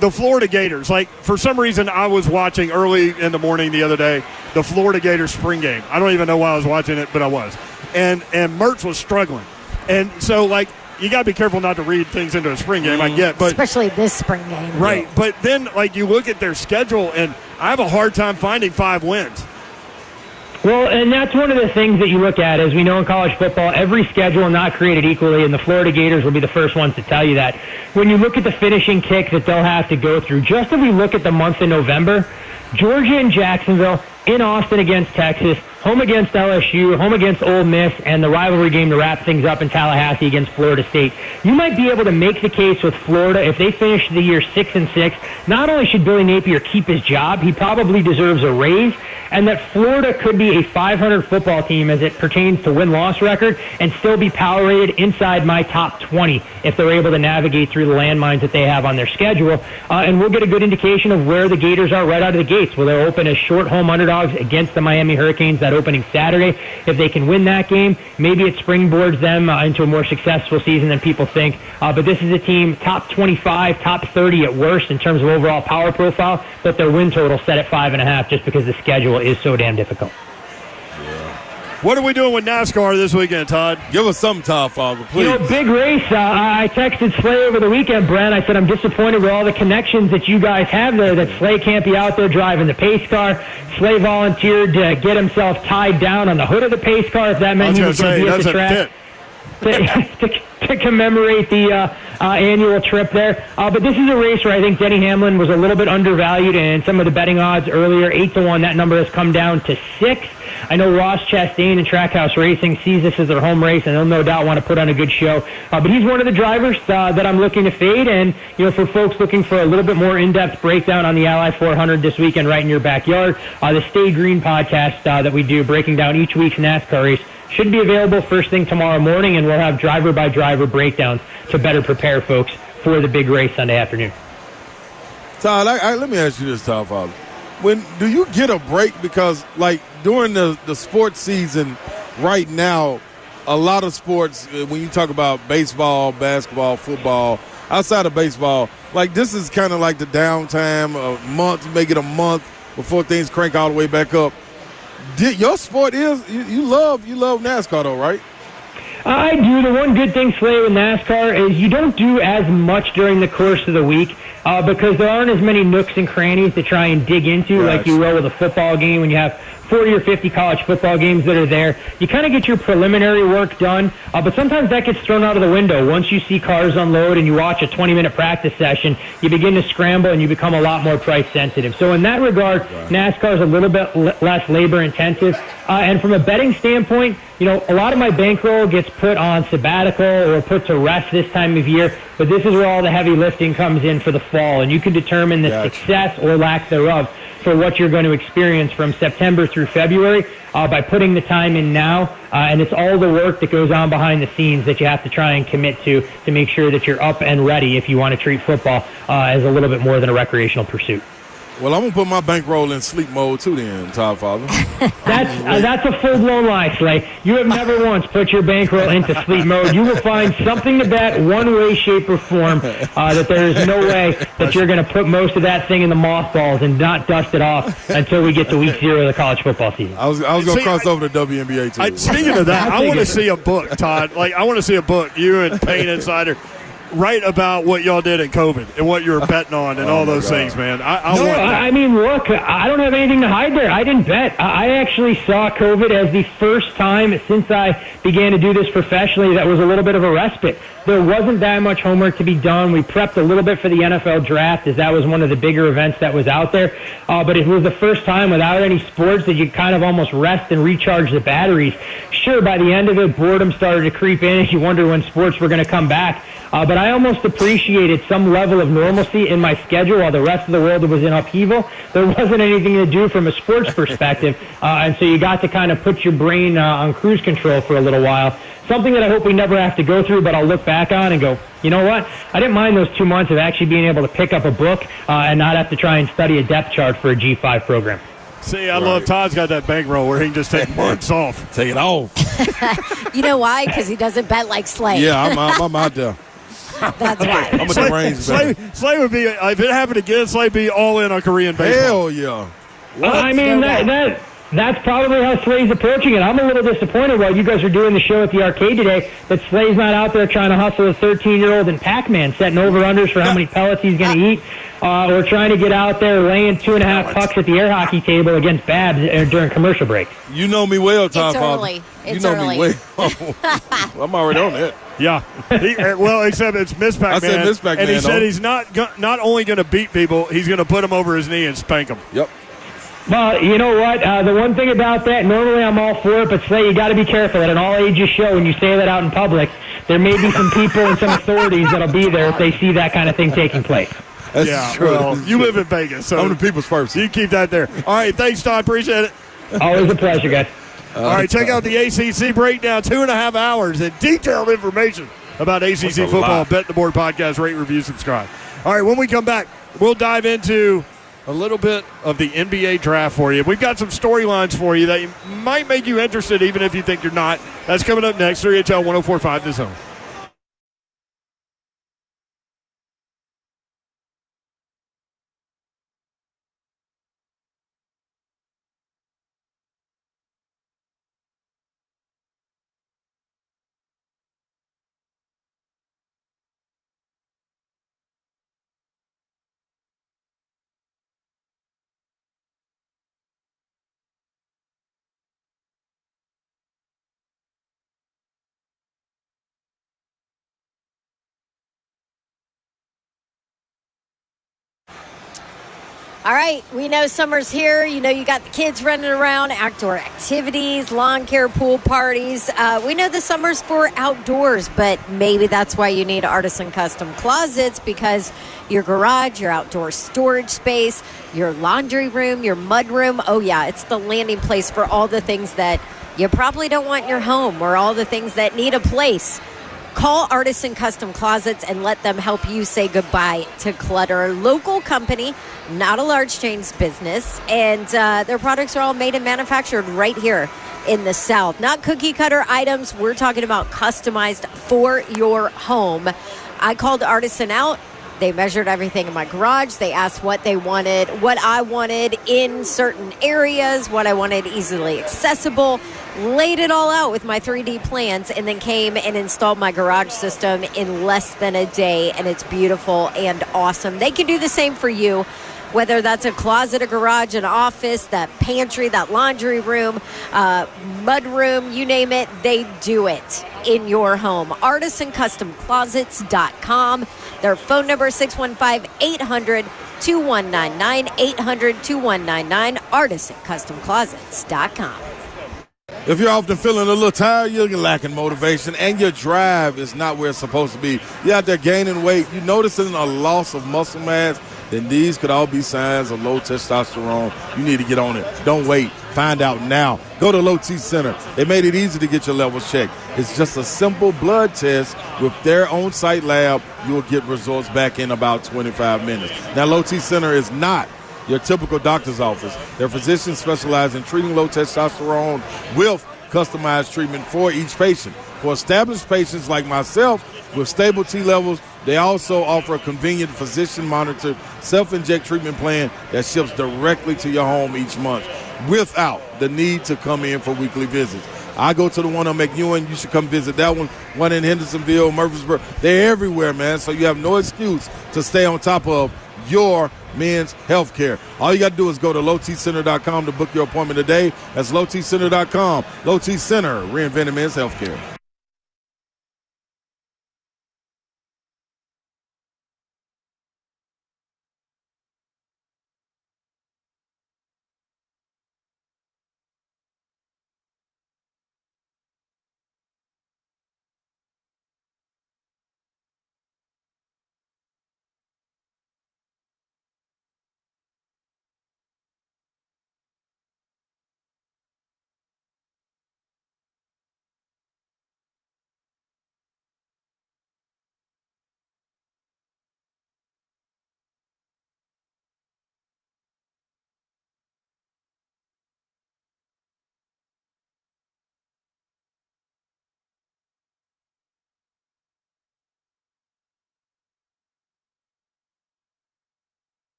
the Florida Gators, for some reason I was watching early in the morning the other day, the Florida Gators spring game. I don't even know why I was watching it, but I was. And Mertz was struggling. And so, you got to be careful not to read things into a spring game, I get. But especially this spring game. Right. Yeah. But then, you look at their schedule, and I have a hard time finding 5 wins. Well, and that's one of the things that you look at. As we know in college football, every schedule is not created equally, and the Florida Gators will be the first ones to tell you that. When you look at the finishing kick that they'll have to go through, just if we look at the month of November, Georgia and Jacksonville, in Austin against Texas, home against LSU, home against Ole Miss, and the rivalry game to wrap things up in Tallahassee against Florida State. You might be able to make the case with Florida if they finish the year 6-6. Not only should Billy Napier keep his job, he probably deserves a raise, and that Florida could be a 500 football team as it pertains to win-loss record and still be power rated inside my top 20 if they're able to navigate through the landmines that they have on their schedule. And we'll get a good indication of where the Gators are right out of the gates. Will they open as short home underdogs against the Miami Hurricanes that opening Saturday? If they can win that game, maybe it springboards them into a more successful season than people think. But this is a team top 25, top 30 at worst in terms of overall power profile, but their win total set at 5.5 just because the schedule is so damn difficult. What are we doing with NASCAR this weekend, Todd? Give us some, Todd Father, please. Big race. I texted Slay over the weekend, Brent. I said I'm disappointed with all the connections that you guys have there, that Slay can't be out there driving the pace car. Slay volunteered to get himself tied down on the hood of the pace car if that meant he was going to be at the track. To commemorate the annual trip there. But this is a race where I think Denny Hamlin was a little bit undervalued, and some of the betting odds earlier, 8-1, that number has come down to 6. I know Ross Chastain and Trackhouse Racing sees this as their home race, and they'll no doubt want to put on a good show. But he's one of the drivers that I'm looking to fade, and for folks looking for a little bit more in-depth breakdown on the Ally 400 this weekend right in your backyard, the Stay Green podcast that we do, breaking down each week's NASCAR race, should be available first thing tomorrow morning, and we'll have driver-by-driver breakdowns to better prepare folks for the big race Sunday afternoon. Todd, let me ask you this, Todd Father. Do you get a break? Because, like, during the sports season right now, a lot of sports, when you talk about baseball, basketball, football, outside of baseball, like, this is kind of like the downtime, a month, make it a month before things crank all the way back up. Your sport is, you love NASCAR, though, right? I do. The one good thing, Slay, with NASCAR is you don't do as much during the course of the week because there aren't as many nooks and crannies to try and dig into like you will with a football game when you have 40 or 50 college football games that are there. You kind of get your preliminary work done, but sometimes that gets thrown out of the window. Once you see cars unload and you watch a 20-minute practice session, you begin to scramble and you become a lot more price sensitive. So in that regard, NASCAR is a little bit less labor intensive. And from a betting standpoint, you know, a lot of my bankroll gets put on sabbatical or put to rest this time of year, but this is where all the heavy lifting comes in for the fall, and you can determine the success or lack thereof for what you're going to experience from September through February by putting the time in now, and it's all the work that goes on behind the scenes that you have to try and commit to make sure that you're up and ready if you want to treat football as a little bit more than a recreational pursuit. Well, I'm going to put my bankroll in sleep mode too then, Todd Father. That's a full-blown lie, Slay. You have never once put your bankroll into sleep mode. You will find something to bet one way, shape, or form that there is no way that you're going to put most of that thing in the mothballs and not dust it off until we get to week 0 of the college football season. I was going to cross over to WNBA too. Speaking of that, I want to see a book, Todd. Like, I want to see a book, you and Pain Insider, write about what y'all did in COVID and what you were betting on and all those things, man. I want that. I mean, look, I don't have anything to hide there. I didn't bet. I actually saw COVID as the first time since I began to do this professionally that was a little bit of a respite. There wasn't that much homework to be done. We prepped a little bit for the NFL draft as that was one of the bigger events that was out there. But it was the first time without any sports that you kind of almost rest and recharge the batteries. Sure, by the end of it, boredom started to creep in and you wonder when sports were going to come back. But I almost appreciated some level of normalcy in my schedule while the rest of the world was in upheaval. There wasn't anything to do from a sports perspective, and so you got to kind of put your brain on cruise control for a little while. Something that I hope we never have to go through, but I'll look back on and go, you know what? I didn't mind those 2 months of actually being able to pick up a book and not have to try and study a depth chart for a G5 program. See, I love Todd's got that bankroll where he can just take months off. Take it off. You know why? Because he doesn't bet like Slay. Yeah, I'm out there. That's why. I'm a range Slay would be, if it happened again, Slay would be all in on Korean baseball. Hell yeah. I mean, that's probably how Slay's approaching it. I'm a little disappointed while you guys are doing the show at the arcade today that Slay's not out there trying to hustle a 13-year-old in Pac-Man, setting over-unders for how many pellets he's going to eat, or trying to get out there laying 2.5 pucks at the air hockey table against Babs during commercial breaks. You know me well, Todd Father. It's you know early. me well. I'm already on that. Yeah. Well, except it's Miss Pac-Man. I said Miss Pac-Man. And he said he's not only going to beat people, he's going to put them over his knee and spank them. Yep. Well, you know what? The one thing about that, normally I'm all for it, but Slay, you got to be careful at an all-ages show when you say that out in public. There may be some people and some authorities that'll be there if they see that kind of thing taking place. That's true. Well, you live in Vegas, so I'm the people's person. You keep that there. All right, thanks, Todd. Appreciate it. Always a pleasure, guys. All right, check out the ACC breakdown, 2.5 hours and detailed information about ACC football. Bet the Board podcast, rate, review, subscribe. All right, when we come back, we'll dive into a little bit of the NBA draft for you. We've got some storylines for you that might make you interested even if you think you're not. That's coming up next. 3HL 104.5 The Zone. All right, we know summer's here. You know, you got the kids running around, outdoor activities, lawn care, pool parties. We know the summer's for outdoors, but maybe that's why you need Artisan Custom Closets, because your garage, your outdoor storage space, your laundry room, your mud room, oh yeah, it's the landing place for all the things that you probably don't want in your home, or all the things that need a place. Call Artisan Custom Closets and let them help you say goodbye to clutter. Local company, not a large chain's business, and their products are all made and manufactured right here in the South. Not cookie cutter items. We're talking about customized for your home. I called Artisan out. They measured everything in my garage. They asked what they wanted, what I wanted in certain areas, what I wanted easily accessible, laid it all out with my 3D plans, and then came and installed my garage system in less than a day, and it's beautiful and awesome. They can do the same for you, whether that's a closet, a garage, an office, that pantry, that laundry room, mud room, you name it, they do it in your home. ArtisanCustomClosets.com. Their phone number is 615-800-2199, 800-2199, ArtisanCustomClosets.com. If you're often feeling a little tired, you're lacking motivation, and your drive is not where it's supposed to be, you're out there gaining weight, you're noticing a loss of muscle mass, then these could all be signs of low testosterone. You need to get on it. Don't wait. Find out now. Go to Low T Center. They made it easy to get your levels checked. It's just a simple blood test with their on-site lab. You'll get results back in about 25 minutes. Now, Low T Center is not your typical doctor's office. Their physicians specialize in treating low testosterone with customized treatment for each patient. For established patients like myself with stable T levels, they also offer a convenient physician-monitored self-inject treatment plan that ships directly to your home each month without the need to come in for weekly visits. I go to the one on McEwen. You should come visit that one. One in Hendersonville, Murfreesboro. They're everywhere, man, so you have no excuse to stay on top of your men's health care. All you got to do is go to lowtcenter.com to book your appointment today. That's lowtcenter.com. Low T Center, reinventing men's health care.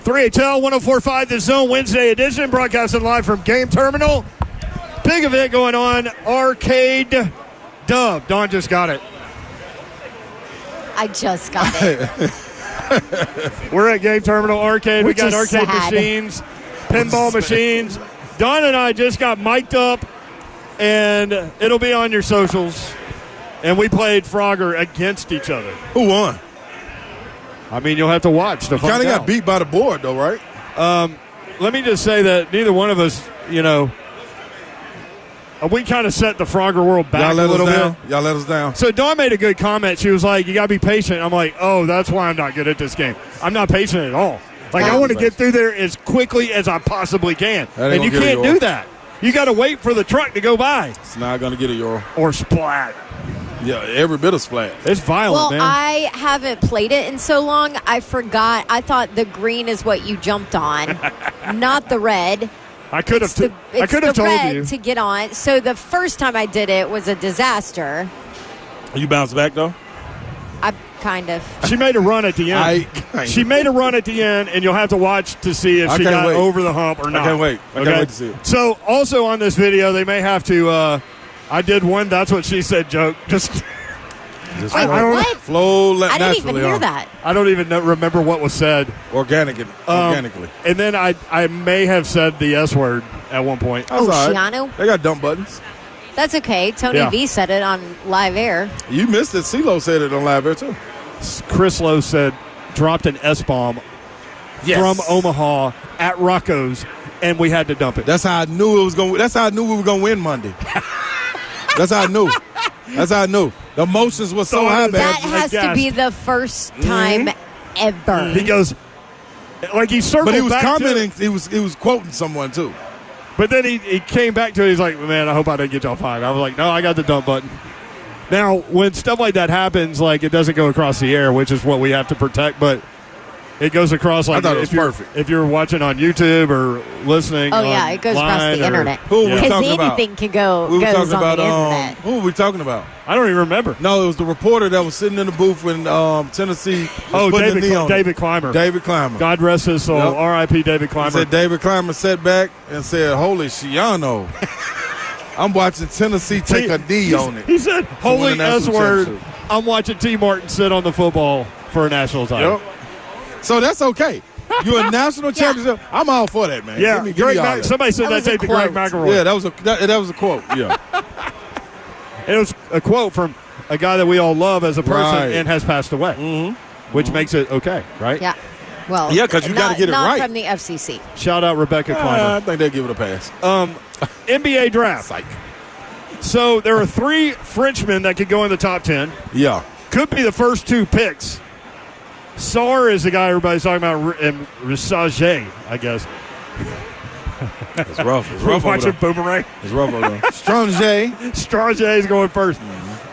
3HL 104.5 The Zone Wednesday edition, broadcasting live from Game Terminal. Big event going on, Arcade Dub. Dawn just got it. I just got it. We're at Game Terminal Arcade. Which we got is arcade sad. machines, pinball machines. Dawn and I just got mic'd up, and it'll be on your socials. And we played Frogger against each other. Who won? I mean, you'll have to watch to find Kind of out. got beat by the board, though, right? Let me just say that neither one of us, we kind of set the Frogger world back Y'all let a little us down. bit. Y'all let us down. So Dawn made a good comment. She was like, you got to be patient. I'm like, oh, that's why I'm not good at this game. I'm not patient at all. Like, I want to get through there as quickly as I possibly can. That ain't And you gonna get can't it, do that. You got to wait for the truck to go by. It's not going to get it, Euro. Or splat. Yeah, every bit of splat. It's violent, Well, man. I haven't played it in so long. I forgot. I thought the green is what you jumped on, not the red. I could have told red you. to get on. So the first time I did it was a disaster. You bounce back, though? I kind of. She made a run at the end. She made a run at the end, and you'll have to watch to see if she got over the hump or not. I can't wait. I can't wait to see it. So, also on this video, they may have to. I did one. That's what she said. Joke. Just. Wait, flow what? Flow I didn't even naturally hear on. that. I don't even remember what was said. Organically. And then I may have said the S word at one point. Oh, That's all right. Shiano? They got dump buttons. That's okay. Tony Yeah. V said it on live air. You missed it. CeeLo said it on live air, too. Chris Lowe said, dropped an S-bomb from Omaha at Rocco's, and we had to dump it. That's how I knew it was going. That's how I knew we were going to win Monday. That's how I knew. That's how I knew. The emotions were so high, That man. has to be the first time ever. He goes, like he circled But he was back commenting. to it, He was quoting someone too. but then he came back to it. He's like, man, I hope I didn't get y'all fired. I was like, no, I got the dump button. Now, when stuff like that happens, like it doesn't go across the air, which is what we have to protect, but it goes across like I thought it was perfect. If you're watching on YouTube or listening. Oh, yeah, it goes across online the internet. Who were we Because talking about? anything can go We were goes talking on about the internet. who were we talking about? I don't even remember. No, it was the reporter that was sitting in the booth when Tennessee was Oh, putting the knee on it. David Clymer. David Clymer. God rest his soul. Yep. R.I.P. David He Clymer. said David Clymer sat back and said, "Holy Shiano." I'm watching Tennessee take a knee on it. He said, win holy the national S-word. championship. I'm watching T. Martin sit on the football for a national title. Yep. So that's okay. You're a national championship. I'm all for that, man. Yeah, Give me Greg all Mac- that. somebody said That that was a tape to Greg quote. McElroy. Yeah, that was a quote. Yeah. It was a quote from a guy that we all love as a person Right. and has passed away, which makes it okay, right? Yeah. Well, Yeah, 'cause you gotta get it not right. from the FCC. Shout out Rebecca I Clymer. think they'll give it a pass. NBA draft. Psych. So there are 3 Frenchmen that could go in the top 10. Yeah. Could be the first 2 picks. Sarr is the guy everybody's talking about, and Rissager, I guess. It's rough. It's We're rough over watching there. Boomerang. It's rough over there. Strong J. Stranger is going first.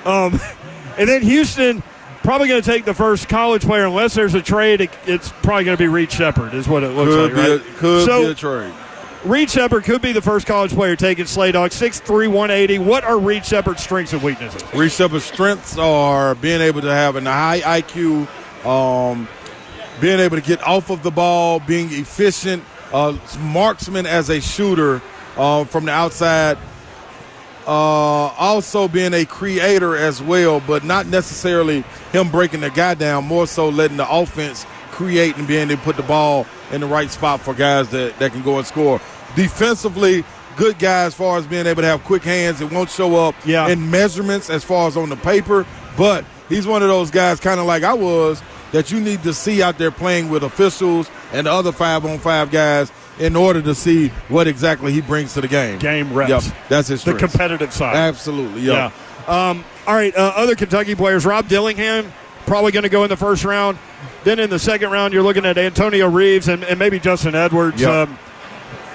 And then Houston probably going to take the first college player unless there's a trade. It's probably going to be Reed Shepard is what it looks Could like, be right? could So, be a trade. Reed Shepard could be the first college player taken. Slay Dog, 6'3", 180. What are Reed Shepard's strengths and weaknesses? Reed Shepard's strengths are being able to have a high IQ, being able to get off of the ball, being efficient, marksman as a shooter from the outside, also being a creator as well, but not necessarily him breaking the guy down, more so letting the offense create and being able to put the ball in the right spot for guys that can go and score. Defensively, good guy as far as being able to have quick hands. It won't show up in measurements as far as on the paper, but he's one of those guys kind of like I was that you need to see out there playing with officials and the other 5-on-5 guys in order to see what exactly he brings to the game. Game reps. Yep, that's his The strength. competitive side. Absolutely, Yeah. All right, other Kentucky players. Rob Dillingham, probably going to go in the first round. Then in the second round, you're looking at Antonio Reeves and maybe Justin Edwards. Yep.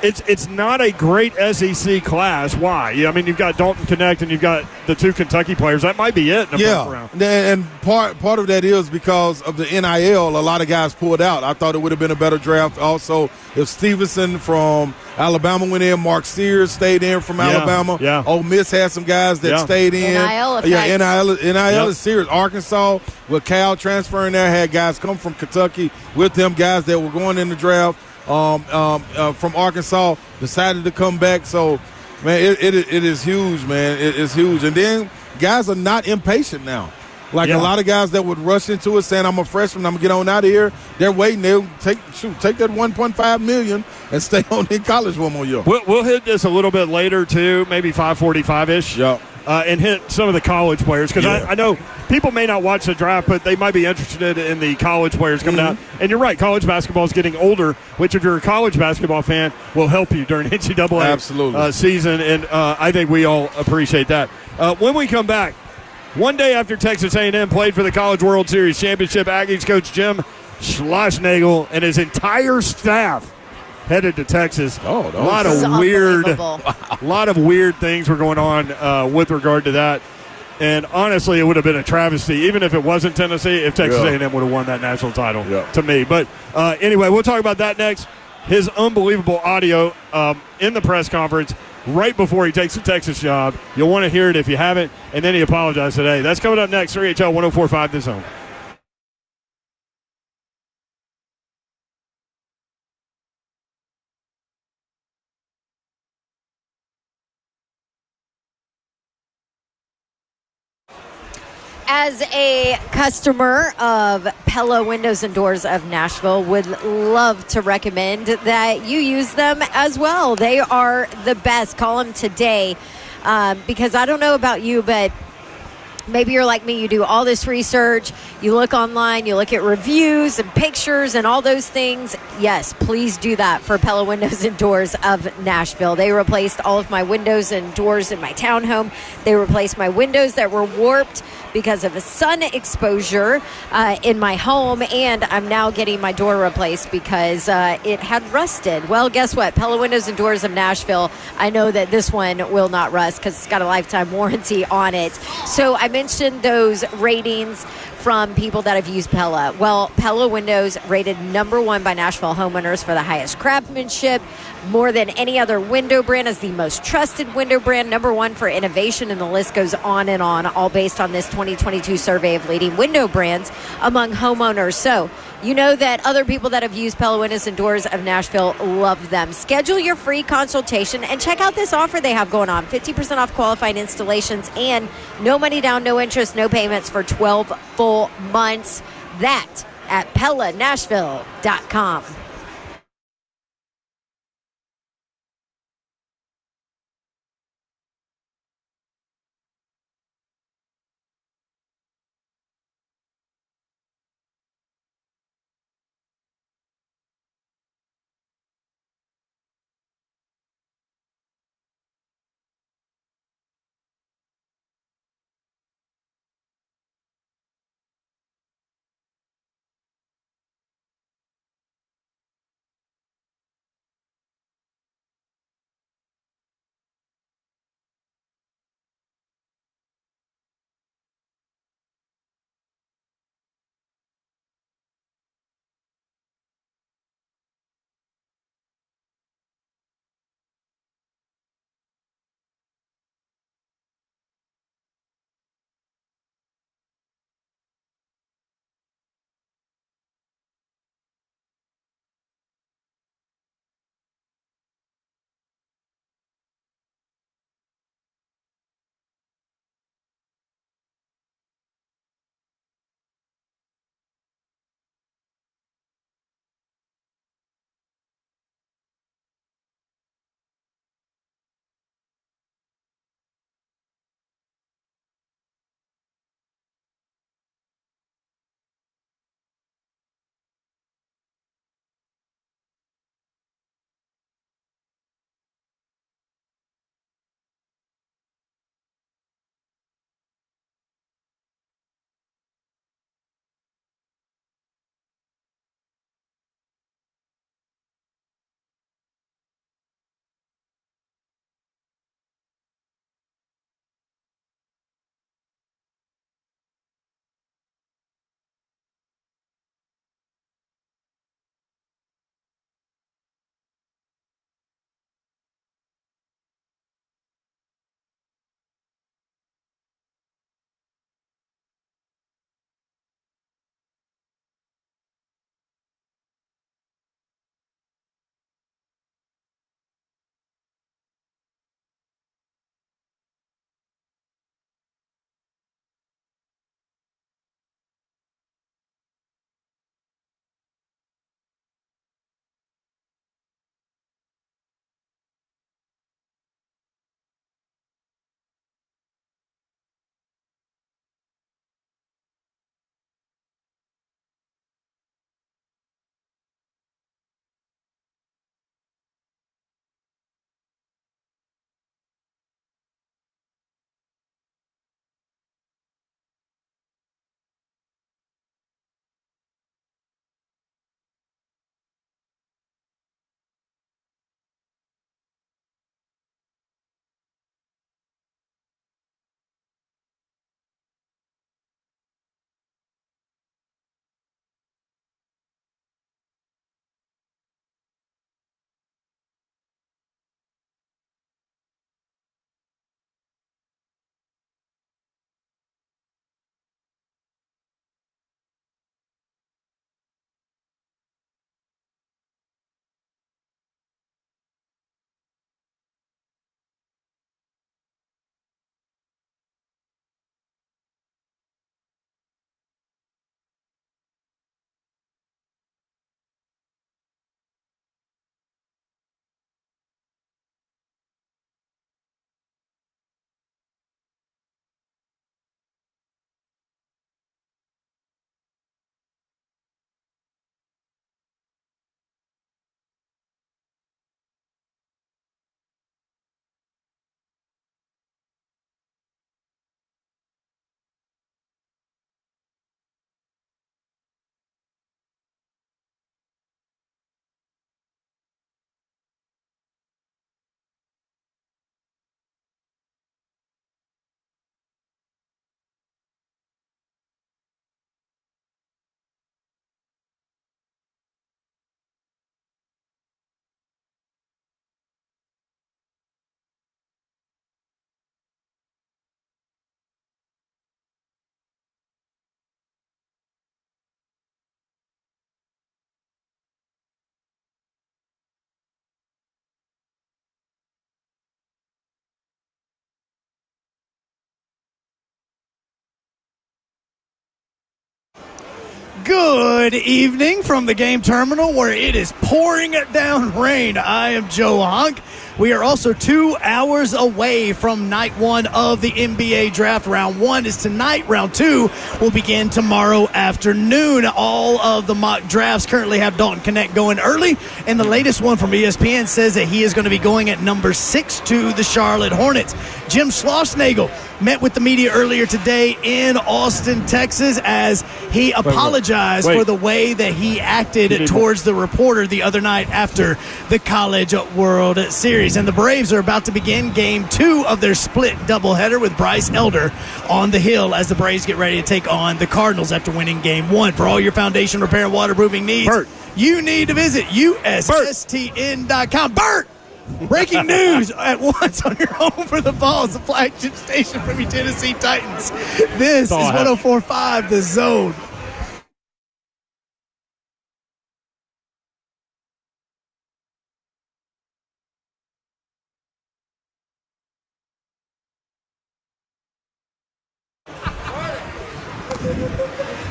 it's not a great SEC class. Why? I mean, you've got Dalton Connect and you've got the 2 Kentucky players. That might be it in the first round. And part of that is because of the NIL. A lot of guys pulled out. I thought it would have been a better draft. Also, if Stevenson from Alabama went in, Mark Sears stayed in from Alabama. Yeah. Ole Miss had some guys that stayed in. NIL effect. Yeah, NIL is serious. Arkansas, with Cal transferring there, had guys come from Kentucky with them, guys that were going in the draft from Arkansas, decided to come back. So, man, it is huge, man. It is huge. And then guys are not impatient now. Like a lot of guys that would rush into it saying, I'm a freshman, I'm going to get on out of here. They're waiting. They'll take that $1.5 million and stay on in college one more year. We'll hit this a little bit later, too, maybe 5:45-ish. Yeah. And hit some of the college players because I know people may not watch the draft, but they might be interested in the college players coming out. And you're right, college basketball is getting older, which if you're a college basketball fan will help you during NCAA season, and I think we all appreciate that. When we come back, one day after Texas A&M played for the College World Series Championship, Aggies coach Jim Schlossnagle and his entire staff headed to Texas. A lot of weird things were going on with regard to that. And honestly, it would have been a travesty, even if it wasn't Tennessee, if Texas A&M would have won that national title to me. But anyway, we'll talk about that next. His unbelievable audio in the press conference right before he takes the Texas job. You'll want to hear it if you haven't. And then he apologized today. That's coming up next. 3HL 104.5 The Zone. As a customer of Pella Windows and Doors of Nashville, would love to recommend that you use them as well. They are the best. Call them today because I don't know about you, but maybe you're like me. You do all this research. You look online. You look at reviews and pictures and all those things. Yes, please do that for Pella Windows and Doors of Nashville. They replaced all of my windows and doors in my townhome. They replaced my windows that were warped because of a sun exposure in my home, and I'm now getting my door replaced because it had rusted. Well, guess what? Pella Windows and Doors of Nashville, I know that this one will not rust because it's got a lifetime warranty on it. So I mentioned those ratings from people that have used Pella. Well, Pella Windows rated #1 by Nashville homeowners for the highest craftsmanship, more than any other window brand, as the most trusted window brand, #1 for innovation, and the list goes on and on, all based on this 2022 survey of leading window brands among homeowners. So you know that other people that have used Pella Windows and Doors of Nashville love them. Schedule your free consultation and check out this offer they have going on. 50% off qualified installations and no money down, no interest, no payments for 12 full months. That at PellaNashville.com. Good evening from the game terminal where it is pouring down rain. I am Joe Hunk. We are also 2 hours away from night one of the NBA draft. Round one is tonight. Round two will begin tomorrow afternoon. All of the mock drafts currently have Dalton Connect going early, and the latest one from ESPN says that he is going to be going at number 6 to the Charlotte Hornets. Jim Schlossnagle met with the media earlier today in Austin, Texas, as he apologized for the way that he acted towards the reporter the other night after the College World Series. And the Braves are about to begin game 2 of their split doubleheader with Bryce Elder on the hill as the Braves get ready to take on the Cardinals after winning game 1. For all your foundation repair and waterproofing needs, you need to visit USSTN.com. Bert! Breaking news at once on your home for the Balls, the flagship station from your Tennessee Titans. This is 104.5 The Zone.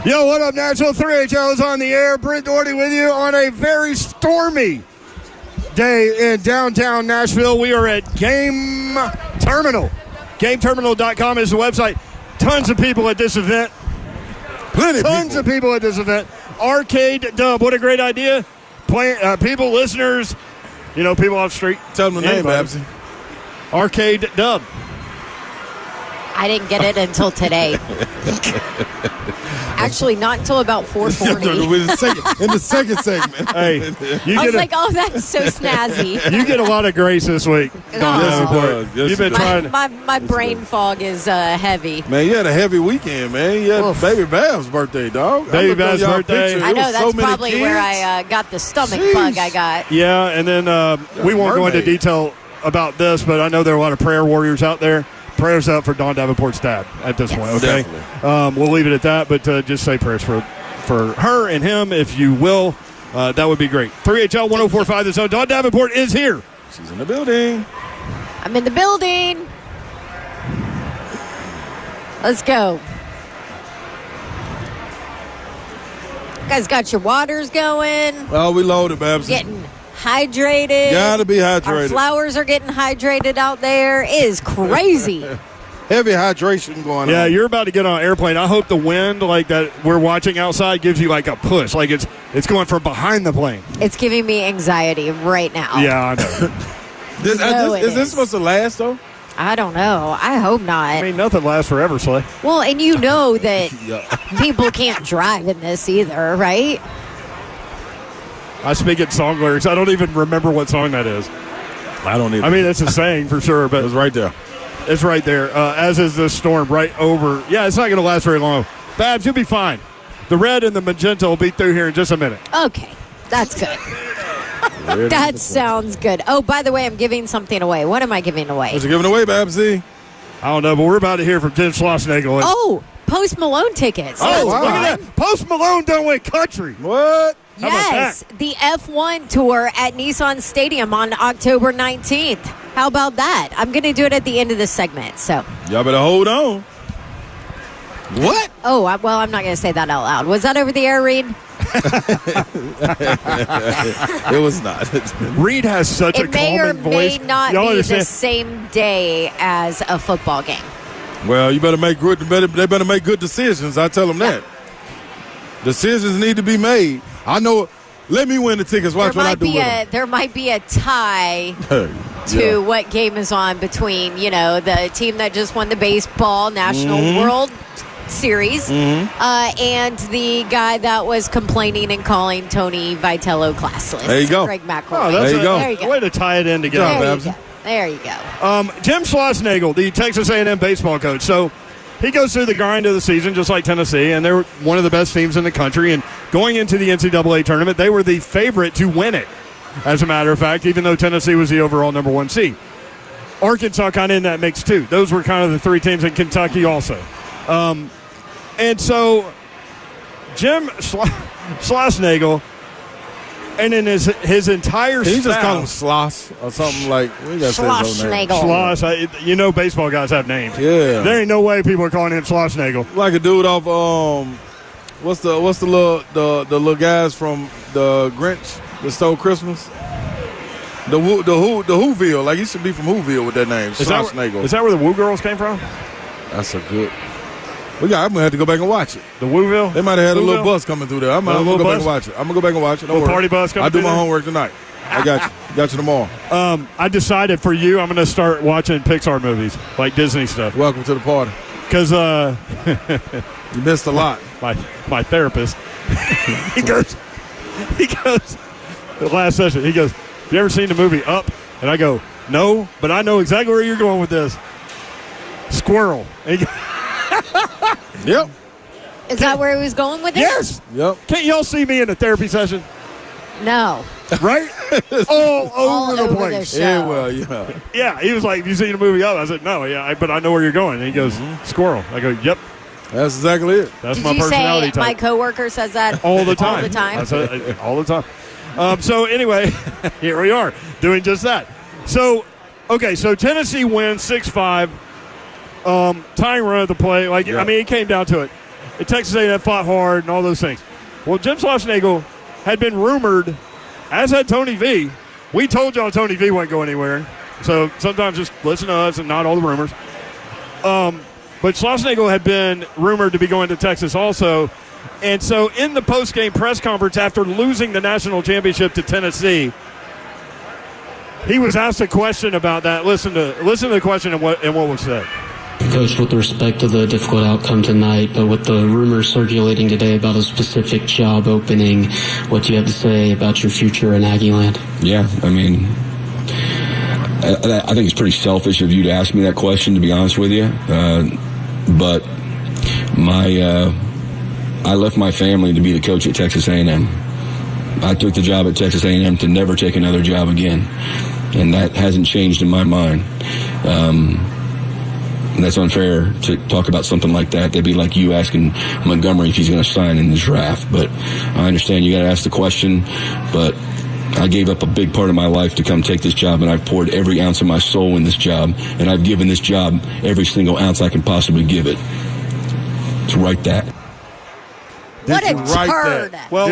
Yo, what up, Nashville? 3HL is on the air. Brent Doherty with you on a very stormy day in downtown Nashville. We are at Game Terminal. GameTerminal.com is the website. Tons of people at this event. Tons of people at this event. Arcade Dub. What a great idea. People, listeners, people off the street. Tell them the name, Babsy. Arcade Dub. I didn't get it until today. Actually, not until about 4:40. In the second segment. Hey, I was like, oh, that's so snazzy. You get a lot of grace this week. You've been trying. My brain fog is heavy. Man, you had a heavy weekend, man. You had Baby Bab's birthday, dog. Baby Bab's birthday. I know, that's probably where I got the stomach bug I got. Yeah, and then we won't go into detail about this, but I know there are a lot of prayer warriors out there. Prayers up for Dawn Davenport's dad at this point, okay? We'll leave it at that, but just say prayers for her and him, if you will. That would be great. 3HL 104.5 The Zone. Dawn Davenport is here. She's in the building. I'm in the building. Let's go. You guys got your waters going. Oh, we loaded, Babs. Getting hydrated. Gotta be hydrated. Our flowers are getting hydrated out there. It is crazy. Heavy hydration going on. Yeah, you're about to get on an airplane. I hope the wind like that we're watching outside gives you like a push. Like it's going from behind the plane. It's giving me anxiety right now. Yeah, I know. Is this supposed to last, though? I don't know. I hope not. I mean, nothing lasts forever, Slay. Well, and you know that people can't drive in this either, right? I speak in song lyrics. I don't even remember what song that is. I don't either. I mean, it's a saying for sure, but it's right there. It's right there, as is this storm right over. Yeah, it's not going to last very long. Babs, you'll be fine. The red and the magenta will be through here in just a minute. Okay, that's good. That sounds good. Oh, by the way, I'm giving something away. What am I giving away? What you giving away, Babsy? I don't know, but we're about to hear from Jim Schlossnagle. Oh, Post Malone tickets. Oh, wow. Look at that. Post Malone done went country. What? Yes, the F1 tour at Nissan Stadium on October 19th. How about that? I'm going to do it at the end of the segment. So y'all better hold on. What? Oh, well, I'm not going to say that out loud. Was that over the air, Reed? It was not. Reed has such a calming voice. It may or may not be the same day as a football game. Well, you better make good. They better make good decisions. I tell them that. Decisions need to be made. I know. Let me win the tickets. Watch what I do with them. There might be a tie to what game is on between, the team that just won the baseball National World Series and the guy that was complaining and calling Tony Vitello classless. There you go. Greg McElroy. Oh, there you go. Way to tie it in together. There you go. Jim Schlossnagle, the Texas A&M baseball coach. So he goes through the grind of the season just like Tennessee, and they're one of the best teams in the country. And going into the NCAA tournament, they were the favorite to win it, as a matter of fact, even though Tennessee was the overall number 1 seed. Arkansas kind of in that mix, too. Those were kind of the 3 teams in Kentucky also. And so Jim Schlossnagle, and in his entire staff. He just call him Schloss or something like. Schlossnagle. Schloss. Baseball guys have names. Yeah. There ain't no way people are calling him Schlossnagle. Like a dude off, What's the little guys from the Grinch that stole Christmas? The Whoville, like he should be from Whoville with that name. Is that where the Woo Girls came from? That's a good. Well, yeah, I'm gonna have to go back and watch it. The Wooville? They might have had a little bus coming through there. I'm gonna go back and watch it. I'm gonna go back and watch it. Don't worry. Party bus coming I'll do through my there? homework tonight. I got you. Got you tomorrow. I decided for you, I'm gonna start watching Pixar movies, like Disney stuff. Welcome to the party. Because you missed a lot. My therapist, he goes, the last session, he goes, have you ever seen the movie Up? And I go, no, but I know exactly where you're going with this. Squirrel. And he Yep. Is that where he was going with it? Yes. Yep. Can't y'all see me in a therapy session? No. Right? All over the over place. the show. Yeah, well, yeah. Yeah, he was like, have you seen the movie Up? I said, no, yeah, but I know where you're going. And he goes, Squirrel. I go, yep. That's exactly it. That's Did my you personality say type. my coworker says that all the time. All the time? All the time. So anyway, here we are doing just that. So, okay, so Tennessee wins 6-5. Tying run at the play. Like, yeah. I mean, it came down to it. Texas A&M fought hard and all those things. Well, Jim Schlossnagle had been rumored, as had Tony V. We told y'all Tony V wouldn't go anywhere. So sometimes just listen to us and not all the rumors. But Schlossnagle had been rumored to be going to Texas also. And so in the post-game press conference after losing the national championship to Tennessee, he was asked a question about that. Listen to the question and what was said. Coach, with respect to the difficult outcome tonight, but with the rumors circulating today about a specific job opening, what do you have to say about your future in Aggieland? Yeah, I mean, I think it's pretty selfish of you to ask me that question, to be honest with you. But I left my family to be the coach at Texas A&M. I took the job at Texas A&M to never take another job again, and that hasn't changed in my mind. That's unfair to talk about something like that. That'd be like you asking Montgomery if he's going to sign in the draft. But I understand you got to ask the question, but I gave up a big part of my life to come take this job, and I've poured every ounce of my soul in this job, and I've given this job every single ounce I can possibly give it. To write that. What a turd. Well,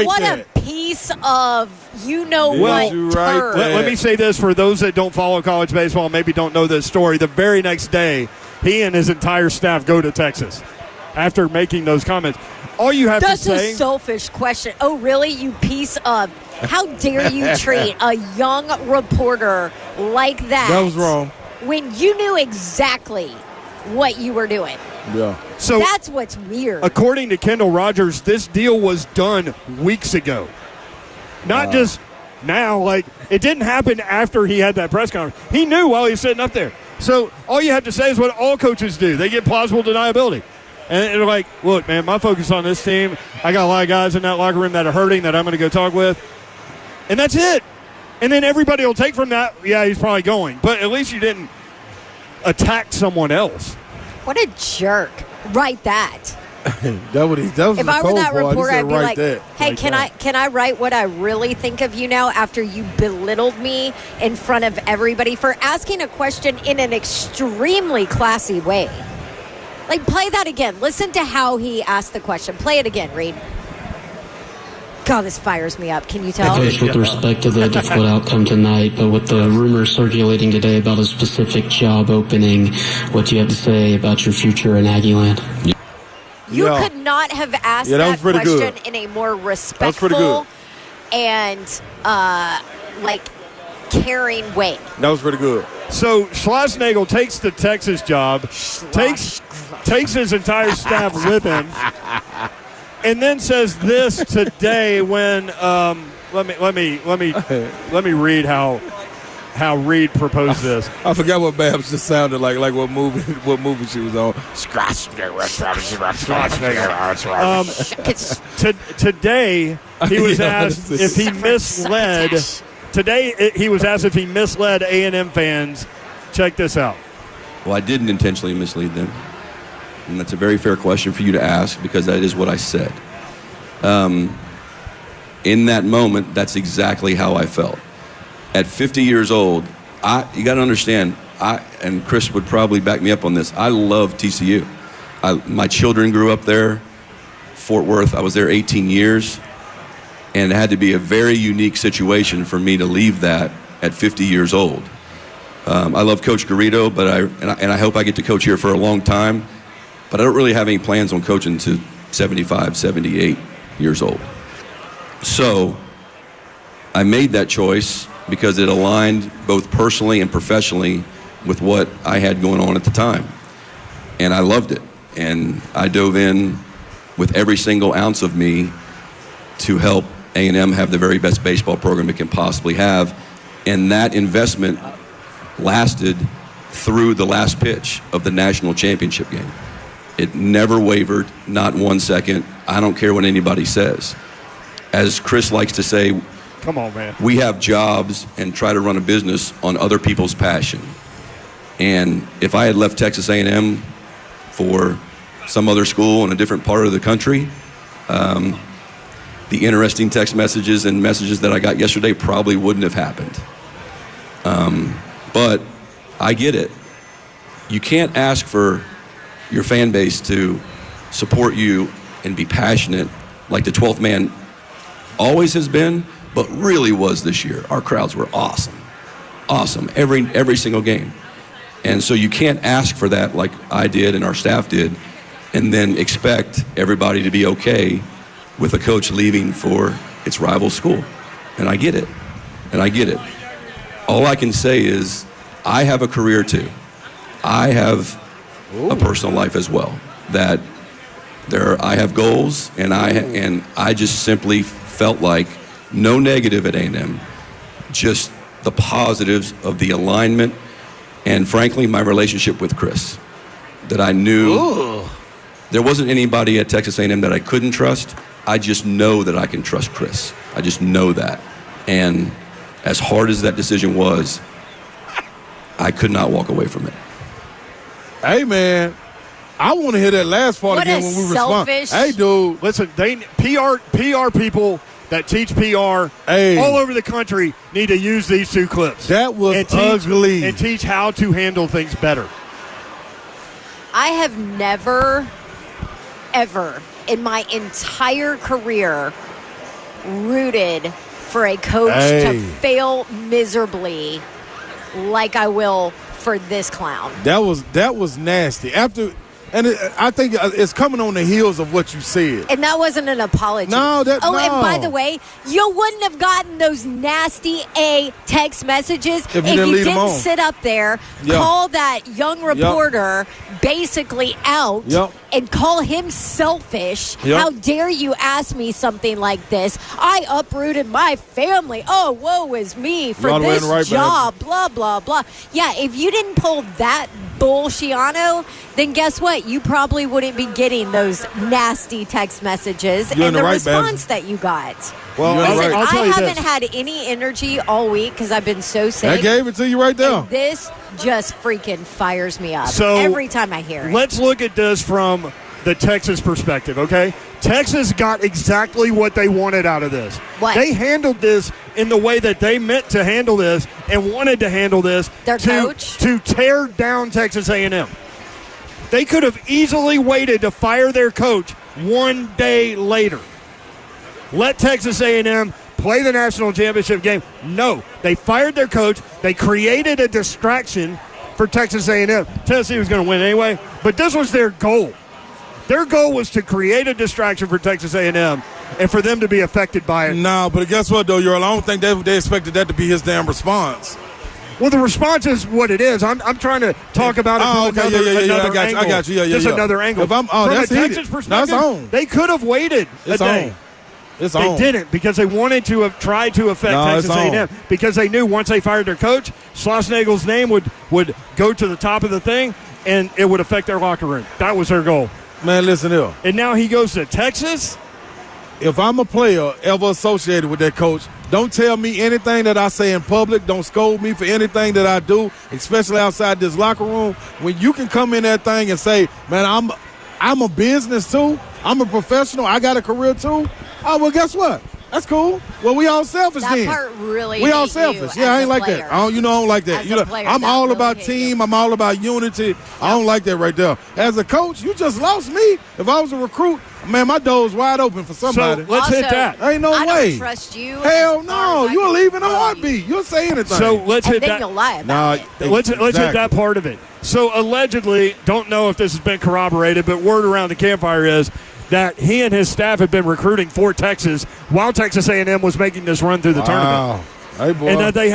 what a piece of what turd. Let me say this for those that don't follow college baseball and maybe don't know this story. The very next day, he and his entire staff go to Texas after making those comments. All you have to say... That's a selfish question. Oh, really? You piece of... How dare you treat a young reporter like that? That was wrong. When you knew exactly what you were doing. Yeah. So that's what's weird. According to Kendall Rogers, this deal was done weeks ago. Not just now. Like, it didn't happen after he had that press conference. He knew while he was sitting up there. So all you have to say is what all coaches do. They get plausible deniability. And they're like, look, man, my focus on this team, I got a lot of guys in that locker room that are hurting that I'm going to go talk with. And that's it. And then everybody will take from that, yeah, he's probably going. But at least you didn't attack someone else. What a jerk. Write that. that was if I were that reporter, I'd be like, that. hey, can I write what I really think of you now after you belittled me in front of everybody for asking a question in an extremely classy way? Like, play that again. Listen to how he asked the question. Play it again, Reed. God, this fires me up. Can you tell? Coach, with respect to the difficult outcome tonight, but with the rumors circulating today about a specific job opening, what do you have to say about your future in Aggieland? You could not have asked that question in a more respectful and caring way. That was pretty good. So Schlossnagle takes the Texas job, takes his entire staff with him, and then says this today when let me read how Reed proposed this. I forgot what Babs just sounded like what movie she was on. Today he was asked if he misled. Today he was asked if he misled A&M fans. Check this out. Well, I didn't intentionally mislead them. And that's a very fair question for you to ask because that is what I said. In that moment, that's exactly how I felt. At 50 years old, you got to understand, and Chris would probably back me up on this, I love TCU. My children grew up there. Fort Worth. I was there 18 years, and it had to be a very unique situation for me to leave that at 50 years old. I love Coach Garrido, but I hope I get to coach here for a long time, but I don't really have any plans on coaching to 75, 78 years old. So I made that choice because it aligned both personally and professionally with what I had going on at the time. And I loved it. And I dove in with every single ounce of me to help A&M have the very best baseball program it can possibly have. And that investment lasted through the last pitch of the national championship game. It never wavered, not 1 second. I don't care what anybody says. As Chris likes to say, come on, man. We have jobs and try to run a business on other people's passion. And if I had left Texas A&M for some other school in a different part of the country, the interesting text messages and messages that I got yesterday probably wouldn't have happened. But I get it. You can't ask for your fan base to support you and be passionate like the 12th man always has been, but really was this year. Our crowds were awesome. Awesome. Every single game. And so you can't ask for that like I did and our staff did, and then expect everybody to be okay with a coach leaving for its rival school. And I get it. All I can say is I have a career too. I have a personal life as well. That I have goals, and I just simply felt like no negative at A&M, just the positives of the alignment and, frankly, my relationship with Chris. That I knew there wasn't anybody at Texas A&M that I couldn't trust. I just know that I can trust Chris. I just know that. And as hard as that decision was, I could not walk away from it. Hey, man, I want to hear that last part again when we respond. Hey, dude. Listen, PR people that teach PR all over the country need to use these two clips. That was ugly. And teach how to handle things better. I have never, ever in my entire career rooted for a coach to fail miserably like I will for this clown. That was nasty. I think it's coming on the heels of what you said. And that wasn't an apology. No. And by the way, you wouldn't have gotten those nasty text messages if you didn't sit up there, call that young reporter basically out and call him selfish. How dare you ask me something like this? I uprooted my family. Oh, woe is me for this job, blah, blah, blah. Yeah, if you didn't pull that bullshiano, then guess what? You probably wouldn't be getting those nasty text messages and the response that you got. Well, listen, I'll tell you haven't had any energy all week because I've been so sick. I gave it to you right there. And this just freaking fires me up so every time I hear it. Let's look at this from the Texas perspective, okay? Texas got exactly what they wanted out of this. What? They handled this in the way that they meant to handle this and wanted to handle this. Their coach? To tear down Texas A&M. They could have easily waited to fire their coach 1 day later. Let Texas A&M play the national championship game. No, they fired their coach. They created a distraction for Texas A&M. Tennessee was going to win anyway, but this was their goal. Their goal was to create a distraction for Texas A&M and for them to be affected by it. No, but guess what, though, I don't think they expected that to be his damn response. Well, the response is what it is. I'm trying to talk about it from another angle. I got you. Just another angle. From a Texas perspective, they could have waited a day. They didn't because they wanted to have tried to affect Texas A&M because they knew once they fired their coach, Schlossnagle's name would go to the top of the thing and it would affect their locker room. That was their goal. Man, listen here. And now he goes to Texas? If I'm a player ever associated with that coach, don't tell me anything that I say in public. Don't scold me for anything that I do, especially outside this locker room. When you can come in that thing and say, man, I'm a business too. I'm a professional. I got a career too. Oh, well, guess what? That's cool. Well, we all selfish That then. part really We all hate selfish. you Yeah, I as ain't a like player. that. I don't like that. As You a know, player, I'm that all really about hate you. team. I'm all about unity. I don't like that right there. As a coach, you just lost me. If I was a recruit, man, my door's wide open for somebody. So let's hit Also, that. Ain't no I way. don't trust you. Hell as far no. as I You'll can leave in a throw you. heartbeat. You'll say anything. So let's And hit then that. you'll lie Nah, about it. Let's hit exactly. that part of it. So allegedly, don't know if this has been corroborated, but word around the campfire is that he and his staff had been recruiting for Texas while Texas A&M was making this run through the tournament, Hey, boy. and that they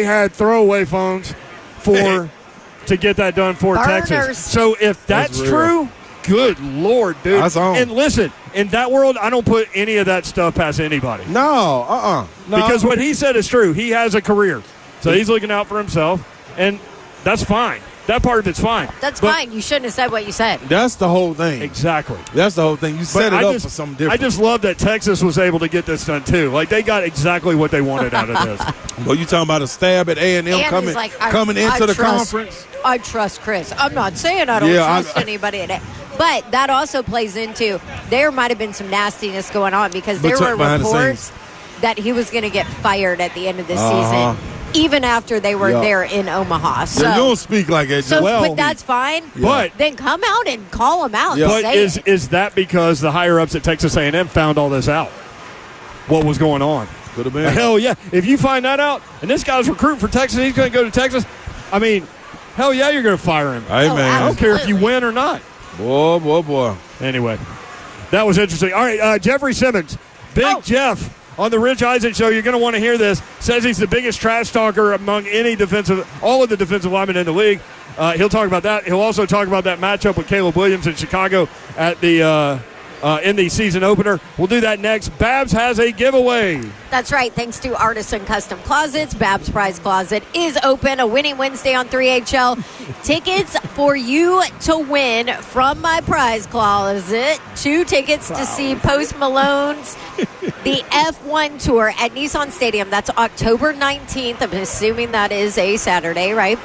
had throwaway phones to get that done for Burners. Texas. So if that's real. true, good Lord, dude. That's on. And listen, in that world, I don't put any of that stuff past anybody. No, no. Because what he said is true. He has a career. So he's looking out for himself, and that's fine. That part of it's fine. That's But- fine. You shouldn't have said what you said. That's the whole thing. Exactly. That's the whole thing. You set But it I up just- for something different. I just love that Texas was able to get this done, too. Like, they got exactly what they wanted out of this. Well, you talking about a stab at A&M And coming he's like, coming I into the trust- conference? I trust Chris. I'm not saying I don't Yeah, trust anybody in it. But that also plays into there might have been some nastiness going on because there were behind the reports that he was going to get fired at the end of the Uh-huh. season, even after they were Yeah. there in Omaha. So, Yeah, you don't speak like that. so Well, but that's fine. But Then come out and call him out. Yeah. And but say it. is that because the higher-ups at Texas A&M found all this out? What was going on? could have been. Hell yeah. If you find that out, and this guy's recruiting for Texas, he's going to go to Texas, I mean, hell yeah, you're going to fire him. Hey, Oh, man. I don't care if you absolutely. win or not. Boy. Anyway, that was interesting. All right, Jeffrey Simmons, Big Oh. Jeff on the Rich Eisen show. You're going to want to hear this. Says he's the biggest trash talker among all of the defensive linemen in the league. He'll talk about that. He'll also talk about that matchup with Caleb Williams in Chicago at the in the season opener. We'll do that next. Babs has a giveaway. That's right. Thanks to Artisan Custom Closets, Babs Prize Closet is open. A winning Wednesday on 3HL. Tickets for you to win from my prize closet. 2 tickets to see Post Malone's the F1 tour at Nissan Stadium. That's October 19th. I'm assuming that is a Saturday, right?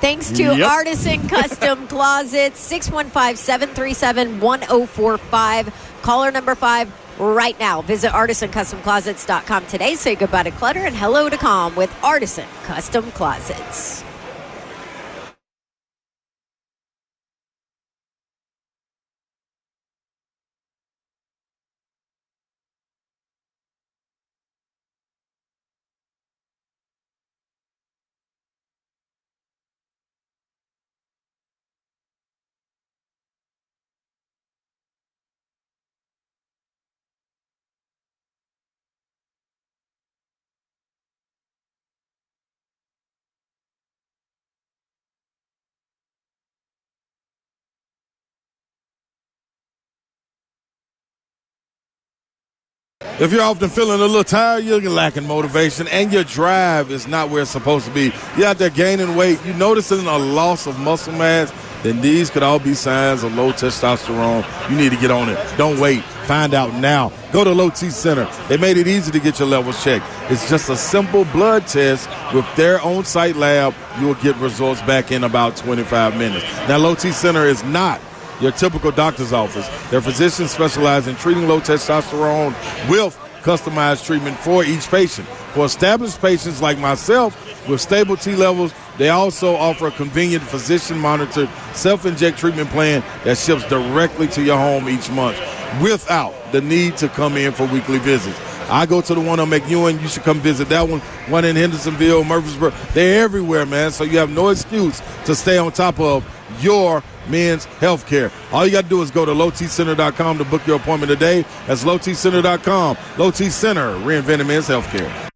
Thanks to Yep. Artisan Custom Closets, 615-737-1045. Caller number 5 right now. Visit artisancustomclosets.com today. Say goodbye to clutter and hello to calm with Artisan Custom Closets. If you're often feeling a little tired, you're lacking motivation, and your drive is not where it's supposed to be. You're out there gaining weight. You're noticing a loss of muscle mass, then these could all be signs of low testosterone. You need to get on it. Don't wait. Find out now. Go to Low T Center. They made it easy to get your levels checked. It's just a simple blood test with their on-site lab. You'll get results back in about 25 minutes. Now, Low T Center is not your typical doctor's office. Their physicians specialize in treating low testosterone with customized treatment for each patient. For established patients like myself with stable T levels, they also offer a convenient physician-monitored self-inject treatment plan that ships directly to your home each month without the need to come in for weekly visits. I go to the one on McEwen. You should come visit that one. One in Hendersonville, Murfreesboro. They're everywhere, man, so you have no excuse to stay on top of your men's health care. All you got to do is go to lowtcenter.com to book your appointment today. That's lowtcenter.com. Low T Center, reinventing men's health care.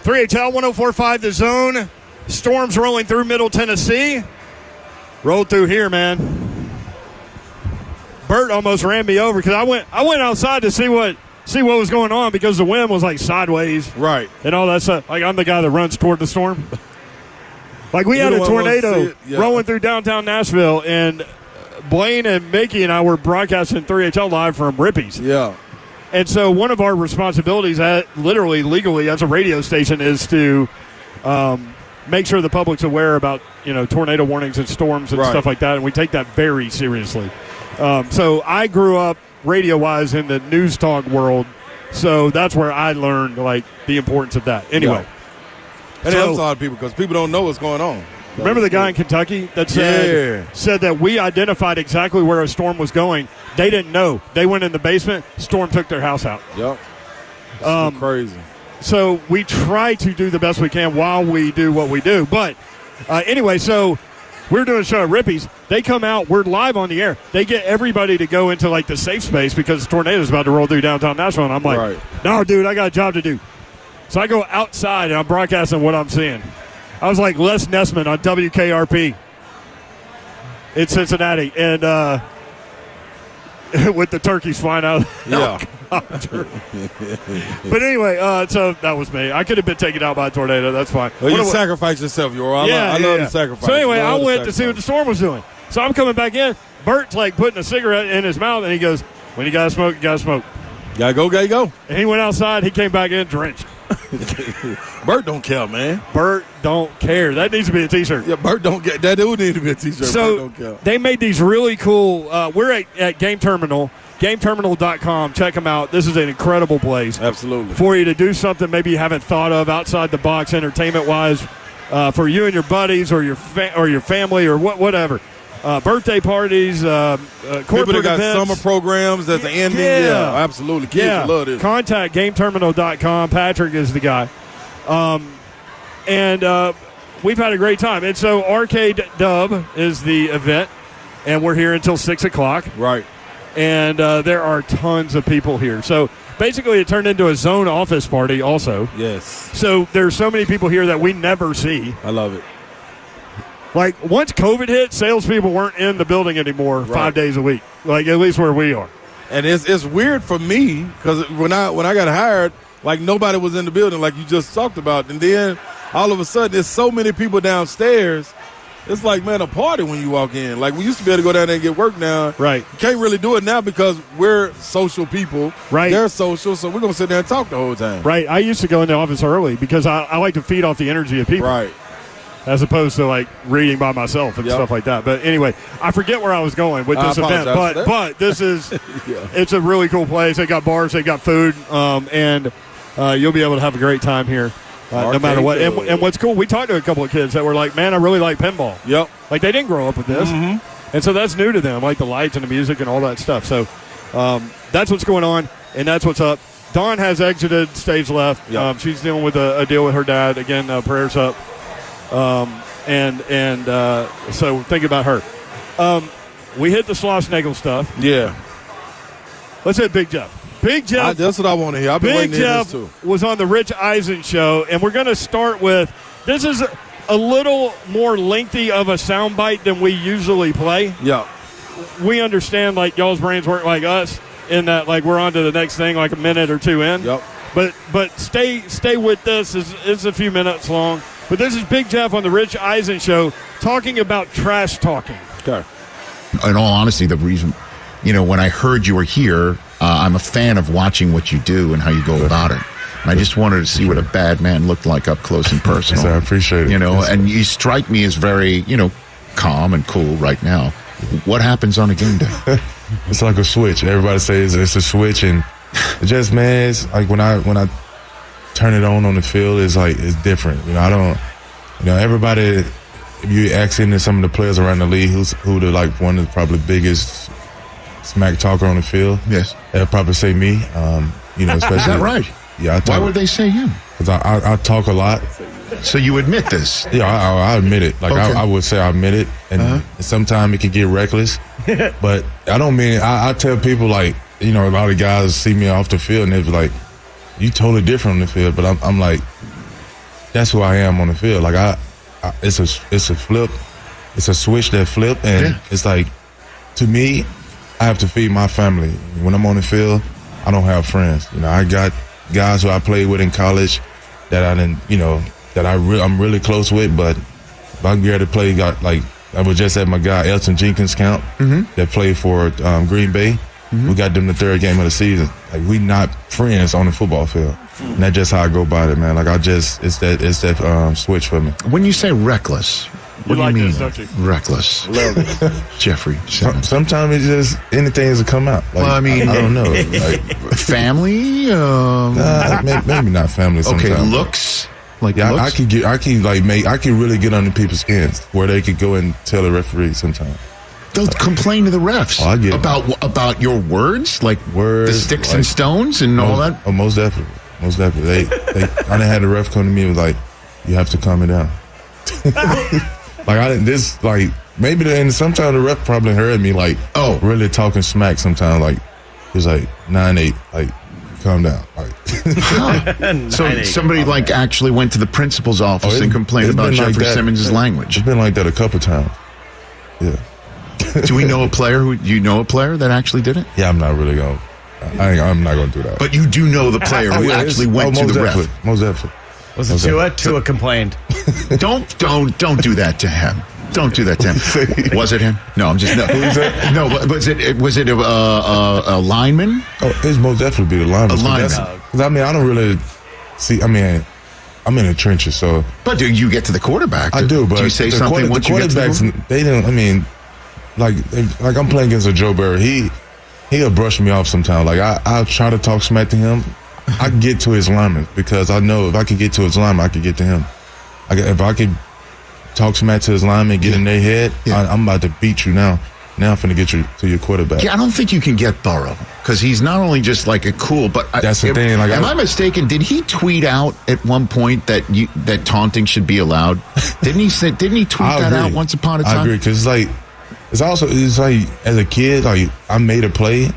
3HL 104.5 The Zone. Storms rolling through Middle Tennessee. Rolled through here, man. Bert almost ran me over because I went outside to see what was going on because the wind was like sideways. Right. And all that stuff. Like I'm the guy that runs toward the storm. Like we had a tornado rolling through downtown Nashville, and Blaine and Mickey and I were broadcasting 3HL live from Rippy's. Yeah. And so one of our responsibilities, literally legally as a radio station, is to make sure the public's aware about tornado warnings and storms and stuff like that, and we take that very seriously. So I grew up radio-wise in the news talk world, so that's where I learned like the importance of that. Anyway, and it helps a lot of people because people don't know what's going on. Remember the guy in Kentucky that said that we identified exactly where a storm was going? They didn't know. They went in the basement. Storm took their house out. Yep. Crazy. So we try to do the best we can while we do what we do. But anyway, so we're doing a show at Rippy's. They come out. We're live on the air. They get everybody to go into like the safe space because the tornado is about to roll through downtown Nashville. And I'm like, no, dude, I got a job to do. So I go outside and I'm broadcasting what I'm seeing. I was like Les Nessman on WKRP in Cincinnati, and with the turkeys flying out of the helicopter. But anyway, so that was me. I could have been taken out by a tornado. That's fine. Well, you sacrifice yourself, I love the sacrifice. So anyway, I went to see what the storm was doing. So I'm coming back in. Bert's like putting a cigarette in his mouth, and he goes, when you got to smoke, you got to smoke. Gotta go. And he went outside. He came back in drenched. Bert don't care, man. Bert don't care. That needs to be a T-shirt. Yeah, Bert don't care. That do need to be a T-shirt. So Bert don't care. they made these really cool. We're at Game Terminal, GameTerminal.com. Check them out. This is an incredible place. Absolutely. For you to do something maybe you haven't thought of outside the box, entertainment-wise, for you and your buddies or your family or whatever. Birthday parties, corporate people that got events. summer programs that's the ending. Yeah, absolutely. Kids love this. Contact GameTerminal.com. Patrick is the guy. And we've had a great time. And so Arcade Dub is the event, and we're here until 6 o'clock. Right. And there are tons of people here. So basically it turned into a zone office party also. Yes. So there's so many people here that we never see. I love it. Like, once COVID hit, salespeople weren't in the building anymore 5 days a week, like at least where we are. And it's weird for me because when I got hired, like nobody was in the building like you just talked about. And then all of a sudden there's so many people downstairs. It's like, man, a party when you walk in. Like we used to be able to go down there and get work now. Right. You can't really do it now because we're social people. Right. They're social, so we're going to sit there and talk the whole time. Right. I used to go in the office early because I like to feed off the energy of people. Right. As opposed to like reading by myself and stuff like that. But anyway, I forget where I was going with this event. But this is it's a really cool place. They got bars, they got food, and you'll be able to have a great time here, no matter what. And what's cool, we talked to a couple of kids that were like, "Man, I really like pinball." Yep. Like they didn't grow up with this, and so that's new to them, like the lights and the music and all that stuff. So that's what's going on, and that's what's up. Dawn has exited stage left. Yep. She's dealing with a deal with her dad. Again, prayers up. So think about her. We hit the Schlossnagle stuff. Yeah. Let's hit Big Jeff. Big Jeff. That's what I want to hear. I've been waiting to hear this too. Was on the Rich Eisen show, and we're going to start with this is a little more lengthy of a soundbite than we usually play. Yeah. We understand like y'all's brains work like us in that like we're on to the next thing like a minute or two in. Yep. But stay with this. It's a few minutes long. But this is Big Jeff on the Rich Eisen show talking about trash talking. Okay. In all honesty, the reason, when I heard you were here, I'm a fan of watching what you do and how you go about it. And I just wanted to see what a bad man looked like up close and personal. I appreciate it. And you strike me as very, calm and cool right now. What happens on a game day? It's like a switch. Everybody says it's a switch, and it just, man, it's like when I turn it on the field, it's like it's different. I don't, everybody. If you ask into some of the players around the league, who the like one of the probably biggest smack talker on the field, yes, they'll probably say me. Especially is that right? Yeah. Why would they say you? Because I talk a lot. So you admit this? Yeah, I admit it. Like okay. I would say I admit it, and sometimes it can get reckless. But I don't mean. I tell people like you know, a lot of guys see me off the field and they be like, "You totally different on the field." But I'm like, that's who I am on the field. Like it's a flip, it's a switch that flip, and it's like, to me, I have to feed my family. When I'm on the field, I don't have friends. You know, I got guys who I played with in college that I didn't, you know, that I'm really close with. But if I get to play, I was just at my guy Elton Jenkins' camp that played for Green Bay. We got them the third game of the season. Like, we not friends on the football field. And that's just how I go about it, man. Like, it's that switch for me. When you say reckless, what do you mean? Reckless. Jeffrey. Sometimes it's just anything has to come out. Like, well, I mean, I don't know. Like, family? Maybe not family sometimes. Okay, looks? Like, yeah, looks? I can really get under people's skins where they could go and tell the referee sometimes. They'll complain to the refs about your words, like words, the sticks and stones and all that. Oh, most definitely. Most definitely. I done had the ref come to me and was like, "You have to calm it down." And sometimes the ref probably heard me like, really talking smack. Sometimes like he's like 9-8, like calm down. Like, so somebody like actually went to the principal's office and complained about Jeffrey Simmons' language. It's been like that a couple times. Yeah. Do we know a player that actually did it? Yeah, I'm not really going. I'm not going to do that. But you do know the player who actually went to the ref. Most definitely. Was it Tua? Tua complained. Don't do that to him. Don't do that to him. Was it him? No, I'm just no. But was it a lineman? Oh, it's most definitely be the lineman. A lineman. Because I mean, I don't really see. I mean, I'm in the trenches, so. But do you get to the quarterback? I do, but do you say something once you get to the quarterback? They didn't. I mean, like I'm playing against a Joe Burrow. He'll brush me off sometimes. Like I'll try to talk smack to him. I get to his lineman because I know if I could get to his lineman, I could get to him. If I could talk smack to his lineman, get in their head, I'm about to beat you now. Now I'm finna get you to your quarterback. Yeah, I don't think you can get Burrow because he's not only just like a cool, but that's the thing. Like, am I mistaken? Did he tweet out at one point that taunting should be allowed? Didn't he tweet that out once upon a time? I agree because it's like as a kid, like I made a play,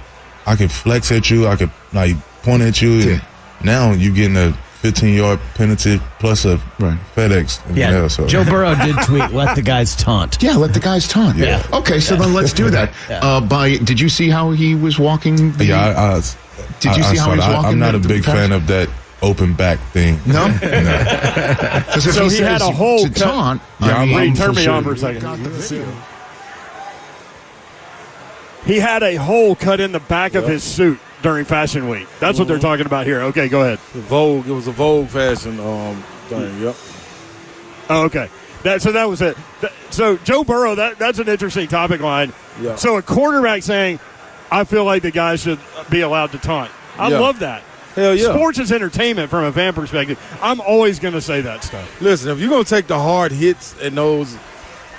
I could flex at you, I could like point at you. And now you getting a 15-yard penalty plus a FedEx. Yeah, so. Joe Burrow did tweet, "Let the guys taunt." Yeah, let the guys taunt. Yeah. Okay, so then let's do that. Did you see how he was walking? Did you see how he was walking? I'm not a big fan of that open back thing. No. So he had a whole taunt. Turn me on for a second. He had a hole cut in the back of his suit during Fashion Week. That's what they're talking about here. Okay, go ahead. Vogue. It was a Vogue fashion thing. Yep. Oh, okay. That was it. So Joe Burrow, that's an interesting topic line. Yeah. So a quarterback saying, "I feel like the guys should be allowed to taunt." I love that. Hell yeah. Sports is entertainment from a fan perspective. I'm always going to say that stuff. Listen, if you're going to take the hard hits and those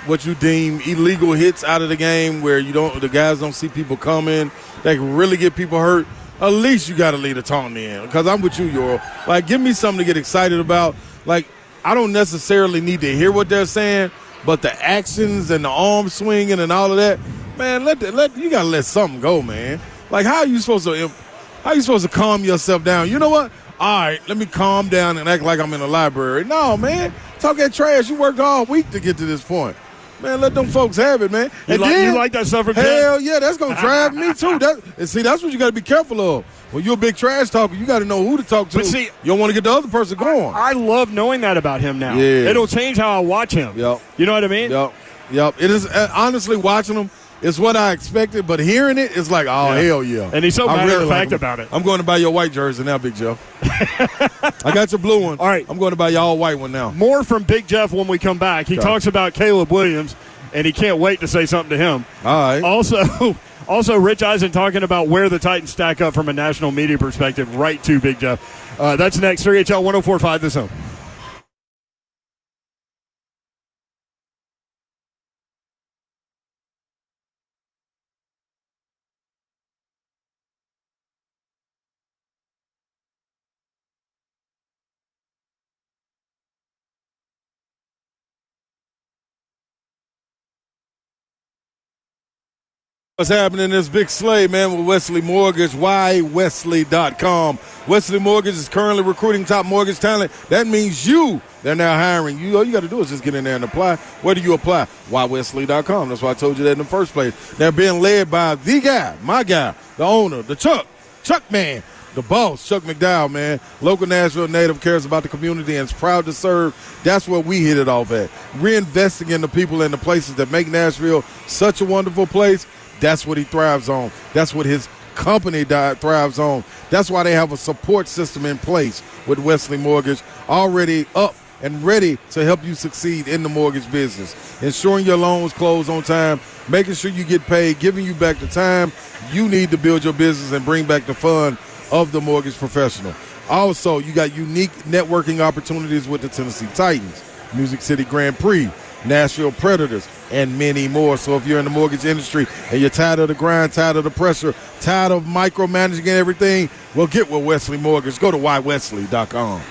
what you deem illegal hits out of the game where the guys don't see people coming, that can really get people hurt, at least you got to lead a taunt in. Because I'm with you, Yoral. Like, give me something to get excited about. Like, I don't necessarily need to hear what they're saying, but the actions and the arm swinging and all of that, man, you got to let something go, man. Like, how are you supposed to calm yourself down? You know what? All right, let me calm down and act like I'm in a library. No, man. Talk that trash. You worked all week to get to this point. Man, let them folks have it, man. You like that stuff from hell yeah, that's going to drive me too. That's what you got to be careful of. When you're a big trash talker, you got to know who to talk to. But see, you don't want to get the other person going. I love knowing that about him now. Yeah. It'll change how I watch him. Yep. You know what I mean? Yep. It is, honestly, watching him is what I expected, but hearing it is like, hell yeah. And he's so matter of fact about it. I'm going to buy your white jersey now, Big Jeff. I got your blue one. All right. I'm going to buy your all white one now. More from Big Jeff when we come back. He talks about Caleb Williams, and he can't wait to say something to him. All right. Also, Rich Eisen talking about where the Titans stack up from a national media perspective, right to Big Jeff. That's next. 3HL 104.5 The Zone. What's happening is Big Slay, man, with Wesley Mortgage, whywesley.com. Wesley Mortgage is currently recruiting top mortgage talent. That means they're now hiring you. All you got to do is just get in there and apply. Where do you apply? Whywesley.com. That's why I told you that in the first place. They're being led by the guy, my guy, the owner, the Chuck man, the boss, Chuck McDowell, man. Local Nashville native, cares about the community and is proud to serve. That's where we hit it off at. Reinvesting in the people and the places that make Nashville such a wonderful place. That's what he thrives on. That's what his company thrives on. That's why they have a support system in place with Wesley Mortgage, already up and ready to help you succeed in the mortgage business. Ensuring your loans close on time, making sure you get paid, giving you back the time you need to build your business and bring back the fun of the mortgage professional. Also, you got unique networking opportunities with the Tennessee Titans, Music City Grand Prix, Nashville Predators, and many more. So if you're in the mortgage industry and you're tired of the grind, tired of the pressure, tired of micromanaging everything, well, get with Wesley Mortgage. Go to whywesley.com.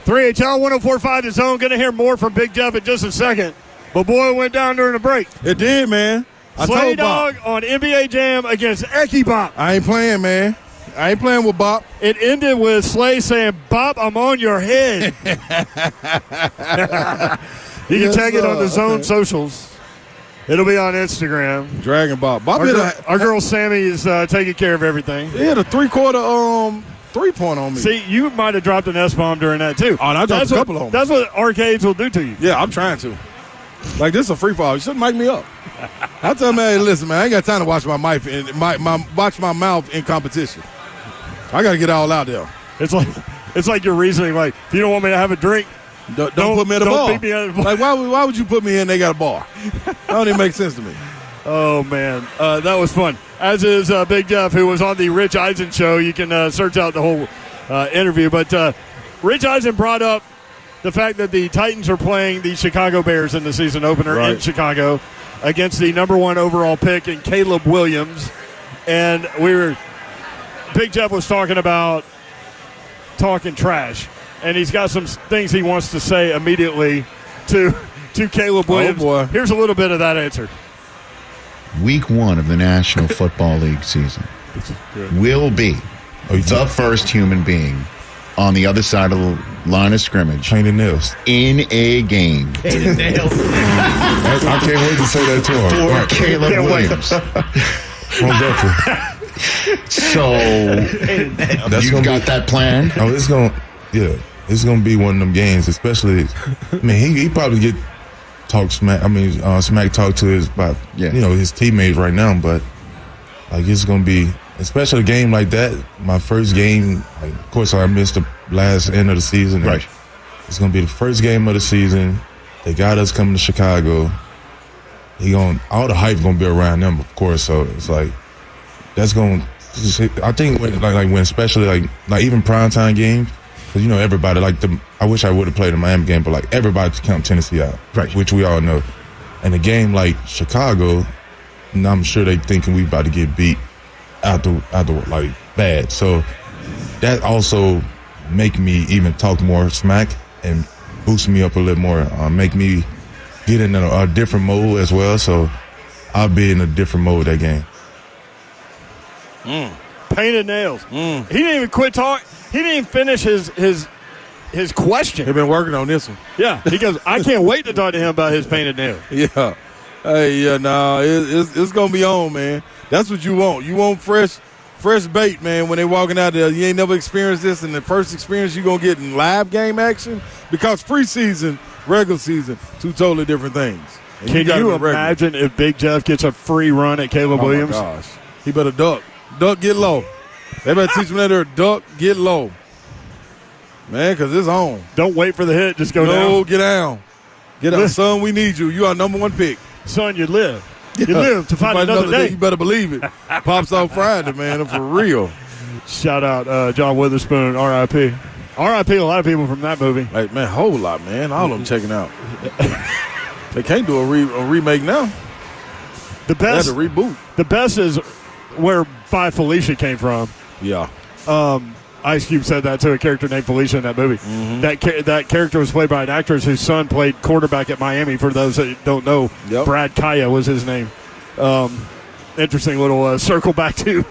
3HL 104.5 The Zone. Going to hear more from Big Jeff in just a second. But boy, it went down during the break. It did, man. Slay Dog on NBA Jam against Eki Bop. I ain't playing, man. I ain't playing with Bop. It ended with Slay saying, "Bop, I'm on your head." You can check it on the Zone socials. It'll be on Instagram. Dragon Bop. Our girl Sammy is taking care of everything. He had a 3-quarter 3-point on me. See, you might have dropped an S-bomb during that, too. Oh, and I dropped a couple on me. That's what arcades will do to you. Yeah, I'm trying to. Like, this is a free fall. You shouldn't mic me up. I tell man, hey, listen, man, I ain't got time to watch my mic and watch my mouth in competition. I got to get all out there. It's like your reasoning. Like, if you don't want me to have a drink, don't put me at a bar. Beat me at a bar. Like, why would you put me in? They got a bar. That don't even make sense to me. Oh man, that was fun. As is Big Jeff, who was on the Rich Eisen show. You can search out the whole interview. But Rich Eisen brought up the fact that the Titans are playing the Chicago Bears in the season opener in Chicago against the number 1 overall pick in Caleb Williams. And Big Jeff was talking about talking trash. And he's got some things he wants to say immediately to Caleb Williams. Oh, boy. Here's a little bit of that answer. Week 1 of the National Football League season will be the first human being on the other side of the line of scrimmage Painted nails. in a game. Painted nails. I can't wait to say that to him. For Caleb Williams. So you got that plan? Oh, it's gonna be one of them games, especially. I mean, he probably get smack talk to his his teammates right now, but like it's gonna be, especially a game like that. My first game, like, of course, I missed the last end of the season. Right. It's gonna be the first game of the season. They got us coming to Chicago. All the hype gonna be around them, of course. So it's like that's going. I think when especially like even primetime games, because everybody I wish I would have played the Miami game, but like everybody's counting Tennessee out, right? Which we all know. And a game like Chicago, and I'm sure they thinking we about to get beat out the like bad. So that also make me even talk more smack and boost me up a little more, make me get in a different mode as well. So I'll be in a different mode that game. Painted nails. He didn't even quit talking. He didn't even finish his question. They've been working on this one. Yeah, he goes, I can't wait to talk to him about his painted nails. Yeah. Hey, it's going to be on, man. That's what you want. You want fresh bait, man, when they walking out there. You ain't never experienced this, and the first experience you're going to get in live game action, because preseason, regular season, two totally different things. And Can you imagine if Big Jeff gets a free run at Caleb Williams? Oh, my gosh. He better duck. Duck, get low. They better teach him that there. Duck, get low. Man, because it's on. Don't wait for the hit. Just go down. No, get down. Get out. Son, we need you. You are number 1 pick. Son, you live. You live to fight another day. You better believe it. Pops off Friday, man. For real. Shout out John Witherspoon, R.I.P. R.I.P. a lot of people from that movie. Hey, man, whole lot, man. All of them checking out. They can't do a remake now. The best. They had to reboot. The best is where Bye Felicia came from. Yeah. Ice Cube said that to a character named Felicia in that movie. Mm-hmm. That character was played by an actress whose son played quarterback at Miami. For those that don't know, Brad Kaya was his name. Interesting little circle back to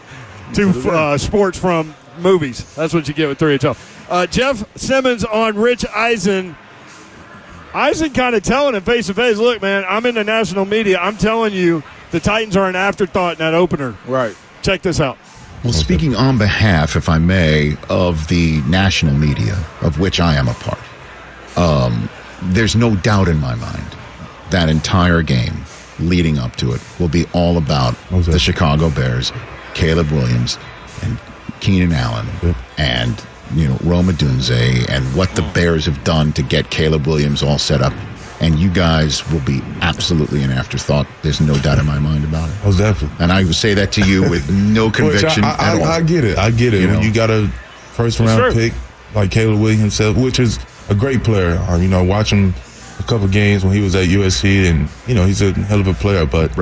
sports from movies. That's what you get with 3HL. Jeff Simmons on Rich Eisen. Eisen kind of telling him face to face, look, man, I'm in the national media. I'm telling you, the Titans are an afterthought in that opener. Right. Check this out. Well, speaking on behalf, if I may, of the national media, of which I am a part, there's no doubt in my mind that entire game leading up to it will be all about the Chicago Bears, Caleb Williams, and Keenan Allen, and Rome Odunze, and what the Bears have done to get Caleb Williams all set up. And you guys will be absolutely an afterthought. There's no doubt in my mind about it. Oh, definitely. And I would say that to you with no conviction at all. I get it. When you got a first-round pick like Caleb Williams himself, which is a great player. Watch him a couple games when he was at USC, and he's a hell of a player. But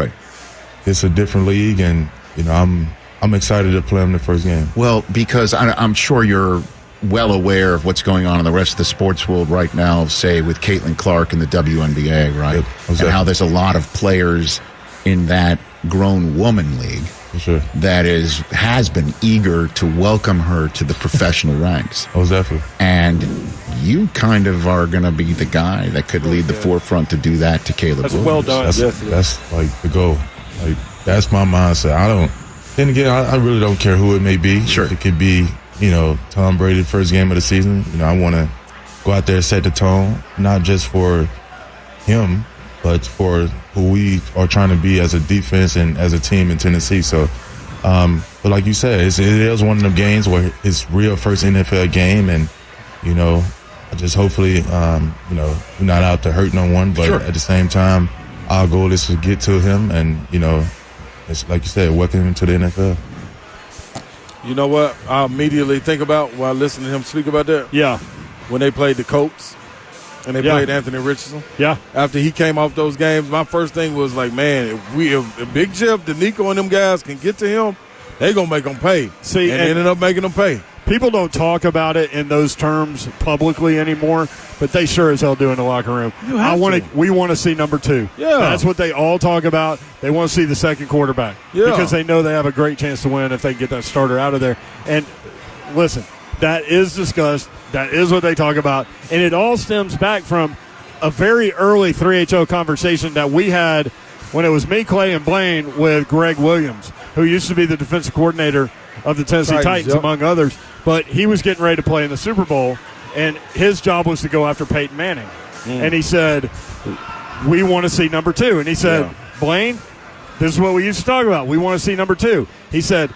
it's a different league, and I'm excited to play him the first game. Well, because I'm sure you're well aware of what's going on in the rest of the sports world right now, say with Caitlin Clark in the WNBA, right? Yep, exactly. And how there's a lot of players in that grown woman league sure. that has been eager to welcome her to the professional ranks. Oh, definitely. And you kind of are going to be the guy that could lead the forefront to do that to Caleb That's Williams. well done. That's like the goal. Like, that's my mindset. Then again, I really don't care who it may be. Sure. It could be, Tom Brady, first game of the season. I want to go out there and set the tone, not just for him, but for who we are trying to be as a defense and as a team in Tennessee. So, but like you said, it is one of them games where it's real first NFL game, and I just hopefully we're not out to hurt no one, but sure. At the same time, our goal is to get to him, and it's like you said, welcome him to the NFL. You know what I immediately think about while listening to him speak about that? Yeah. When they played the Colts and they played Anthony Richardson. Yeah. After he came off those games, my first thing was like, man, if Big Jeff, Danico, and them guys can get to him, they going to make them pay. See, and ended up making them pay. People don't talk about it in those terms publicly anymore, but they sure as hell do in the locker room. We want to see number 2. Yeah. That's what they all talk about. They want to see the second quarterback because they know they have a great chance to win if they can get that starter out of there. And listen, that is discussed. That is what they talk about. And it all stems back from a very early 3HO conversation that we had when it was me, Clay, and Blaine with Greg Williams, who used to be the defensive coordinator of the Tennessee Titans, among others. But he was getting ready to play in the Super Bowl, and his job was to go after Peyton Manning. And he said, we want to see number 2. And he said, Blaine, this is what we used to talk about. We want to see number 2. He said,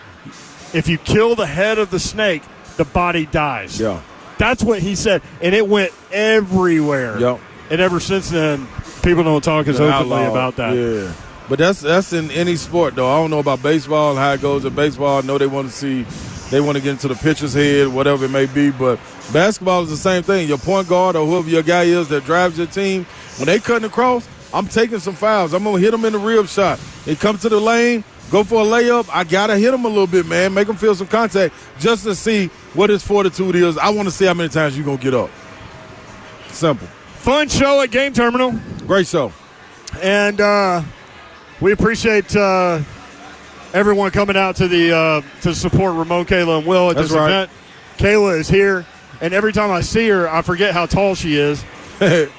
if you kill the head of the snake, the body dies. Yeah. That's what he said, and it went everywhere. Yep. And ever since then, people don't talk as openly about that. Yeah. But that's in any sport, though. I don't know about baseball and how it goes in baseball. I know they want to get into the pitcher's head, whatever it may be. But basketball is the same thing. Your point guard or whoever your guy is that drives your team, when they cutting across, I'm taking some fouls. I'm going to hit them in the rib shot. They come to the lane, go for a layup. I got to hit them a little bit, man. Make them feel some contact just to see what his fortitude is. I want to see how many times you're going to get up. Simple. Fun show at Game Terminal. Great show. And we appreciate everyone coming out to support Ramon, Kayla, and Will at this event. Kayla is here, and every time I see her, I forget how tall she is because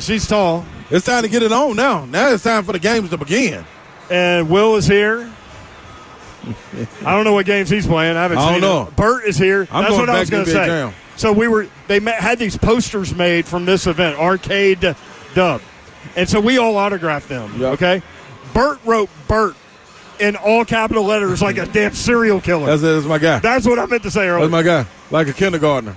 she's tall. It's time to get it on now. Now it's time for the games to begin. And Will is here. I don't know what games he's playing. I don't know. Bert is here. That's what I was going to say. Jam. So they had these posters made from this event, Arcade Dub. And so we all autographed them, okay? Bert wrote Bert in all capital letters like a damn serial killer. That's my guy. That's what I meant to say earlier. That's my guy. Like a kindergartner.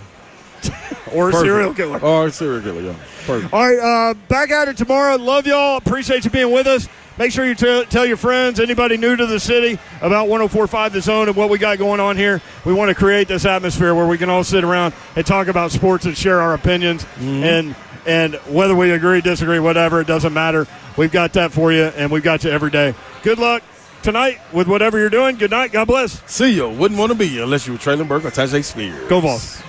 Or a serial killer. Or a serial killer, yeah. Perfect. All right, back at it tomorrow. Love y'all. Appreciate you being with us. Make sure you tell your friends, anybody new to the city, about 104.5 The Zone and what we got going on here. We want to create this atmosphere where we can all sit around and talk about sports and share our opinions. And whether we agree, disagree, whatever, it doesn't matter. We've got that for you, and we've got you every day. Good luck tonight with whatever you're doing. Good night. God bless. See you. Wouldn't want to be you unless you were Traylon Burke or Tajay Spears. Go Vols.